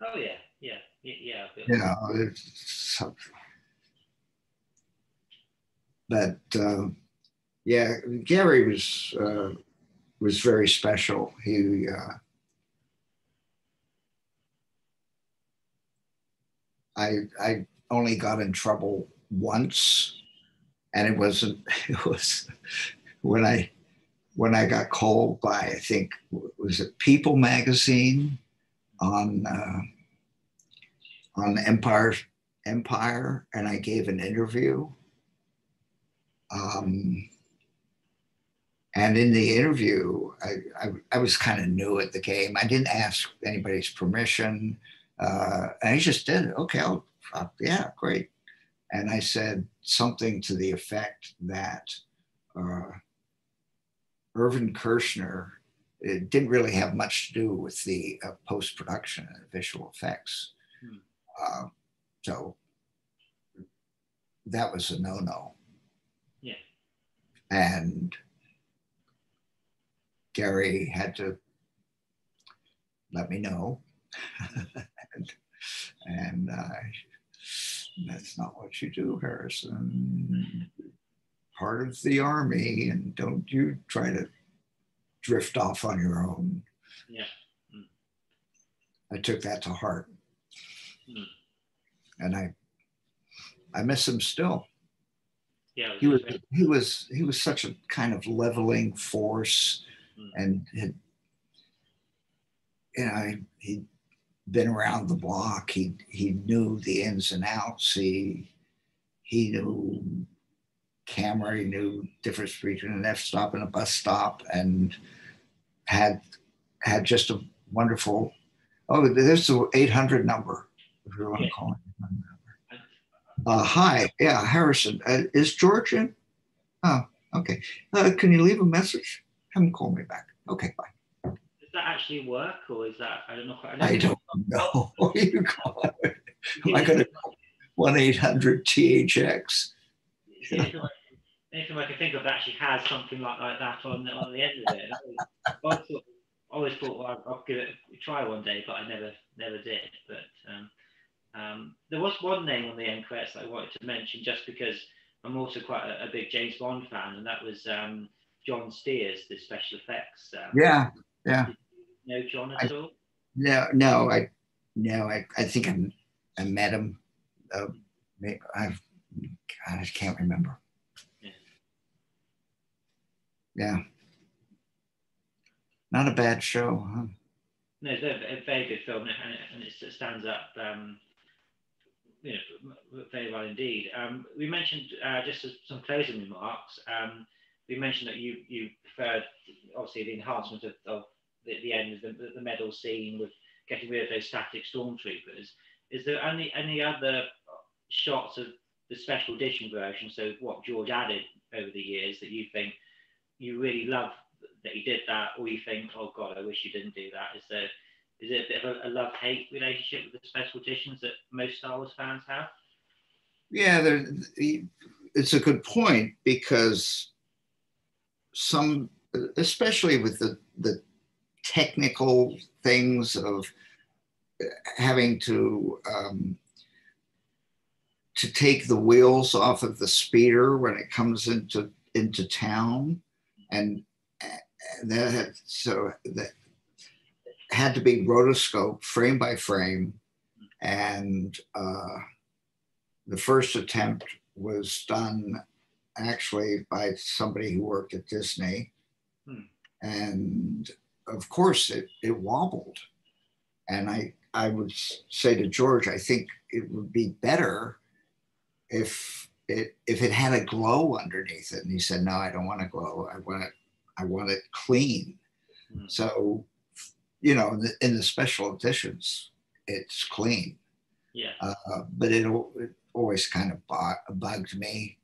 [SPEAKER 2] Oh, yeah, yeah, yeah.
[SPEAKER 1] You know, but yeah, Gary was very special. I only got in trouble once, and it was when I got called by, I think, was it People magazine on Empire, and I gave an interview. And in the interview, I was kind of new at the game. I didn't ask anybody's permission. And I just did it. Okay, yeah, great. And I said something to the effect that Irvin Kershner, it didn't really have much to do with the post-production and visual effects. So that was a no-no.
[SPEAKER 2] Yeah.
[SPEAKER 1] And Gary had to let me know. and that's not what you do, Harrison. Part of the Army, and don't you try to drift off on your own.
[SPEAKER 2] Yeah.
[SPEAKER 1] I took that to heart. And I miss him still.
[SPEAKER 2] Yeah,
[SPEAKER 1] he was such a kind of leveling force, and he'd been around the block. He knew the ins and outs. He knew camera. He knew difference between an f-stop and a bus stop, and had just a wonderful. Oh, there's the 800 number if you want to call it. Hi, yeah, Harrison. Is George in? Oh, okay. Can you leave a message? Have him call me back. Okay, bye.
[SPEAKER 2] Does that actually work, or is that, I don't know.
[SPEAKER 1] I don't know. You call it. Am I going to call 1-800-THX?
[SPEAKER 2] Anything I can think of that actually has something like that on the end of it. I always thought, well, I'll give it a try one day, but I never did. But there was one name on the end credits that I wanted to mention, just because I'm also quite a big James Bond fan, and that was John Steers, the special effects.
[SPEAKER 1] Yeah.
[SPEAKER 2] Did you know John at all?
[SPEAKER 1] No. I think I met him. I can't remember. Yeah. Not a bad show, huh?
[SPEAKER 2] No, it's a very good film, and it stands up, very well indeed. We mentioned just some closing remarks. We mentioned that you preferred, obviously, the enhancement of the end of the medal scene with getting rid of those static stormtroopers. Is there any other shots of the special edition version, so what George added over the years, that you think you really love that he did that, or you think, oh God, I wish you didn't do that? Is it a bit of a love-hate relationship with the special editions that most Star Wars fans have?
[SPEAKER 1] Yeah, it's a good point, because some, especially with the technical things of having to take the wheels off of the speeder when it comes into town, and that had to be rotoscoped frame by frame, and the first attempt was done actually by somebody who worked at Disney, and of course, it wobbled. And I would say to George, I think it would be better if it had a glow underneath it. And he said, no, I don't want a glow. I want it clean. Mm-hmm. So, you know, in the special editions, it's clean.
[SPEAKER 2] Yeah.
[SPEAKER 1] But it always kind of bugged me.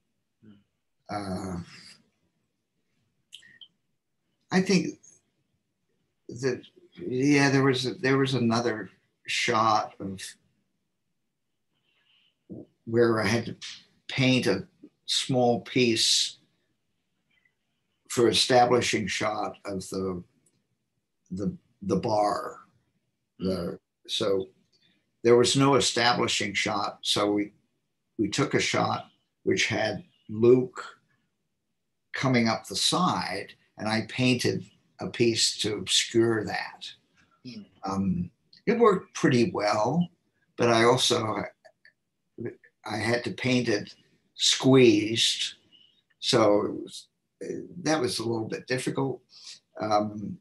[SPEAKER 1] I think that, yeah, there was another shot of where I had to paint a small piece for establishing shot of the bar. So there was no establishing shot. So we took a shot which had Luke coming up the side, and I painted a piece to obscure that. It worked pretty well, but I had to paint it squeezed, so that was a little bit difficult. And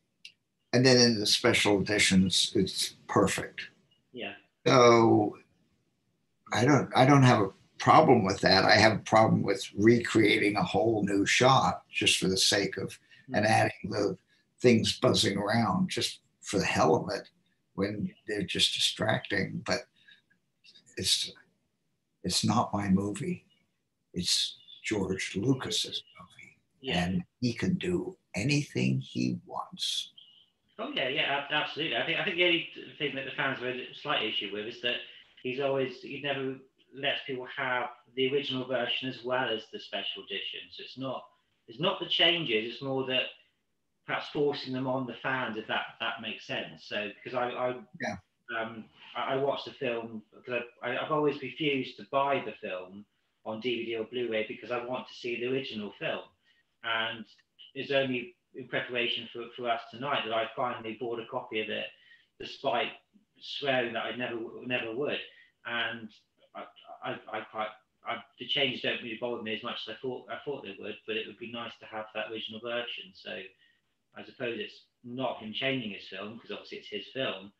[SPEAKER 1] then in the special editions, it's perfect.
[SPEAKER 2] Yeah.
[SPEAKER 1] So I don't have a problem with that. I have a problem with recreating a whole new shot just for the sake of and adding the things buzzing around just for the hell of it when they're just distracting. But it's not my movie. It's George Lucas's movie. Yeah. And he can do anything he wants.
[SPEAKER 2] Oh yeah, absolutely. I think the only thing that the fans have a slight issue with is that he never lets people have the original version as well as the special edition. So it's not the changes. It's more that perhaps forcing them on the fans, if that makes sense. So because I watched the film because I've always refused to buy the film on DVD or Blu-ray because I want to see the original film, and it's only in preparation for us tonight that I finally bought a copy of it, despite swearing that I never would. And the changes don't really bother me as much as I thought they would, but it would be nice to have that original version. So I suppose it's not him changing his film, because obviously it's his film,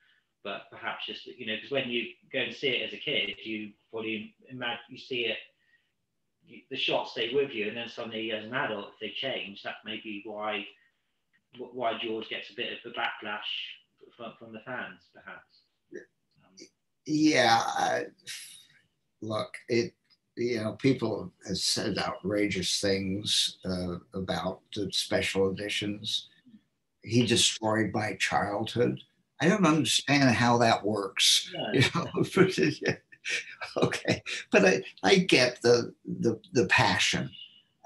[SPEAKER 2] but perhaps just, you know, because when you go and see it as a kid, you probably imagine you see it, the shots stay with you, and then suddenly as an adult, if they change, that may be why George gets a bit of a backlash from the fans, perhaps.
[SPEAKER 1] Yeah, look, people have said outrageous things about the special editions. He destroyed my childhood. I don't understand how that works. Yeah. Okay, but I get the passion,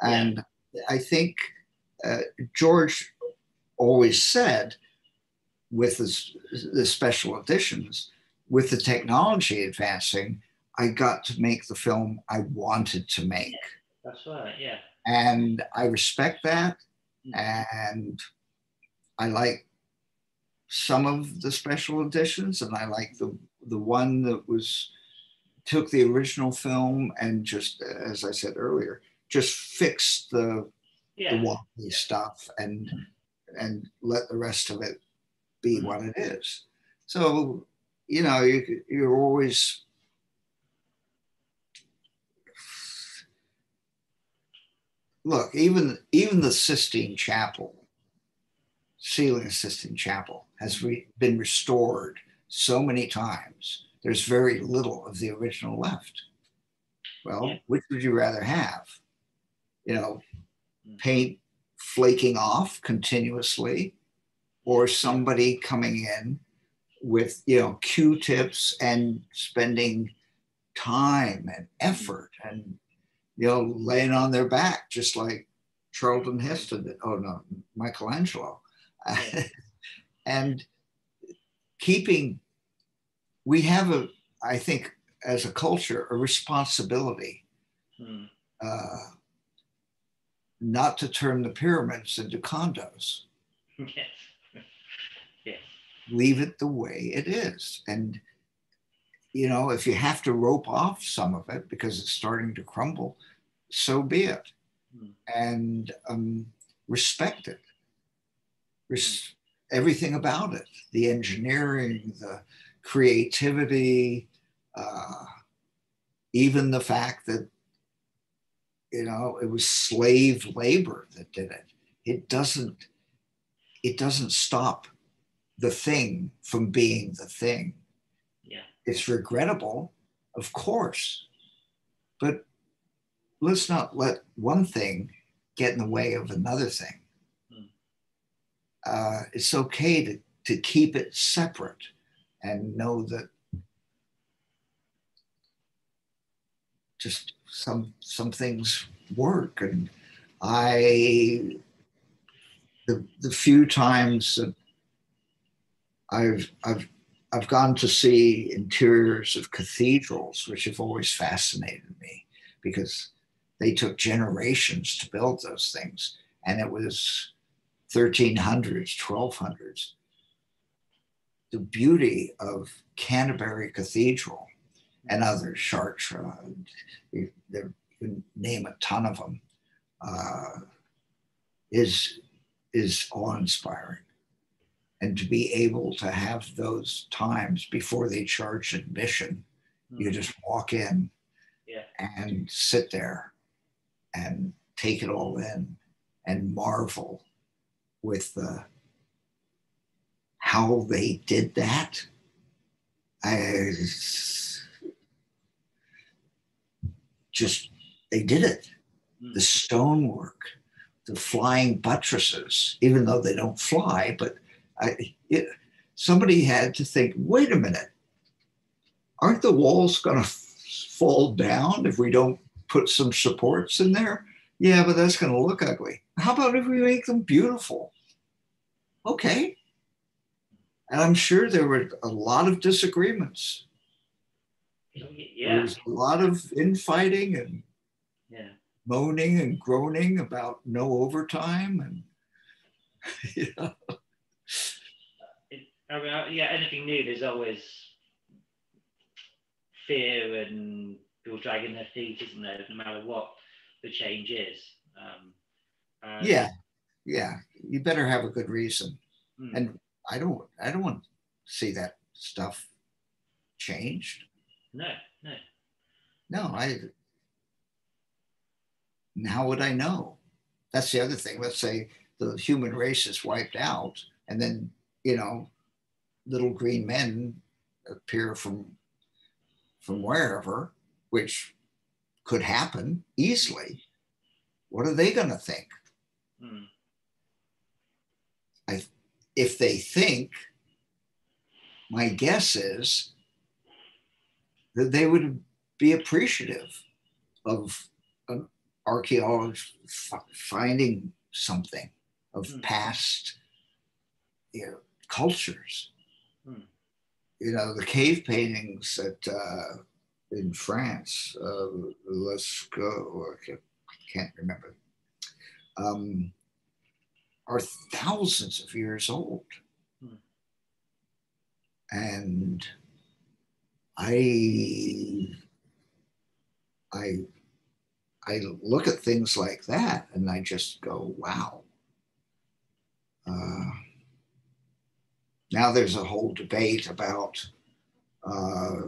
[SPEAKER 1] and I think George always said with the special editions, with the technology advancing, I got to make the film I wanted to make.
[SPEAKER 2] That's right, yeah.
[SPEAKER 1] And I respect that, and I like some of the special editions, and I like the one that took the original film and just, as I said earlier, just fixed the wonky stuff and let the rest of it be what it is. So, you're always, look, even the Sistine Chapel, ceiling of Sistine Chapel, has been restored so many times. There's very little of the original left. Well, which would you rather have? Paint flaking off continuously, or somebody coming in with, Q-tips and spending time and effort and, laying on their back, just like Charlton Heston did. Oh no, Michelangelo. And we have I think as a culture, a responsibility not to turn the pyramids into condos.
[SPEAKER 2] Yes. Yes.
[SPEAKER 1] Leave it the way it is. And, if you have to rope off some of it because it's starting to crumble, so be it. And respect it. everything about it, the engineering, the creativity, even the fact that, you know, it was slave labor that did it. It doesn't stop the thing from being the thing.
[SPEAKER 2] Yeah.
[SPEAKER 1] It's regrettable, of course, but let's not let one thing get in the way of another thing. It's okay to keep it separate and know that just some things work. And the few times that I've gone to see interiors of cathedrals, which have always fascinated me because they took generations to build those things, and it was 1300s, 1200s. The beauty of Canterbury Cathedral and others, Chartres, you can name a ton of them, is awe-inspiring. And to be able to have those times before they charge admission, you just walk in and sit there and take it all in and marvel with how they did that. They did it. The stonework, the flying buttresses, even though they don't fly, but somebody had to think, wait a minute, aren't the walls going to fall down if we don't put some supports in there? Yeah, but that's going to look ugly. How about if we make them beautiful? Okay. And I'm sure there were a lot of disagreements. There was a lot of infighting and moaning and groaning about no overtime. And, you know.
[SPEAKER 2] Anything new, there's always fear and people dragging their feet, isn't there? No matter what the change is.
[SPEAKER 1] Yeah. You better have a good reason. And I don't want to see that stuff changed.
[SPEAKER 2] No.
[SPEAKER 1] And how would I know? That's the other thing. Let's say the human race is wiped out, and then, you know, little green men appear from wherever, which could happen easily. What are they going to think? If they think, my guess is that they would be appreciative of an archaeologist finding something of past, you know, cultures. You know, the cave paintings in France, let's go, I can't remember, are thousands of years old. And I look at things like that and I just go, wow. Now there's a whole debate about Da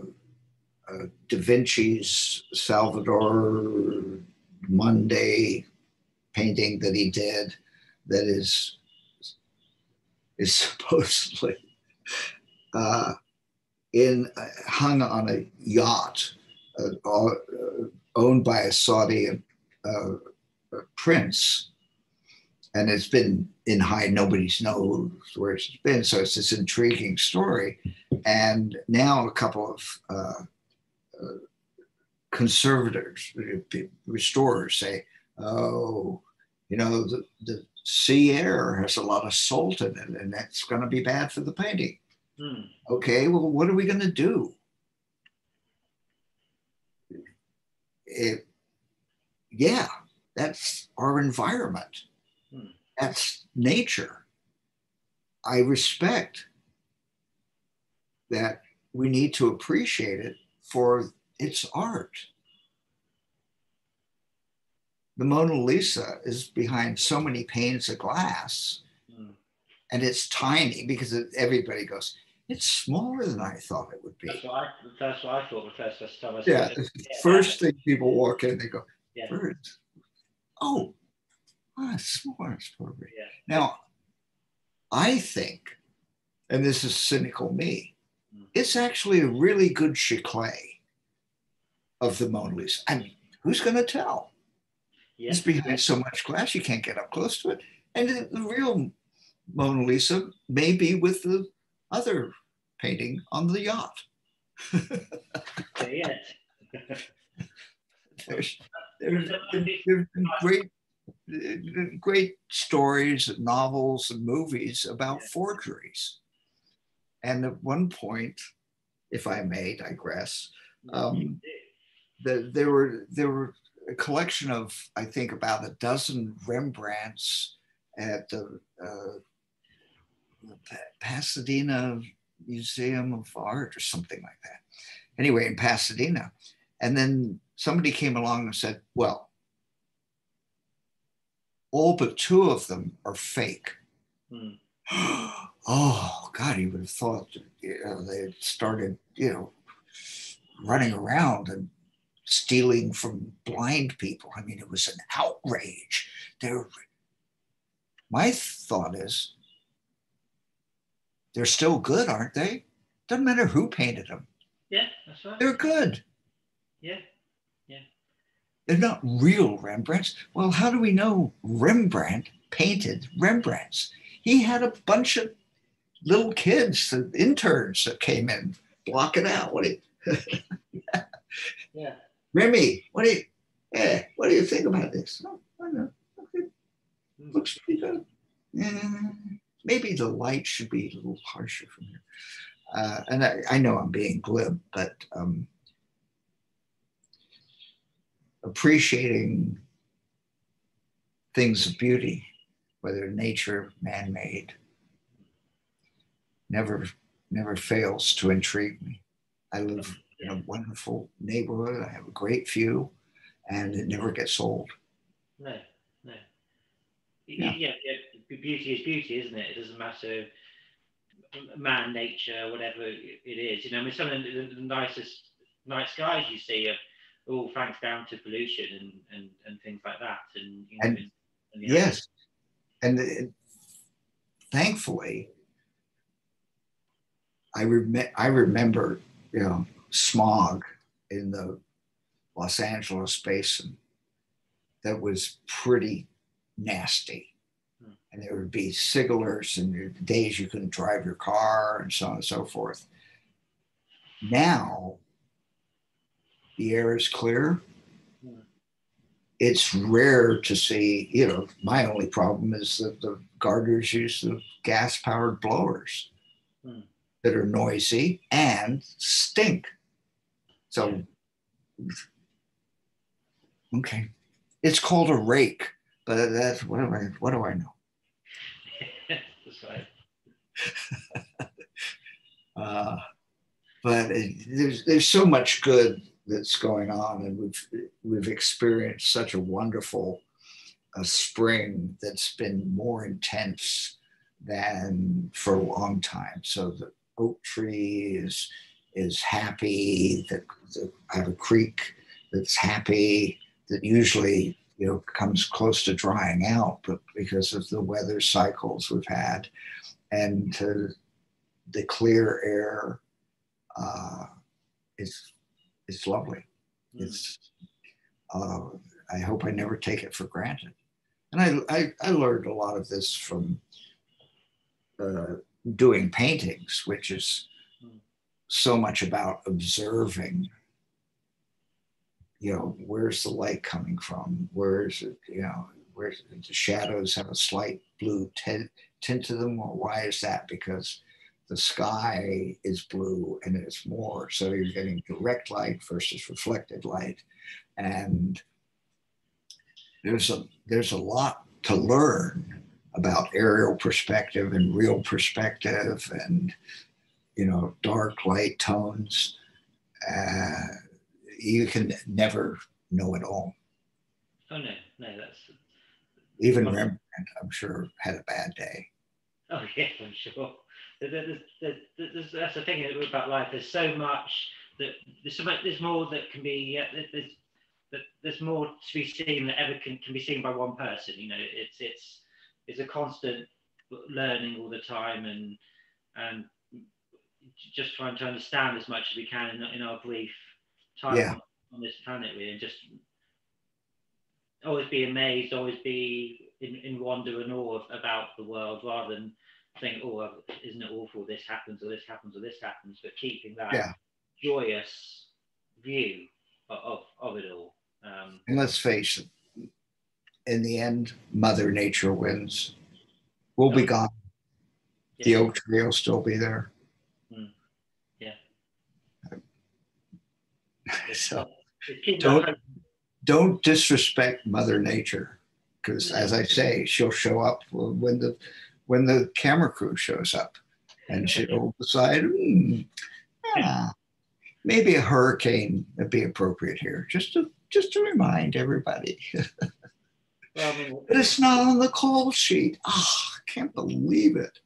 [SPEAKER 1] Vinci's Salvador Monday painting that he did that is supposedly hung on a yacht owned by a Saudi prince, and it's been in hide. Nobody knows where it's been, so it's this intriguing story. And now a couple of conservators, restorers, say, "Oh, you know, the sea air has a lot of salt in it, and that's going to be bad for the painting." Okay, well, what are we going to do? Yeah, that's our environment. That's nature. I respect that we need to appreciate it for its art. The Mona Lisa is behind so many panes of glass, and it's tiny because everybody goes, it's smaller than I thought it would be.
[SPEAKER 2] That's what I thought the first time I saw
[SPEAKER 1] Yeah,
[SPEAKER 2] it.
[SPEAKER 1] first thing people walk in, they go,
[SPEAKER 2] Yeah.
[SPEAKER 1] birds. Oh, it's smaller. It's probably.
[SPEAKER 2] Yeah.
[SPEAKER 1] Now, I think, and this is cynical me, it's actually a really good chiclet of the Mona Lisa. I mean, who's going to tell?
[SPEAKER 2] Yes.
[SPEAKER 1] It's behind so much glass, you can't get up close to it. And the real Mona Lisa may be with the other painting on the yacht.
[SPEAKER 2] Yes.
[SPEAKER 1] There's been great stories, novels, and movies about forgeries. And at one point, if I may digress, there were a collection of, I think, about a dozen Rembrandts at the Pasadena Museum of Art or something like that. Anyway, in Pasadena. And then somebody came along and said, well, all but two of them are fake. Oh, God, you would have thought they had started, running around and stealing from blind people. I mean, it was an outrage. My thought is, they're still good, aren't they? Doesn't matter who painted them.
[SPEAKER 2] Yeah, that's right.
[SPEAKER 1] They're good.
[SPEAKER 2] Yeah.
[SPEAKER 1] They're not real Rembrandts. Well, how do we know Rembrandt painted Rembrandts? He had a bunch of little kids, interns that came in, block it out. What do you?
[SPEAKER 2] Yeah.
[SPEAKER 1] Remy, what do you think about this? Oh, I don't know. Okay. Looks pretty good. Maybe the light should be a little harsher from here. And I know I'm being glib, but appreciating things of beauty, whether nature, man-made, never fails to intrigue me. I live in a wonderful neighborhood. I have a great view, and it never gets old.
[SPEAKER 2] No. Yeah. Beauty is beauty, isn't it? It doesn't matter man, nature, whatever it is. I mean, some of the nicest night skies you see are all thanks down to pollution and things like that. And
[SPEAKER 1] yes, and thankfully, I remember, smog in the Los Angeles basin that was pretty nasty. And there would be sigillers and days you couldn't drive your car and so on and so forth. Now, the air is clear. It's rare to see, my only problem is that the gardeners use the gas-powered blowers that are noisy and stink. So, okay. It's called a rake, but that's, what do I know?
[SPEAKER 2] That's right.
[SPEAKER 1] But there's so much good that's going on, and we've experienced such a wonderful spring that's been more intense than for a long time. So the oak tree is happy. That I have a creek that's happy. That usually comes close to drying out, but because of the weather cycles we've had, and the clear air, it's lovely. It's I hope I never take it for granted. And I learned a lot of this from doing paintings, which is so much about observing. Where's the light coming from? Where's it? Where the shadows have a slight blue tint to them? Well, why is that? Because the sky is blue and it's more, so you're getting direct light versus reflected light, and there's a lot to learn about aerial perspective and real perspective, and dark light tones. You can never know it all.
[SPEAKER 2] Oh no, that's
[SPEAKER 1] even Rembrandt, I'm sure, had a bad day.
[SPEAKER 2] Oh yeah, I'm sure. That's the thing about life. There's so much there's more that can be. There's more to be seen that ever can be seen by one person. You know, it's a constant learning all the time, and just trying to understand as much as we can in our brief time
[SPEAKER 1] Yeah.
[SPEAKER 2] on this planet, really, and just always be amazed, always be in wonder and awe about the world, rather than think, oh, isn't it awful? This happens, or this happens, or this happens. But keeping that joyous view of it all.
[SPEAKER 1] And let's face it, in the end, Mother Nature wins. We'll be gone.
[SPEAKER 2] Yeah.
[SPEAKER 1] The oak tree will still be there.
[SPEAKER 2] Yeah.
[SPEAKER 1] So don't disrespect Mother Nature, because as I say, she'll show up when the camera crew shows up, and she'll decide, maybe a hurricane would be appropriate here, just to remind everybody.
[SPEAKER 2] Well, I mean,
[SPEAKER 1] but it's not on the call sheet. I can't believe it.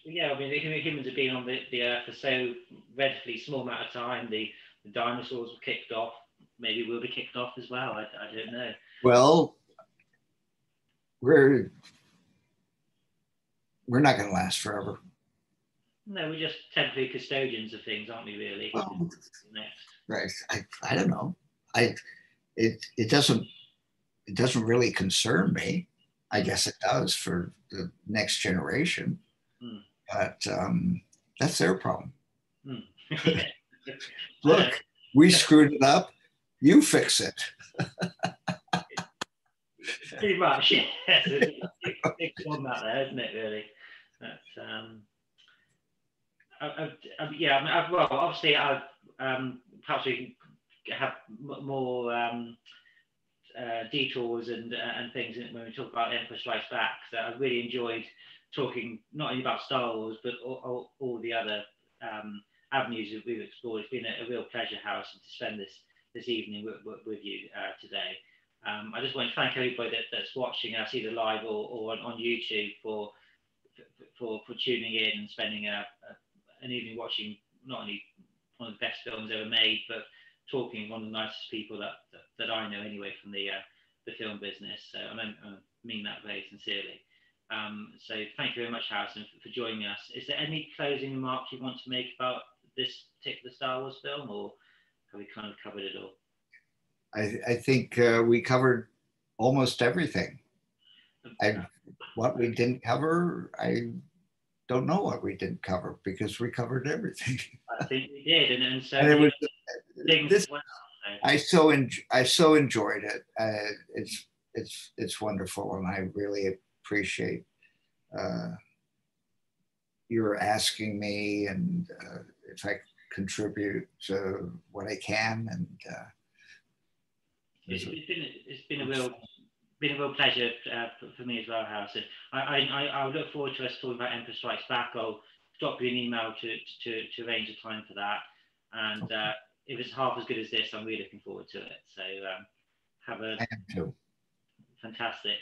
[SPEAKER 2] Yeah, I mean, humans have been on the Earth for so relatively small amount of time. The dinosaurs were kicked off. Maybe we'll be kicked off as well. I don't know.
[SPEAKER 1] Well, we're not going to last forever.
[SPEAKER 2] No, we're just temporary custodians of things, aren't we? Really.
[SPEAKER 1] Well,
[SPEAKER 2] next.
[SPEAKER 1] Right. I don't know. It doesn't really concern me. I guess it does for the next generation. But that's their problem. Look, we screwed it up. You fix it.
[SPEAKER 2] Pretty much, yes. It's a big one that there, isn't it, really? Well, obviously, perhaps we can have more detours and things when we talk about Empire Strikes Back. So I really enjoyed talking not only about Star Wars, but all the other avenues that we've explored. It's been a real pleasure, Harrison, to spend this evening with you today. I just want to thank everybody that's watching us either live or on YouTube for tuning in and spending an evening watching not only one of the best films ever made, but talking one of the nicest people that I know anyway from the film business. So I mean that very sincerely. So thank you very much, Harrison, for joining us. Is there any closing remarks you want to make about this particular Star Wars film, or have we kind of covered it all?
[SPEAKER 1] I think we covered almost everything. What we didn't cover, I don't know what we didn't cover, because we covered everything.
[SPEAKER 2] I think we did, and so
[SPEAKER 1] and it was
[SPEAKER 2] this.
[SPEAKER 1] I so enjoyed it. It's wonderful, and I really appreciate your asking me, and if I contribute what I can, and
[SPEAKER 2] it's been a real pleasure for me as well, Harrison. I look forward to us talking about Empire Strikes Back. I'll drop you an email to arrange a time for that, and if it's half as good as this, I'm really looking forward to it. So have a fantastic.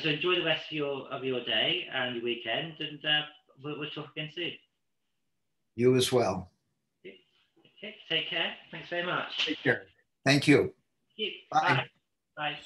[SPEAKER 2] So enjoy the rest of your day and your weekend, and we'll talk again soon.
[SPEAKER 1] You as well.
[SPEAKER 2] Okay, take care. Thanks very much.
[SPEAKER 1] Take care. Thank you.
[SPEAKER 2] Bye. Bye.